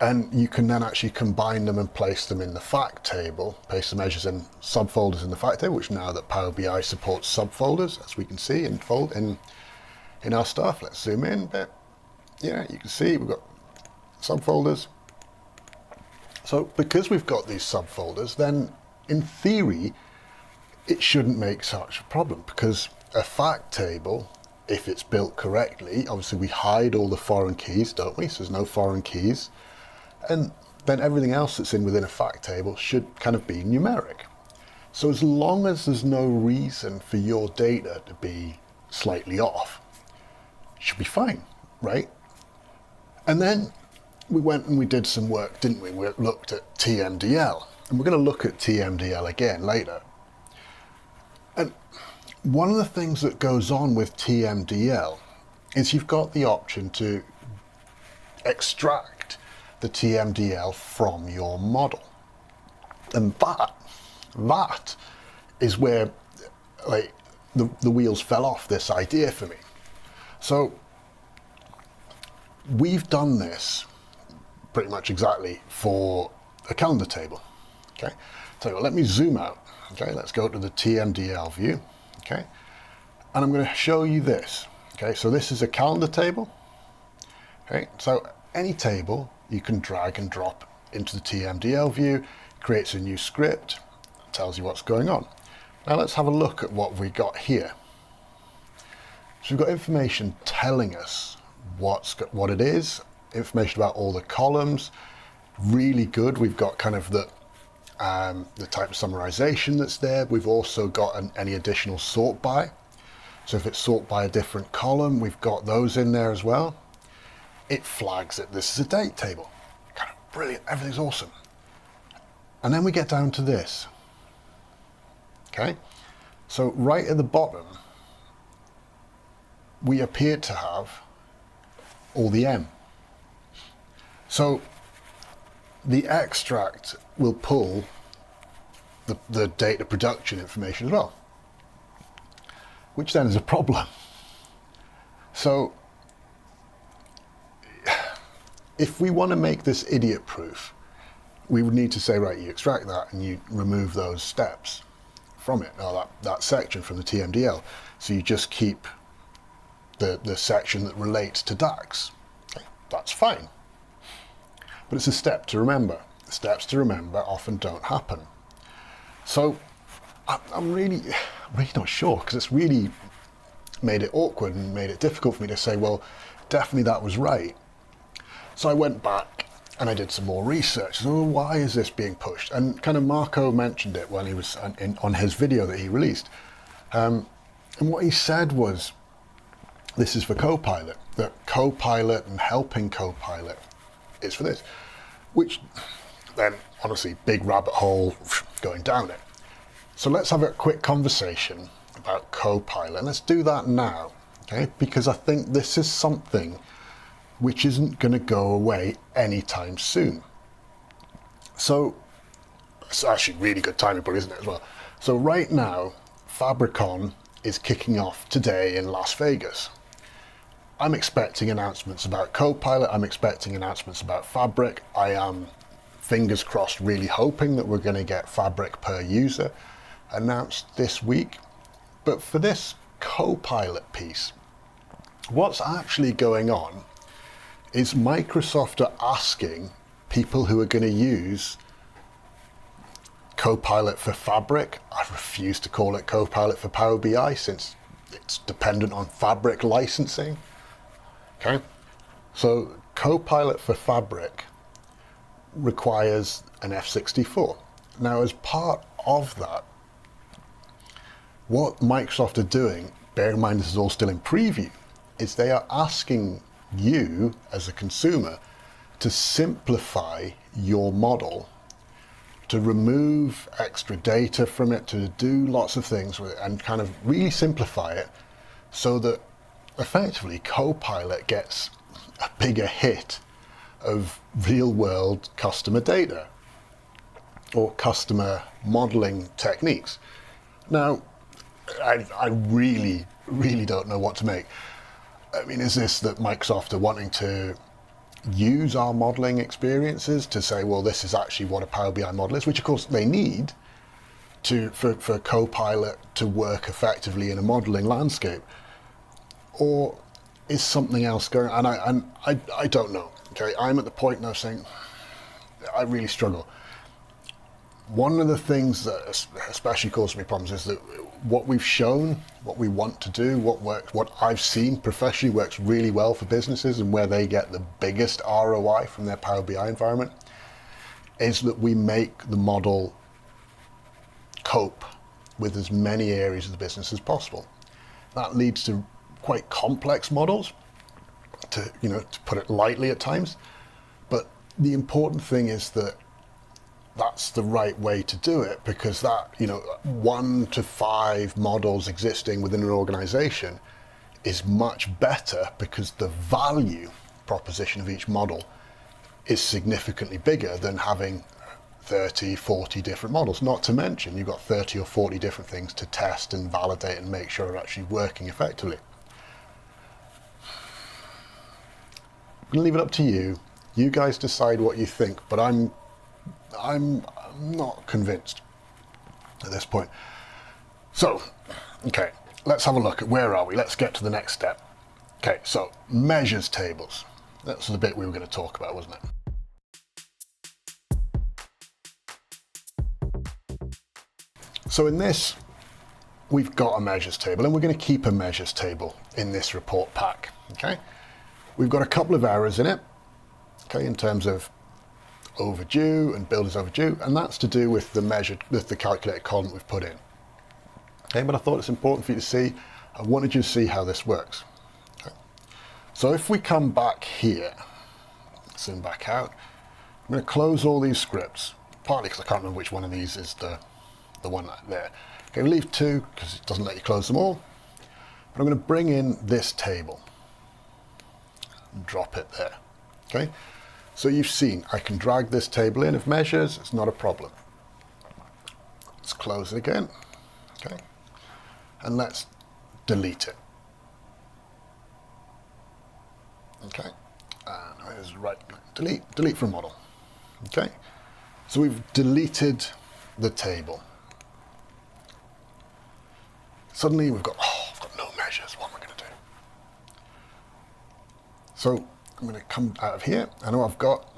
Speaker 1: And you can then actually combine them and place them in the fact table, paste the measures in subfolders in the fact table, which now that Power BI supports subfolders, as we can see in our stuff. Let's zoom in a bit. Yeah, you can see we've got subfolders. So because we've got these subfolders, then in theory, it shouldn't make such a problem, because a fact table, if it's built correctly, obviously we hide all the foreign keys, don't we? So there's no foreign keys. And then everything else that's within a fact table should kind of be numeric. So as long as there's no reason for your data to be slightly off, it should be fine, right? And then we went and we did some work, didn't we? We looked at TMDL, and we're going to look at TMDL again later. And one of the things that goes on with TMDL is you've got the option to extract the TMDL from your model. And that is where like the wheels fell off this idea for me. So we've done this pretty much exactly for a calendar table. Okay, so let me zoom out. Okay, let's go to the TMDL view. Okay, and I'm going to show you this. Okay, so this is a calendar table. Okay, so any table you can drag and drop into the TMDL view, creates a new script, tells you what's going on. Now let's have a look at what we got here. So we've got information telling us what it is, information about all the columns, really good. We've got kind of the type of summarization that's there. We've also got any additional sort by. So if it's sort by a different column, we've got those in there as well. It flags that this is a date table. Kind of brilliant, everything's awesome. And then we get down to this. Okay, so right at the bottom, we appear to have all the M. So the extract will pull the data production information as well, which then is a problem. So if we want to make this idiot proof, we would need to say, right, you extract that and you remove those steps from it, or that section from the TMDL. So you just keep the section that relates to DAX. Okay, that's fine. But it's a step to remember. Steps to remember often don't happen. So I'm really not sure, because it's really made it awkward and made it difficult for me to say, well, definitely that was right. So I went back and I did some more research. So why is this being pushed? And kind of Marco mentioned it when he was on his video that he released. And what he said was, this is for Copilot, that Copilot and helping Copilot is for this, which then honestly, big rabbit hole going down it. So let's have a quick conversation about Copilot. Let's do that now, okay? Because I think this is something which isn't going to go away anytime soon. So it's actually really good timing, isn't it, as well? So right now, Fabricon is kicking off today in Las Vegas. I'm expecting announcements about Copilot. I'm expecting announcements about Fabric. I am, fingers crossed, really hoping that we're going to get Fabric per user announced this week. But for this Copilot piece, what's actually going on is Microsoft are asking people who are going to use Copilot for Fabric. I refuse to call it Copilot for Power BI since it's dependent on Fabric licensing. Okay, so Copilot for Fabric requires an F64. Now, as part of that, what Microsoft are doing, bear in mind this is all still in preview, is they are asking you as a consumer to simplify your model, to remove extra data from it, to do lots of things with it, and kind of really simplify it so that effectively Copilot gets a bigger hit of real-world customer data or customer modeling techniques. Now, I really don't know what to make. I mean, is this that Microsoft are wanting to use our modeling experiences to say, well, this is actually what a Power BI model is, which of course they need for Copilot to work effectively in a modeling landscape? Or is something else going on? And I don't know. Okay, I'm at the point now saying I really struggle. One of the things that especially causes me problems is that what we've shown, what we want to do, what works, what I've seen professionally works really well for businesses and where they get the biggest ROI from their Power BI environment, is that we make the model cope with as many areas of the business as possible. That leads to quite complex models, to put it lightly at times, but the important thing is that that's the right way to do it, because that, 1 to 5 models existing within an organization is much better, because the value proposition of each model is significantly bigger than having 30, 40 different models. Not to mention, you've got 30 or 40 different things to test and validate and make sure are actually working effectively. I'm going to leave it up to you. You guys decide what you think, but I'm not convinced at this point. So, okay, let's have a look at where are we. Let's get to the next step. Okay, so measures tables. That's the bit we were going to talk about, wasn't it? So in this, we've got a measures table, and we're going to keep a measures table in this report pack. Okay, we've got a couple of errors in it. Okay, in terms of overdue and build is overdue, and that's to do with the calculated column we've put in. Okay, but I thought it's important for you to see. I wanted you to see how this works. Okay. So if we come back here, zoom back out, I'm going to close all these scripts, partly because I can't remember which one of these is the one there. Okay, we leave 2 because it doesn't let you close them all. But I'm going to bring in this table and drop it there. Okay, so you've seen I can drag this table in of measures. It's not a problem. Let's close it again. Okay, and let's delete it. Okay, and here's right, delete from model. Okay, so we've deleted the table. Suddenly I've got no measures. What am I going to do? So I'm going to come out of here. I know I've got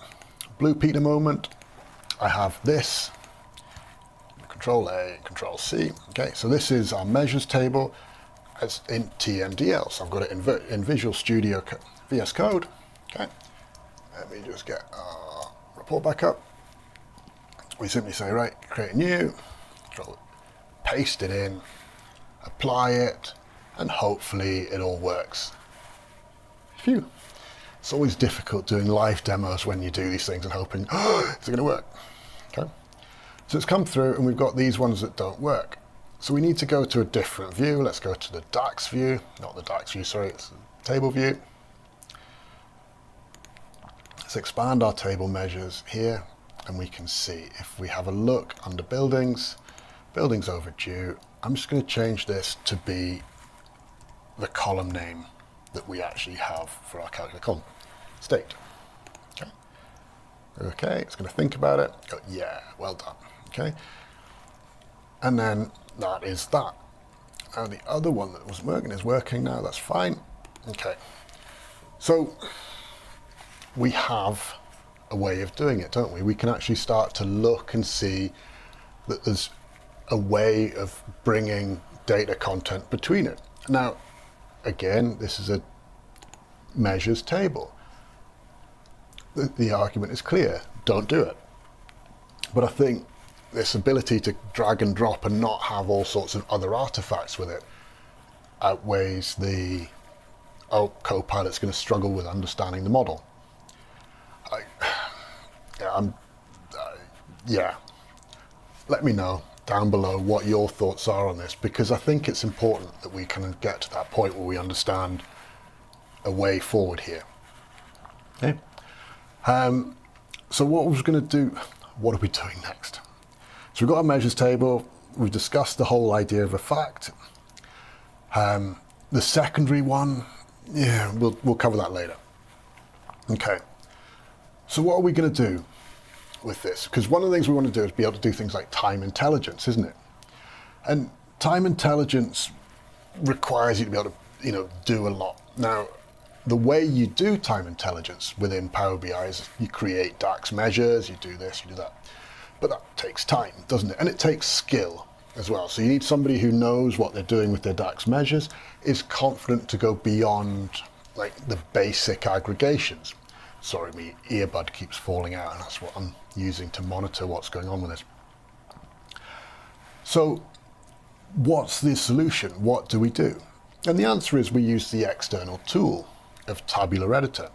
Speaker 1: blue Peter moment. I have this. Control A, Control C. Okay, so this is our measures table as in TMDL. So I've got it in Visual Studio VS Code. Okay, let me just get our report back up. We simply say, right, create a new, Control it, paste it in, apply it, and hopefully it all works. Phew. It's always difficult doing live demos when you do these things and hoping, is it going to work? Okay. So it's come through, and we've got these ones that don't work. So we need to go to a different view. Let's go to the DAX view, not the DAX view, sorry, it's the table view. Let's expand our table measures here, and we can see if we have a look under buildings, buildings overdue. I'm just going to change this to be the column name that we actually have for our calculated column, state. Okay. Okay, it's going to think about it. Go, yeah, well done. Okay. And then that is that. Now the other one that wasn't working is working now. That's fine. Okay. So we have a way of doing it, don't we? We can actually start to look and see that there's a way of bringing data content between it. Now, again, this is a measures table. The argument is clear, don't do it. But I think this ability to drag and drop and not have all sorts of other artifacts with it outweighs the, Copilot's going to struggle with understanding the model. Let me know down below what your thoughts are on this, because I think it's important that we can get to that point where we understand a way forward here. Okay. So what we're going to do, what are we doing next? So we've got our measures table. We've discussed the whole idea of a fact. The secondary one, yeah, we'll cover that later. Okay. So what are we going to do with this? Because one of the things we want to do is be able to do things like time intelligence, isn't it? And time intelligence requires you to be able to, do a lot. Now, the way you do time intelligence within Power BI is you create DAX measures, you do this, you do that. But that takes time, doesn't it? And it takes skill as well. So you need somebody who knows what they're doing with their DAX measures, is confident to go beyond like the basic aggregations. Sorry, my earbud keeps falling out, and that's what I'm using to monitor what's going on with this. So what's the solution? What do we do? And the answer is we use the external tool of Tabular Editor.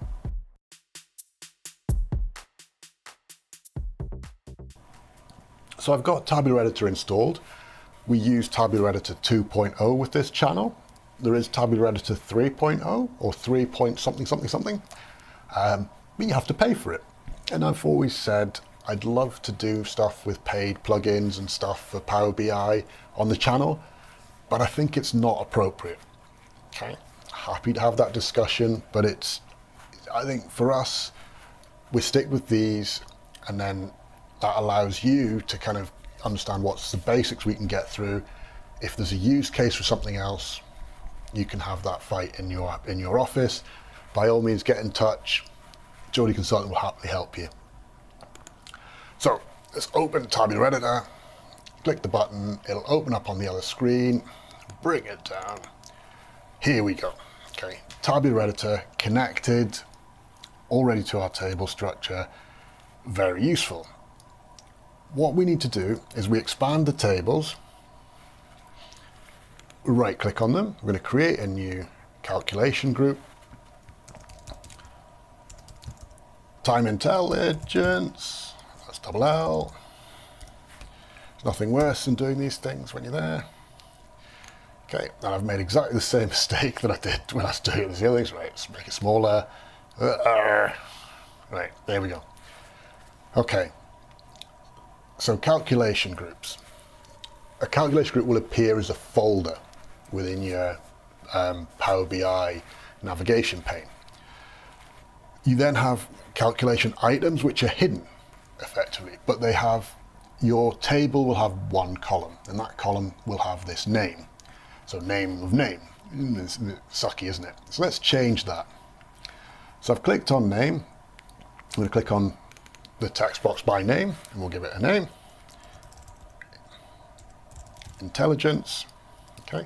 Speaker 1: So I've got Tabular Editor installed. We use Tabular Editor 2.0 with this channel. There is Tabular Editor 3.0 or 3 point something something something, but you have to pay for it. And I've always said I'd love to do stuff with paid plugins and stuff for Power BI on the channel, but I think it's not appropriate. Okay, happy to have that discussion, but I think for us, we stick with these, and then that allows you to kind of understand what's the basics we can get through. If there's a use case for something else, you can have that fight in your office. By all means, get in touch. Geordie Consultant will happily help you. So let's open Tabular Editor, click the button, it'll open up on the other screen, bring it down. Here we go. Okay, Tabular Editor connected, already to our table structure, very useful. What we need to do is we expand the tables, right click on them, we're going to create a new calculation group, time intelligence, that's double L. There's nothing worse than doing these things when you're there. Okay, and I've made exactly the same mistake that I did when I was doing these other things. Right, let's make it smaller. Right, there we go. Okay, so calculation groups. A calculation group will appear as a folder within your Power BI navigation pane. You then have calculation items which are hidden effectively, but your table will have one column, and that column will have this name. So name of name. It's sucky, isn't it? So let's change that. So I've clicked on name. I'm going to click on the text box by name, and we'll give it a name. Intelligence. Okay.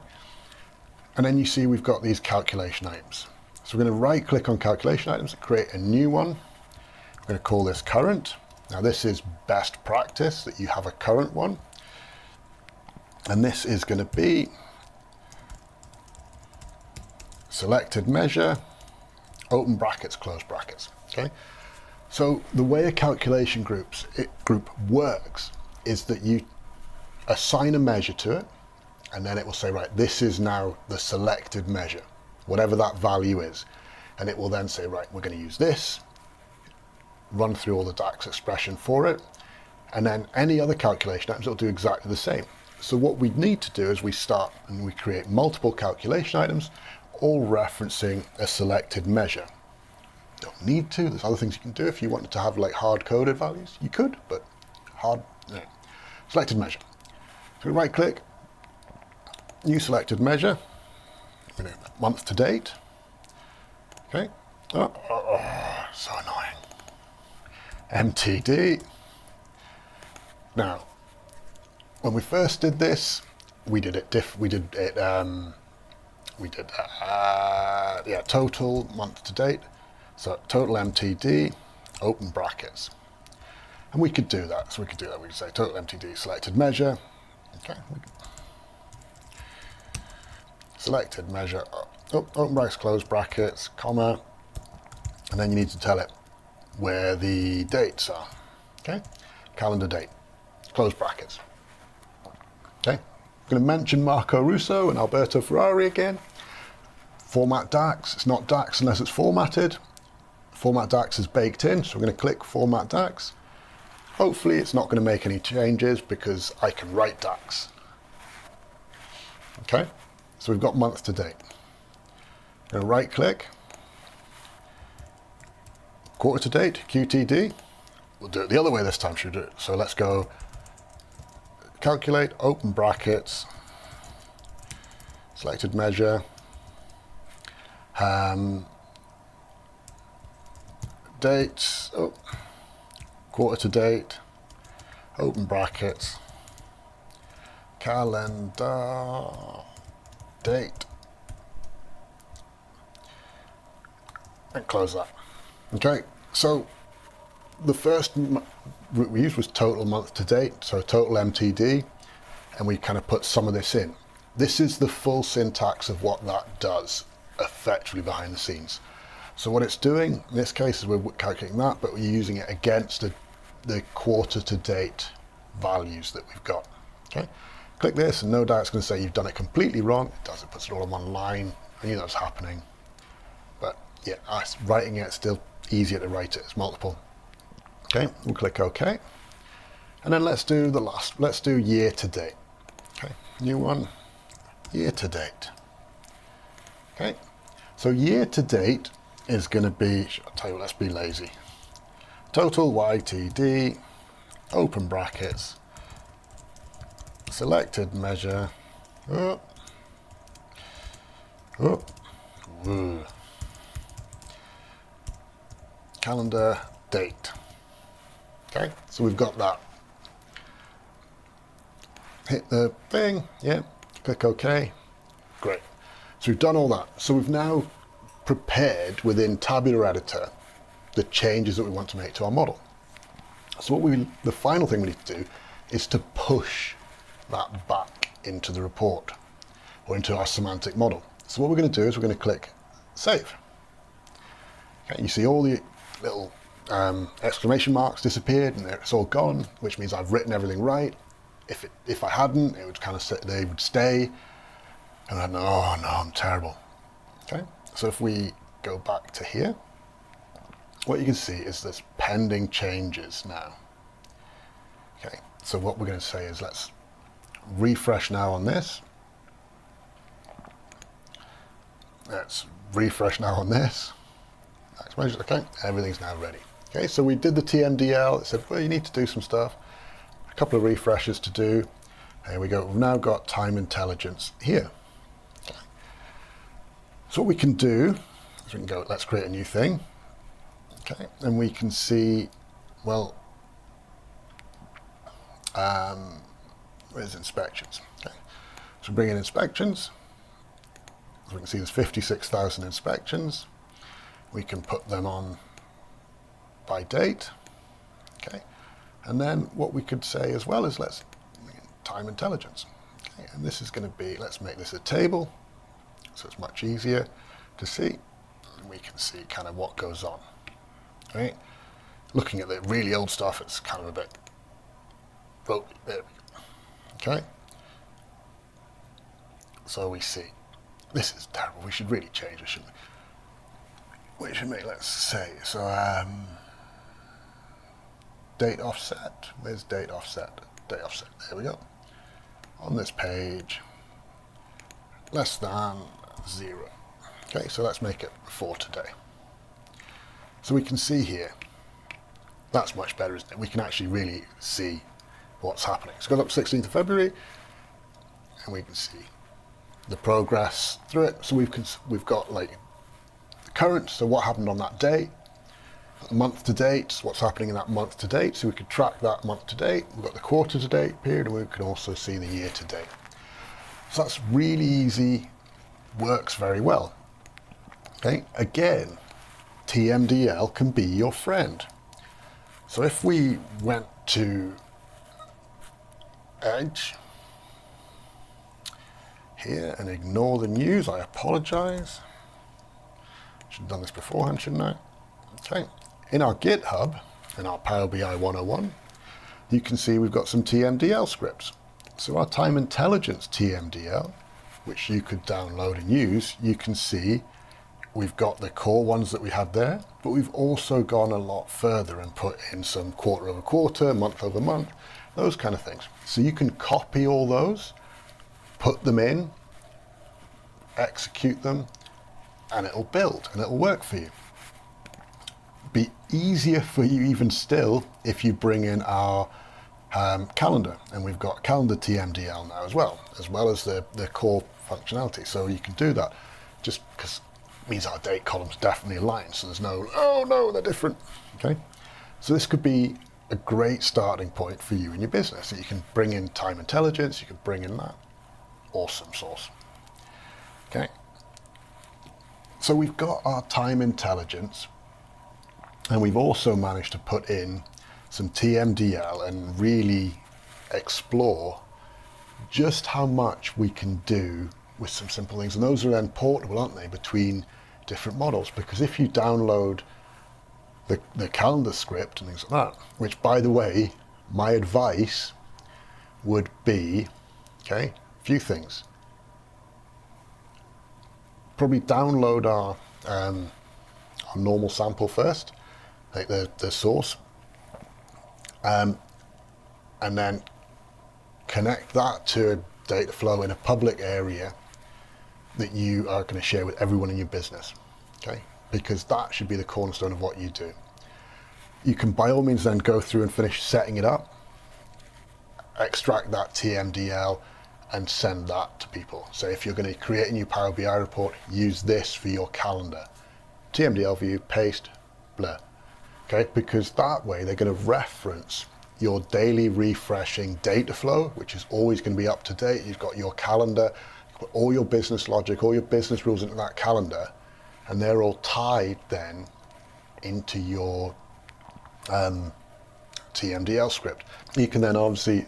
Speaker 1: And then you see we've got these calculation items. So we're going to right click on calculation items and create a new one. We're going to call this current. Now this is best practice that you have a current one. And this is going to be selected measure, open brackets, close brackets. Okay. So the way a calculation group works is that you assign a measure to it, and then it will say, right, this is now the selected measure, whatever that value is. And it will then say, right, we're going to use this, run through all the DAX expression for it, and then any other calculation items will do exactly the same. So what we need to do is we start and we create multiple calculation items, all referencing a selected measure. Don't need to, there's other things you can do. If you wanted to have like hard-coded values, you could, but no. Selected measure. So right click, new selected measure, month to date. Okay, so annoying. MTD. Now, when we first did this, we did total month to date. So total MTD, open brackets. And we could do that. So we could do that. We could say total MTD selected measure. Okay. Selected measure, open brackets, close brackets, comma. And then you need to tell it where the dates are. Okay. Calendar date, close brackets. Okay. I'm going to mention Marco Russo and Alberto Ferrari again. Format DAX. It's not DAX unless it's formatted. Format DAX is baked in, so we're going to click Format DAX. Hopefully it's not going to make any changes because I can write DAX. Okay, so we've got month to date. I'm going to right click, quarter to date, QTD. We'll do it the other way this time, should we do it? So let's go calculate, open brackets, selected measure, dates, quarter to date, open brackets, calendar, date, and close that. Okay, so the first route we used was total month to date, so total MTD, and we kind of put some of this in. This is the full syntax of what that does effectively behind the scenes. So what it's doing in this case is we're calculating that, but we're using it against the quarter to date values that we've got. Okay, click this and no doubt it's going to say you've done it completely wrong. It does, it puts it all in one line. I knew that was happening, but yeah, writing it's still easier to write it as multiple. Okay, we'll click OK, and then let's do the last. Let's do year to date. Okay, new one, year to date. Okay, so year to date is going to be, I'll tell you what, let's be lazy. Total YTD, open brackets, selected measure, calendar date. Okay, so we've got that. Hit the thing, yeah, click OK. Great. So we've done all that. So we've now prepared within Tabular Editor the changes that we want to make to our model. So the final thing we need to do is to push that back into the report or into our semantic model. So what we're going to do is we're going to click Save. Okay, you see all the little exclamation marks disappeared and it's all gone, which means I've written everything right. If I hadn't, it would kind of they would stay, and I'd know, oh no, I'm terrible. Okay, so if we go back to here, what you can see is there's pending changes now. Okay, so what we're going to say is let's refresh now on this. Let's refresh now on this. Okay, everything's now ready. Okay, so we did the TMDL. It said, well, you need to do some stuff. A couple of refreshes to do. There we go. We've now got time intelligence here. Okay. So what we can do is we can go, let's create a new thing. Okay, and we can see, well, where's inspections? Okay, so bring in inspections. So we can see there's 56,000 inspections. We can put them on by date. Okay, and then what we could say as well is let's time intelligence. Okay, and this is going to be, let's make this a table, so it's much easier to see. And we can see kind of what goes on. Right, looking at the really old stuff, it's kind of a bit ropey. There we go. Okay, so we see this is terrible. We should really change it, shouldn't we? We should make, let's say, so date offset. Where's date offset? Date offset. There we go. On this page, less than 0. Okay, so let's make it for today. So we can see here, that's much better, isn't it? We can actually really see what's happening. So it goes up to 16th of February, and we can see the progress through it. So we've got like the current, so what happened on that day, month to date, what's happening in that month to date. So we could track that month to date. We've got the quarter to date period, and we can also see the year to date. So that's really easy, works very well. Okay, again, TMDL can be your friend. So if we went to Edge here and ignore the news, I apologize. Should have done this beforehand, shouldn't I? Okay, in our GitHub, in our Power BI 101, you can see we've got some TMDL scripts. So our time intelligence TMDL, which you could download and use, you can see we've got the core ones that we had there, but we've also gone a lot further and put in some quarter over quarter, month over month, those kind of things. So you can copy all those, put them in, execute them, and it'll build and it'll work for you. Be easier for you even still if you bring in our calendar, and we've got calendar TMDL now as well as the core functionality. So you can do that just because means our date columns definitely align, so there's no, oh no, they're different. Okay, so this could be a great starting point for you in your business. So you can bring in time intelligence, you can bring in that. Awesome source. Okay, so we've got our time intelligence, and we've also managed to put in some TMDL and really explore just how much we can do with some simple things. And those are then portable, aren't they, between different models? Because if you download the calendar script and things like that, which by the way, my advice would be, okay, a few things. Probably download our normal sample first, like the source, and then connect that to a data flow in a public area that you are going to share with everyone in your business, okay? Because that should be the cornerstone of what you do. You can by all means then go through and finish setting it up, extract that TMDL and send that to people. So if you're going to create a new Power BI report, use this for your calendar. TMDL view, paste, blur. Okay, because that way they're going to reference your daily refreshing data flow, which is always going to be up to date. You've got your calendar, you put all your business logic, all your business rules into that calendar, and they're all tied then into your TMDL script. You can then obviously,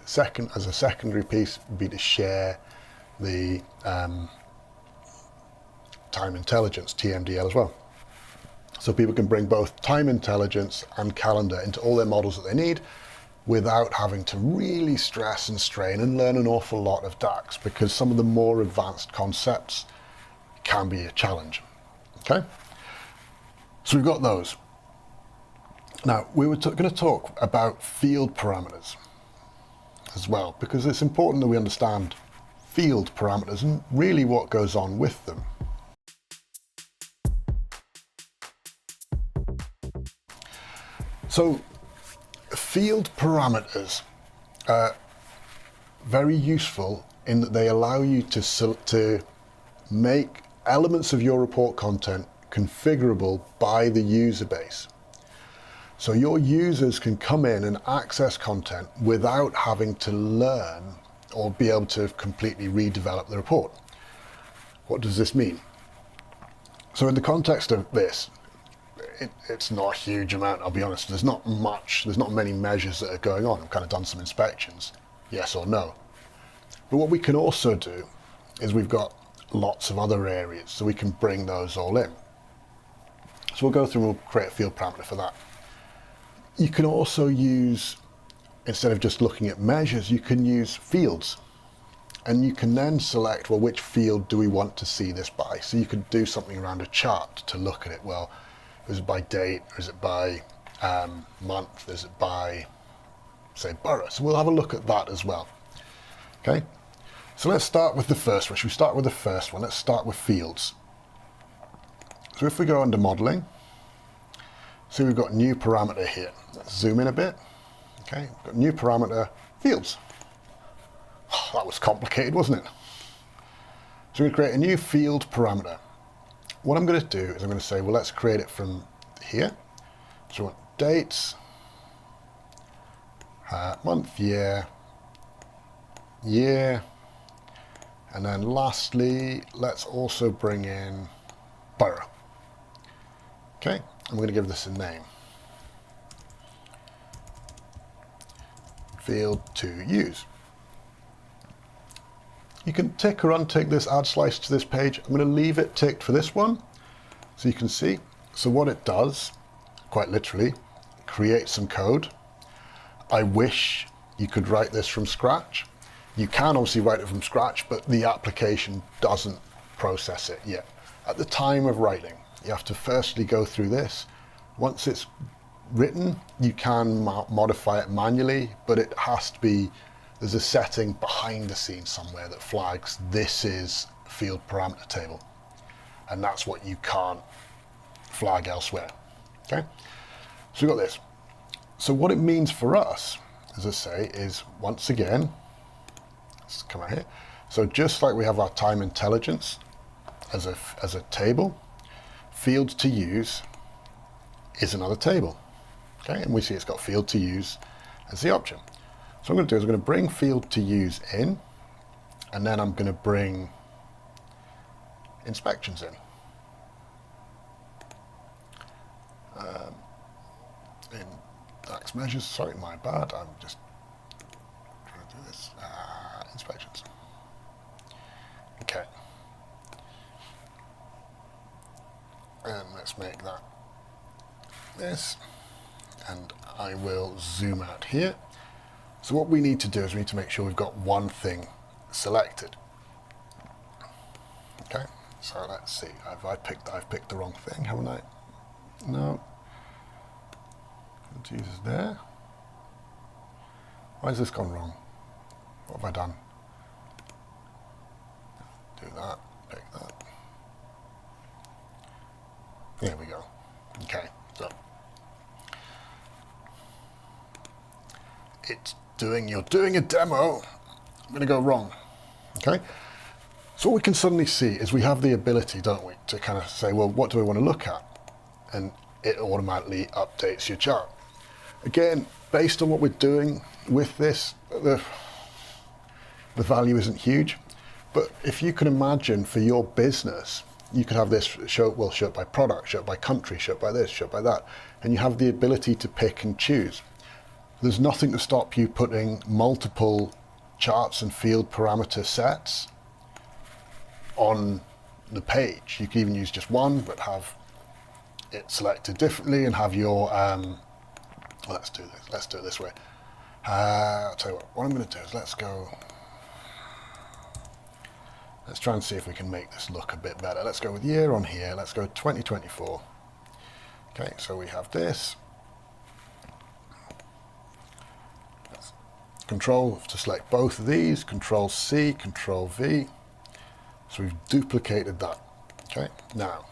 Speaker 1: as a secondary piece, be to share the time intelligence TMDL as well. So people can bring both time intelligence and calendar into all their models that they need without having to really stress and strain and learn an awful lot of DAX, because some of the more advanced concepts can be a challenge. Okay? So we've got those. Now, we were going to talk about field parameters as well, because it's important that we understand field parameters and really what goes on with them. So, field parameters are very useful in that they allow you to make elements of your report content configurable by the user base. So your users can come in and access content without having to learn or be able to completely redevelop the report. What does this mean? So in the context of this, it's not a huge amount, I'll be honest. There's not many measures that are going on. I've kind of done some inspections, yes or no. But what we can also do is we've got lots of other areas, so we can bring those all in. So we'll go through and we'll create a field parameter for that. You can also use, instead of just looking at measures, you can use fields. And you can then select, well, which field do we want to see this by? So you could do something around a chart to look at it. Well, is it by date, or is it by month, is it by, say, borough? So we'll have a look at that as well. Okay, so let's start with the first one. Should we start with the first one? Let's start with fields. So if we go under modeling, see we've got new parameter here. Let's zoom in a bit. Okay, we've got new parameter, fields. Oh, that was complicated, wasn't it? So we're going to create a new field parameter. What I'm going to do is I'm going to say, well, let's create it from here. So we want dates, month, year, and then lastly, let's also bring in borough. Okay, I'm going to give this a name. Field to use. You can tick or untick this add slice to this page. I'm going to leave it ticked for this one so you can see. So what it does, quite literally, create some code. I wish you could write this from scratch. You can obviously write it from scratch, but the application doesn't process it yet. At the time of writing, you have to firstly go through this. Once it's written, you can modify it manually, but it has to be, there's a setting behind the scenes somewhere that flags this is a field parameter table. And that's what you can't flag elsewhere. Okay? So we've got this. So what it means for us, as I say, is once again, let's come out here. So just like we have our time intelligence as a table, field to use is another table. Okay, and we see it's got field to use as the option. So what I'm going to do is I'm going to bring field to use in, and then I'm going to bring inspections in. In DAX measures, sorry, my bad, I'm just trying to do this. Inspections. Okay. And let's make that this, and I will zoom out here. So what we need to do is we need to make sure we've got one thing selected. Okay, so let's see. I've picked the wrong thing, haven't I? No. Jesus, there. Why has this gone wrong? What have I done? Do that, pick that. There we go. Okay, so you're doing a demo. I'm going to go wrong. Okay, so what we can suddenly see is we have the ability, don't we, to kind of say, well, what do I want to look at? And it automatically updates your chart. Again, based on what we're doing with this, the value isn't huge, but if you can imagine for your business, you could have this show it by product, show it by country, show it by this, show it by that, and you have the ability to pick and choose. There's nothing to stop you putting multiple charts and field parameter sets on the page. You can even use just one, but have it selected differently and have your let's do it this way. I'll tell you what I'm going to do is let's try and see if we can make this look a bit better. Let's go with year on here. Let's go 2024. Okay, so we have this. Control to select both of these, Control C, Control V. So we've duplicated that. Okay, now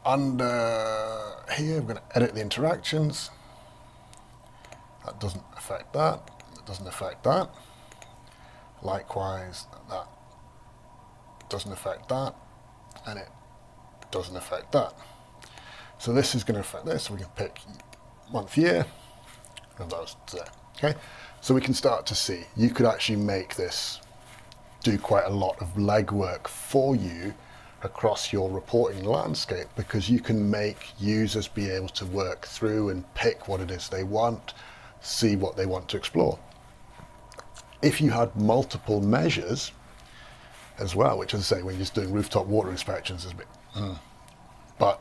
Speaker 1: under here we're going to edit the interactions. That doesn't affect that. That doesn't affect that. Likewise, that doesn't affect that, and it doesn't affect that. So this is going to affect this. So we can pick month, year, and those there. Okay, so we can start to see you could actually make this do quite a lot of legwork for you across your reporting landscape, because you can make users be able to work through and pick what it is they want, see what they want to explore. If you had multiple measures as well, which, as I say, when you're just doing rooftop water inspections is a bit, but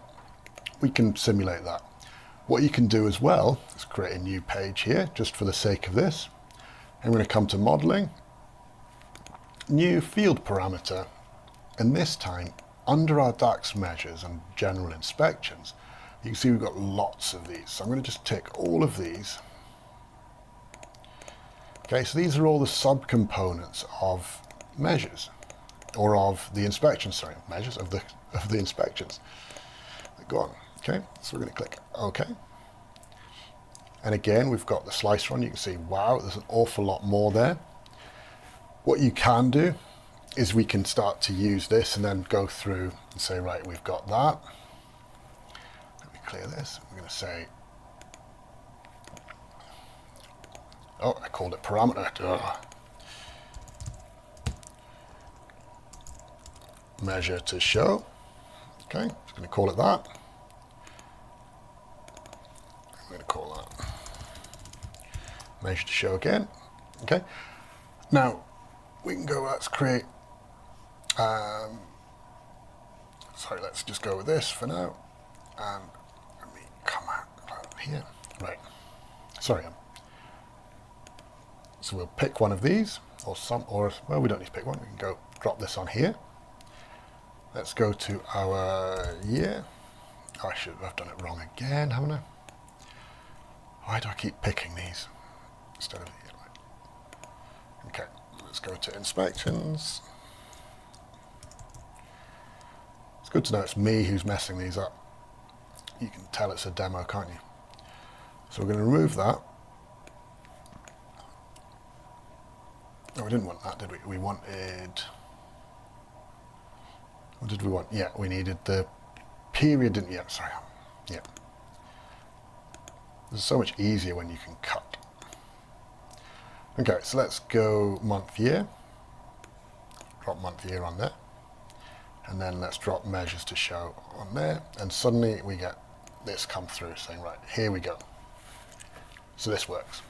Speaker 1: we can simulate that. What you can do as well is create a new page here, just for the sake of this. I'm going to come to modeling, new field parameter, and this time under our DAX measures and general inspections, you can see we've got lots of these. So I'm going to just tick all of these. Okay, so these are all the subcomponents of measures, or of the inspections, sorry, measures of the inspections. Go on. Okay, so we're going to click OK. And again, we've got the slicer on. You can see, wow, there's an awful lot more there. What you can do is we can start to use this and then go through and say, right, we've got that. Let me clear this. We're going to say, oh, I called it parameter. Measure to show. Okay, just going to call it that. I'm going to call that measure to show again. Okay, now we can go, let's create, sorry, let's just go with this for now. And let me come out here. Right, sorry. So we'll pick one of these, or well, we don't need to pick one. We can go drop this on here. Let's go to our year. Oh, I should have done it wrong again, haven't I? Why do I keep picking these instead of the year? Right. Okay, let's go to inspections. It's good to know it's me who's messing these up. You can tell it's a demo, can't you? So we're going to remove that. No, we didn't want that, did we? We wanted... What did we want? Yeah, we needed the period, didn't we? Yeah, sorry. Yeah. It's so much easier when you can cut. Okay, so let's go month, year. Drop month, year on there. And then let's drop measures to show on there. And suddenly we get this come through saying, right, here we go. So this works.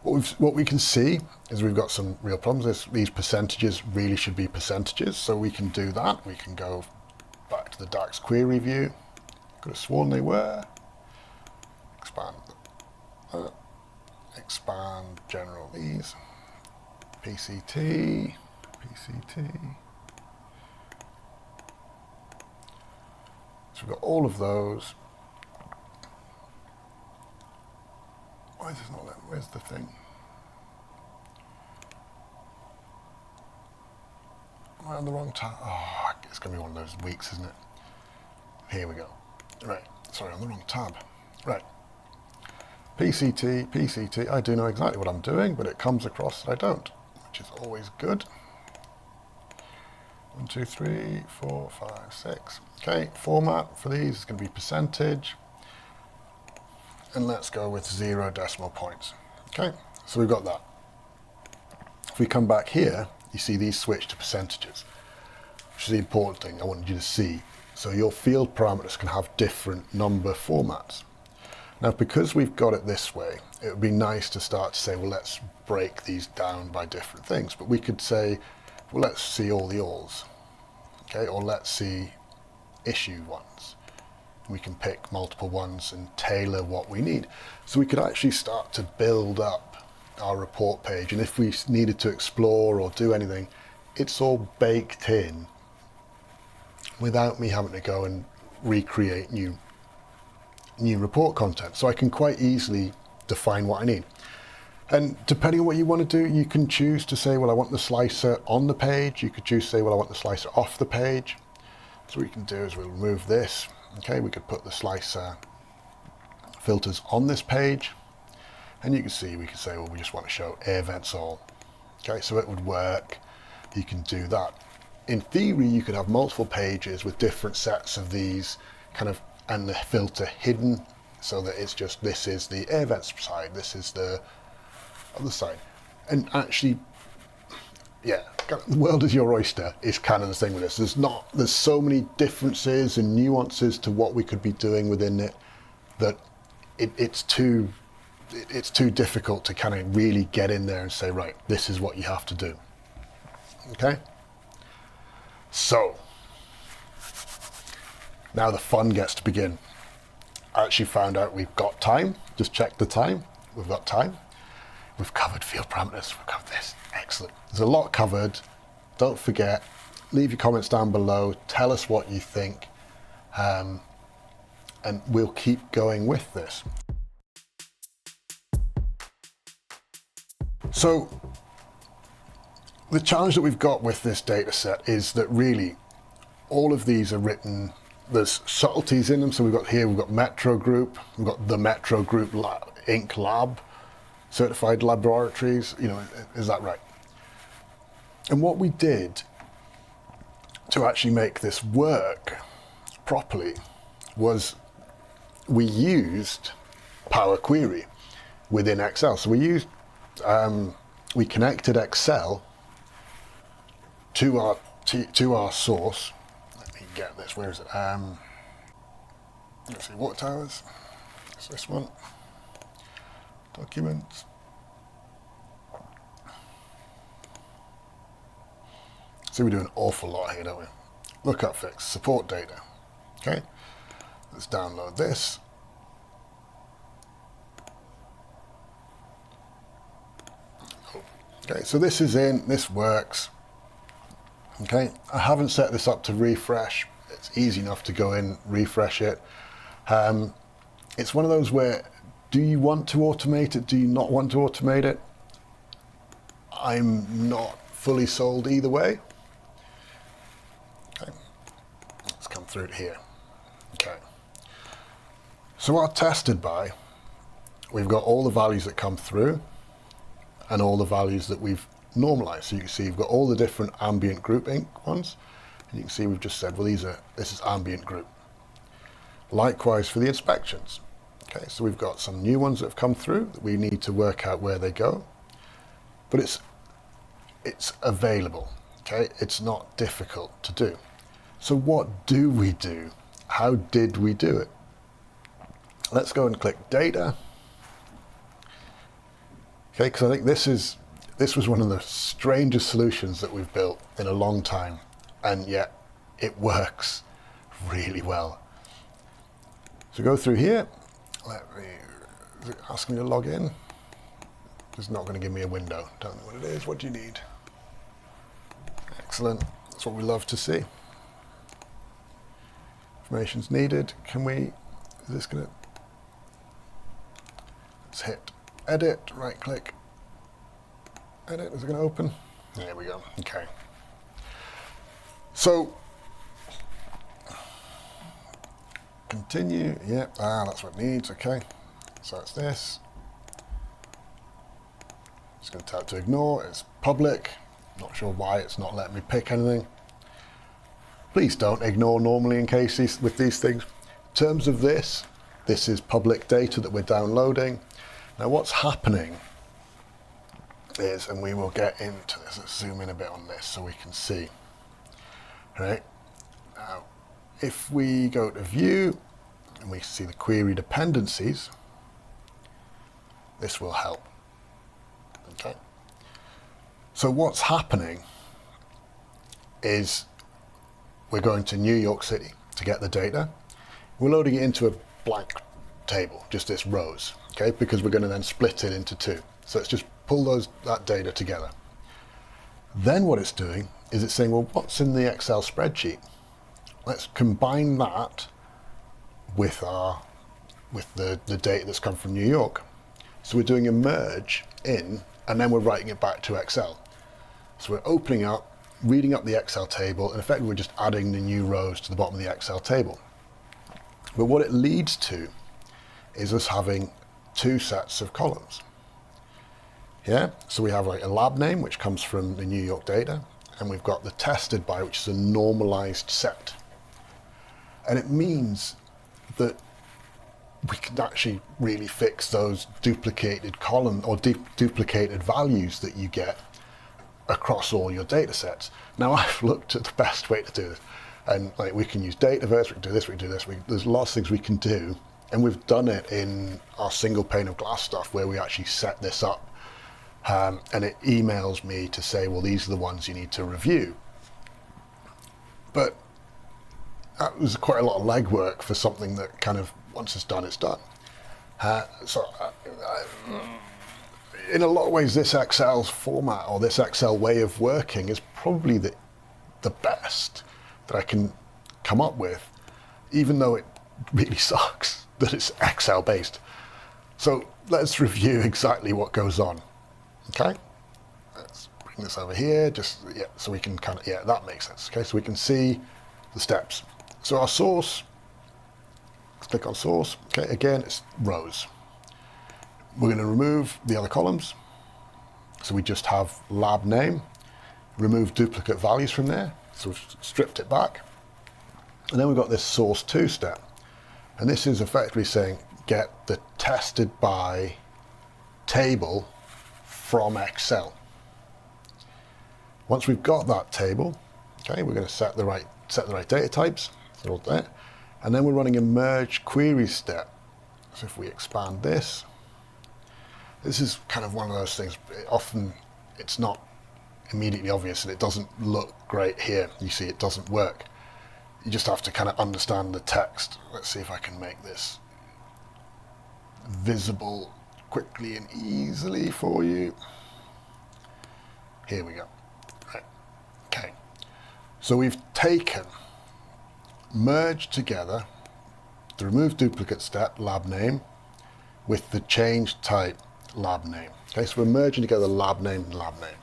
Speaker 1: What we can see is we've got some real problems. These percentages really should be percentages, so we can do that. We can go back to the DAX query view. Could have sworn they were. Expand. expand general these, PCT, PCT. So we've got all of those. Why is this not letting? Where's the thing? Am I on the wrong tab? Oh, it's going to be one of those weeks, isn't it? Here we go. Right, sorry, on the wrong tab. Right. PCT, PCT. I do know exactly what I'm doing, but it comes across that I don't, which is always good. 1, 2, 3, 4, 5, 6. Okay, format for these is going to be percentage. And let's go with 0 decimal points. Okay, so we've got that. If we come back here, you see these switch to percentages, which is the important thing I wanted you to see. So your field parameters can have different number formats. Now, because we've got it this way, it would be nice to start to say, well, let's break these down by different things. But we could say, well, let's see all the alls, okay? Or let's see issue ones. We can pick multiple ones and tailor what we need. So we could actually start to build up our report page. And if we needed to explore or do anything, it's all baked in without me having to go and recreate new report content. So I can quite easily define what I need. And depending on what you want to do, you can choose to say, well, I want the slicer on the page. You could choose to say, well, I want the slicer off the page. So what we can do is we'll remove this. Okay, we could put the slicer filters on this page. And you can see, we can say, well, we just want to show events all. Okay, so it would work. You can do that. In theory, you could have multiple pages with different sets of these kind of, and the filter hidden so that it's just, this is the events side, this is the other side. And actually, yeah, the world is your oyster is kind of the thing with this. There's so many differences and nuances to what we could be doing within it that it's too difficult to kind of really get in there and say, right, this is what you have to do. Okay? So, now the fun gets to begin. I actually found out we've got time. Just check the time. We've got time. We've covered field parameters. We've covered this. Excellent. There's a lot covered. Don't forget, leave your comments down below. Tell us what you think. And we'll keep going with this. So, the challenge that we've got with this data set is that really all of these are written, there's subtleties in them. So we've got Metro Group, we've got the Metro Group Inc. Lab, certified laboratories, is that right? And what we did to actually make this work properly was we used Power Query within Excel. So we connected Excel to our source. Let me get this. Where is it? Let's see. Water towers. It's this one. Documents. So we do an awful lot here, don't we? Lookup fix, support data. Okay. Let's download this. Okay. So this is in. This works. Okay, I haven't set this up to refresh. It's easy enough to go in, refresh it. It's one of those where, do you want to automate it? Do you not want to automate it? I'm not fully sold either way. Okay, let's come through it here. Okay, so our tested by, we've got all the values that come through and all the values that we've normalized. So you can see you've got all the different ambient group Inc. ones, and you can see we've just said, well, this is ambient group. Likewise for the inspections. Okay, so we've got some new ones that have come through that we need to work out where they go, but it's available. Okay, it's not difficult to do. So what do we do? How did we do it? Let's go and click data. Okay, because I think this was one of the strangest solutions that we've built in a long time, and yet it works really well. So go through here. Is it asking me to log in? It's not going to give me a window. Don't know what it is. What do you need? Excellent. That's what we love to see. Information's needed. Can we, is this going to, let's hit edit, right click, edit, is it going to open? There we go, okay. So, continue, yep, that's what it needs, okay. So it's this. Just going to tell it to ignore, it's public. Not sure why it's not letting me pick anything. Please don't ignore normally in cases with these things. In terms of this is public data that we're downloading. Now what's happening is, and we will get into this, let's zoom in a bit on this so we can see. All right. Now, if we go to view and we see the query dependencies, this will help. Okay. So what's happening is we're going to New York City to get the data. We're loading it into a blank table, just this rows, okay? Because we're going to then split it into two. So let's just pull that data together. Then what it's doing is it's saying, well, what's in the Excel spreadsheet? Let's combine that with the data that's come from New York. So we're doing a merge in, and then we're writing it back to Excel. So we're opening up, reading up the Excel table, and effectively we're just adding the new rows to the bottom of the Excel table. But what it leads to is us having two sets of columns. Yeah, so we have like a lab name, which comes from the New York data, and we've got the tested by, which is a normalized set. And it means that we can actually really fix those duplicated column or duplicated values that you get across all your data sets. Now I've looked at the best way to do this, and like we can use Dataverse, we can do this, we can do this, there's lots of things we can do, and we've done it in our single pane of glass stuff where we actually set this up, and it emails me to say, well, these are the ones you need to review. But that was quite a lot of legwork for something that kind of, once it's done, it's done. In a lot of ways, this Excel format or this Excel way of working is probably the best that I can come up with, even though it really sucks that it's Excel based. So let's review exactly what goes on. Okay, let's bring this over here, so we can kind of, that makes sense. Okay, so we can see the steps. So our source, let's click on source. Okay, again, it's rows. We're going to remove the other columns. So we just have lab name, remove duplicate values from there. So we've stripped it back. And then we've got this source to step. And this is effectively saying, get the tested by table from Excel. Once we've got that table, okay, we're going to set the right data types. They're all there. And then we're running a merge query step. So if we expand this, this is kind of one of those things, often it's not immediately obvious and it doesn't look great here. You see it doesn't work. You just have to kind of understand the text. Let's see if I can make this visible quickly and easily for you. Here we go. Right. Okay. So we've taken, merged together the remove duplicate step, lab name, with the change type, lab name. Okay, so we're merging together lab name and lab name.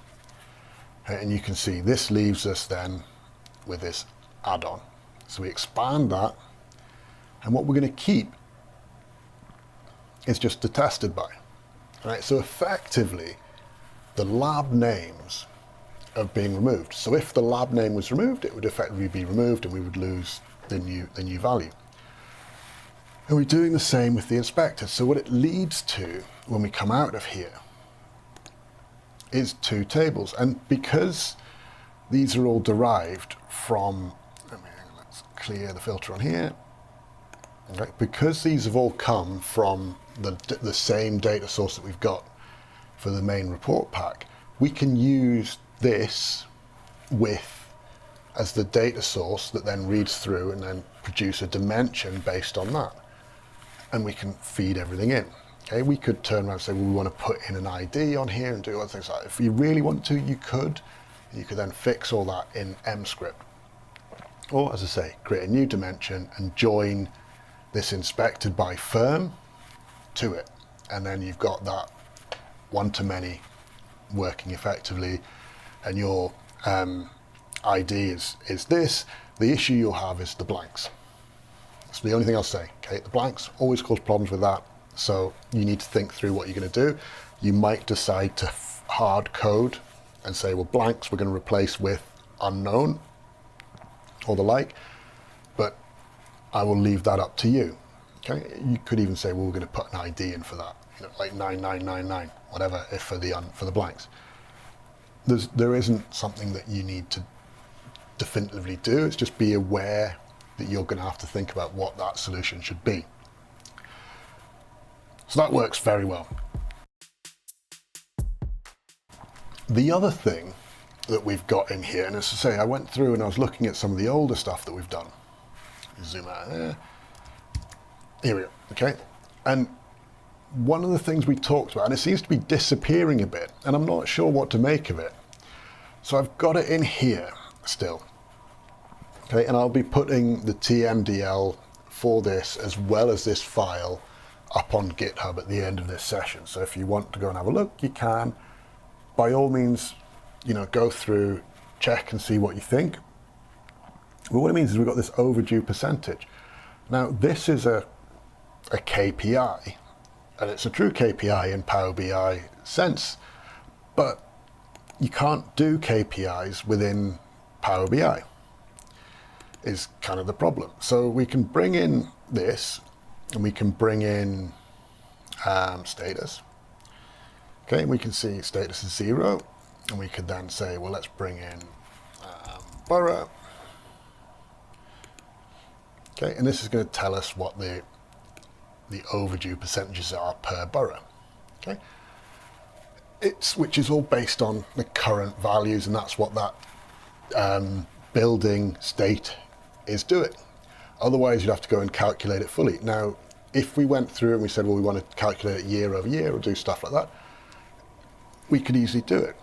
Speaker 1: Okay, and you can see this leaves us then with this add-on. So we expand that, and what we're going to keep is just the tested by. Right, so effectively, the lab names are being removed. So if the lab name was removed, it would effectively be removed, and we would lose the new value. And we're doing the same with the inspector. So what it leads to when we come out of here is two tables. And because these are all derived from, let's clear the filter on here. Okay, because these have all come from the same data source that we've got for the main report pack, we can use this as the data source that then reads through and then produce a dimension based on that. And we can feed everything in. Okay, we could turn around and say, well, we want to put in an ID on here and do other things like that. If you really want to, you could. You could then fix all that in MScript. Or, as I say, create a new dimension and join this inspected by firm to it. And then you've got that one-to-many working effectively, and your ID is this. The issue you'll have is the blanks. That's the only thing I'll say. Okay, the blanks always cause problems with that, so you need to think through what you're going to do. You might decide to hard code and say, well, blanks we're going to replace with unknown or the like, but I will leave that up to you. Okay, you could even say, well, we're going to put an ID in for that, like 9999, whatever, if for the blanks. There isn't something that you need to definitively do. It's just be aware that you're going to have to think about what that solution should be. So that works very well. The other thing that we've got in here, and as I say, I went through and I was looking at some of the older stuff that we've done. Zoom out there. Here we go, okay? And one of the things we talked about, and it seems to be disappearing a bit, and I'm not sure what to make of it. So I've got it in here still. Okay, and I'll be putting the TMDL for this as well as this file up on GitHub at the end of this session. So if you want to go and have a look, you can. By all means, go through, check and see what you think. But what it means is we've got this overdue percentage. Now, this is a KPI, and it's a true KPI in Power BI sense, but you can't do KPIs within Power BI, is kind of the problem. So we can bring in this, and we can bring in status. Okay, and we can see status is 0, and we could then say, well, let's bring in borough. Okay, and this is going to tell us what the overdue percentages are per borough. Okay, which is all based on the current values, and that's what that building state is doing. Otherwise, you'd have to go and calculate it fully. Now, if we went through and we said, well, we want to calculate it year over year or do stuff like that, we could easily do it.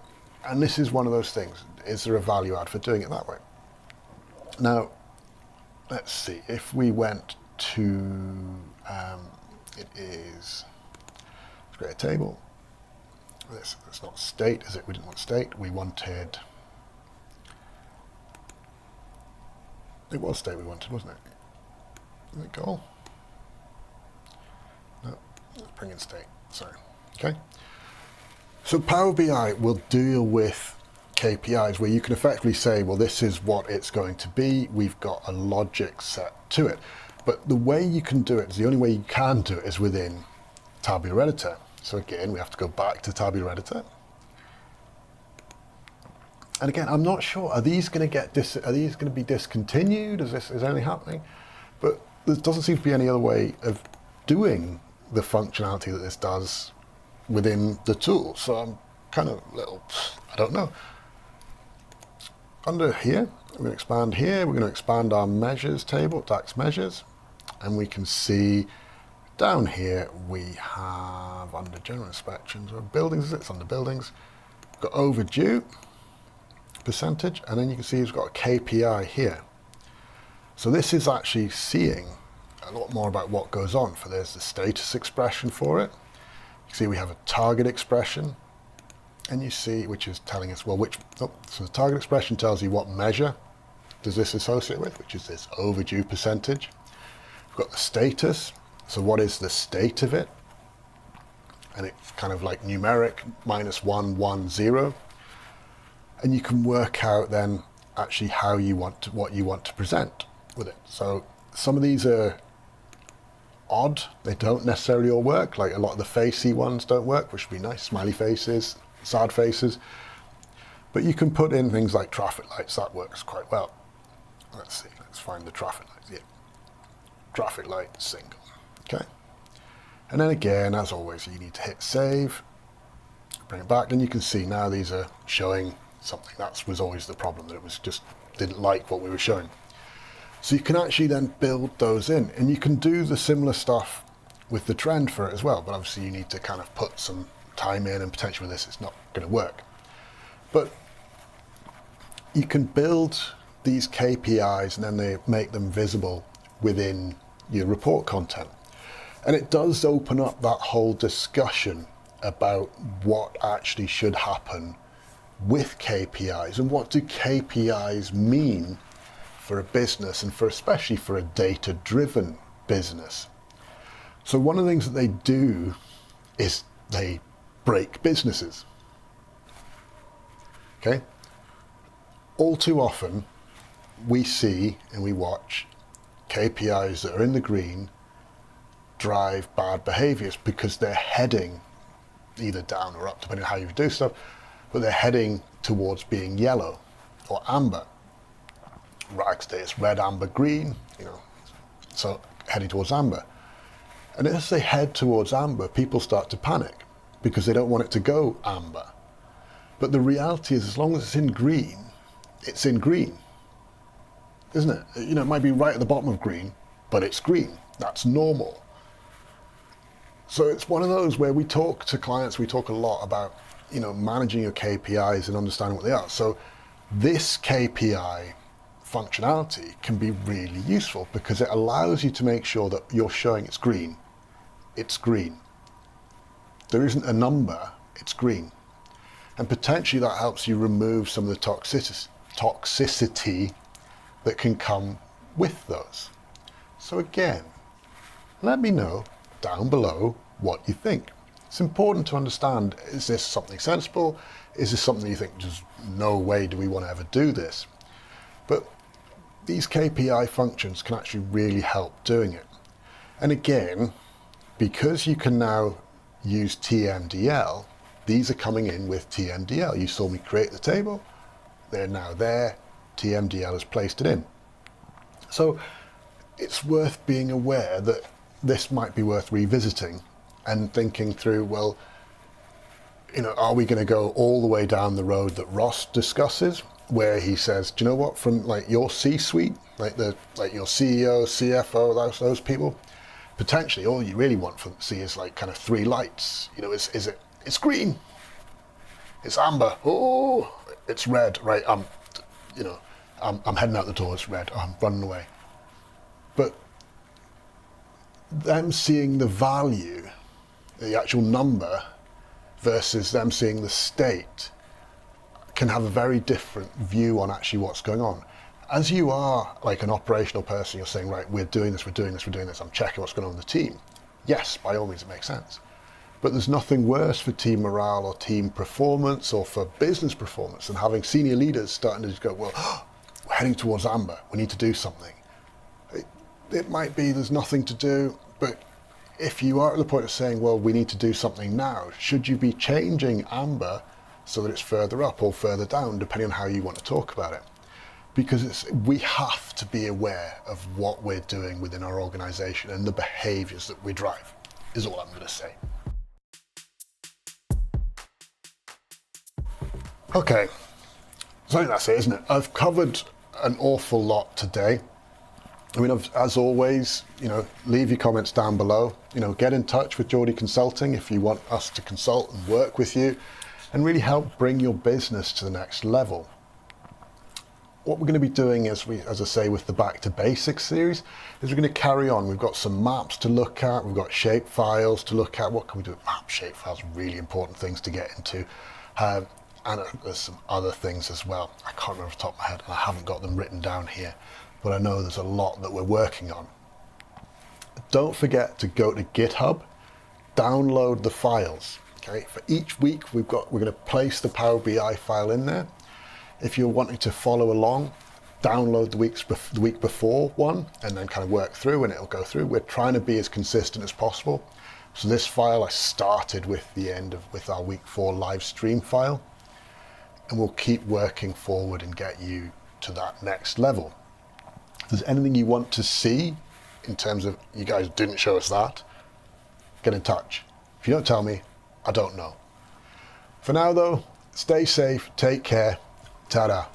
Speaker 1: And this is one of those things. Is there a value add for doing it that way? Now, let's see. If we went to, let's create a table. It's not state, is it? We didn't want state. We wanted, it was state we wanted, wasn't it? Is it goal? No, let's bring in state, sorry. Okay. So Power BI will deal with KPIs where you can effectively say, well, this is what it's going to be. We've got a logic set to it. But the way you can do it, the only way you can do it is within Tabular Editor. So again, we have to go back to Tabular Editor. And again, I'm not sure, are these going to be discontinued? Is anything happening? But there doesn't seem to be any other way of doing the functionality that this does within the tool. So I'm kind of I don't know. Under here, we're going to expand here. We're going to expand our measures table, DAX measures. And we can see down here, we have under general inspections or buildings, it's under buildings, we've got overdue percentage, and then you can see it's got a KPI here. So this is actually seeing a lot more about what goes on. For there's the status expression for it. You see we have a target expression, and you see which is telling us, well, so the target expression tells you what measure does this associate with, which is this overdue percentage. We've got the status, so what is the state of it? And it's kind of like numeric, -1, 1, 0. And you can work out then actually what you want to present with it. So some of these are odd. They don't necessarily all work. Like a lot of the facey ones don't work, which would be nice. Smiley faces, sad faces. But you can put in things like traffic lights. That works quite well. Let's see. Let's find the traffic lights. Yeah. Traffic light single. Okay. And then again, as always, you need to hit save. Bring it back. And you can see now these are showing something. That was always the problem, that it was just didn't like what we were showing. So you can actually then build those in, and you can do the similar stuff with the trend for it as well. But obviously you need to kind of put some time in, and potentially with this it's not going to work. But you can build these KPIs and then they make them visible within your report content. And it does open up that whole discussion about what actually should happen with KPIs and what do KPIs mean for a business, and especially for a data-driven business. So one of the things that they do is they break businesses. Okay? All too often we see and we watch KPIs that are in the green drive bad behaviors because they're heading either down or up, depending on how you do stuff, but they're heading towards being yellow or amber. RAG states red, amber, green, so heading towards amber. And as they head towards amber, people start to panic because they don't want it to go amber. But the reality is, as long as it's in green, isn't it? It might be right at the bottom of green, but it's green. That's normal. So it's one of those where we talk to clients, we talk a lot about, managing your KPIs and understanding what they are. So this KPI functionality can be really useful because it allows you to make sure that you're showing it's green. It's green. There isn't a number, it's green. And potentially that helps you remove some of the toxicity that can come with those. So again, let me know down below what you think. It's important to understand, is this something sensible? Is this something you think, just no way do we want to ever do this? But these KPI functions can actually really help doing it. And again, because you can now use TMDL, these are coming in with TMDL. You saw me create the table, they're now there, TMDL has placed it in. So it's worth being aware that this might be worth revisiting and thinking through, well, are we going to go all the way down the road that Ross discusses, where he says, do you know what, from your C-suite, like your CEO, CFO, those people, potentially all you really want to see is kind of three lights. It's green, it's amber, oh, it's red, right? I'm heading out the door, it's red, I'm running away. But them seeing the value, the actual number, versus them seeing the state, can have a very different view on actually what's going on. As you are an operational person, you're saying, right, we're doing this, I'm checking what's going on with the team. Yes, by all means, it makes sense. But there's nothing worse for team morale or team performance or for business performance than having senior leaders starting to just go, well, we're heading towards amber, we need to do something. It might be there's nothing to do, but if you are at the point of saying, well, we need to do something now, should you be changing amber so that it's further up or further down, depending on how you want to talk about it? Because we have to be aware of what we're doing within our organization and the behaviors that we drive, is all I'm going to say. Okay, so I think that's it, isn't it? I've covered an awful lot today. As always, leave your comments down below. Get in touch with Geordie Consulting if you want us to consult and work with you and really help bring your business to the next level. What we're going to be doing, as I say, with the Back to Basics series, is we're going to carry on. We've got some maps to look at, we've got shape files to look at. What can we do with map shape files? Really important things to get into. And there's some other things as well. I can't remember off the top of my head, and I haven't got them written down here, but I know there's a lot that we're working on. Don't forget to go to GitHub, download the files. Okay, for each week we're going to place the Power BI file in there. If you're wanting to follow along, download the week before one and then kind of work through, and it'll go through. We're trying to be as consistent as possible. So this file I started with with our week 4 live stream file, and we'll keep working forward and get you to that next level. If there's anything you want to see in terms of, you guys didn't show us that, get in touch. If you don't tell me, I don't know. For now though, stay safe, take care, ta-da.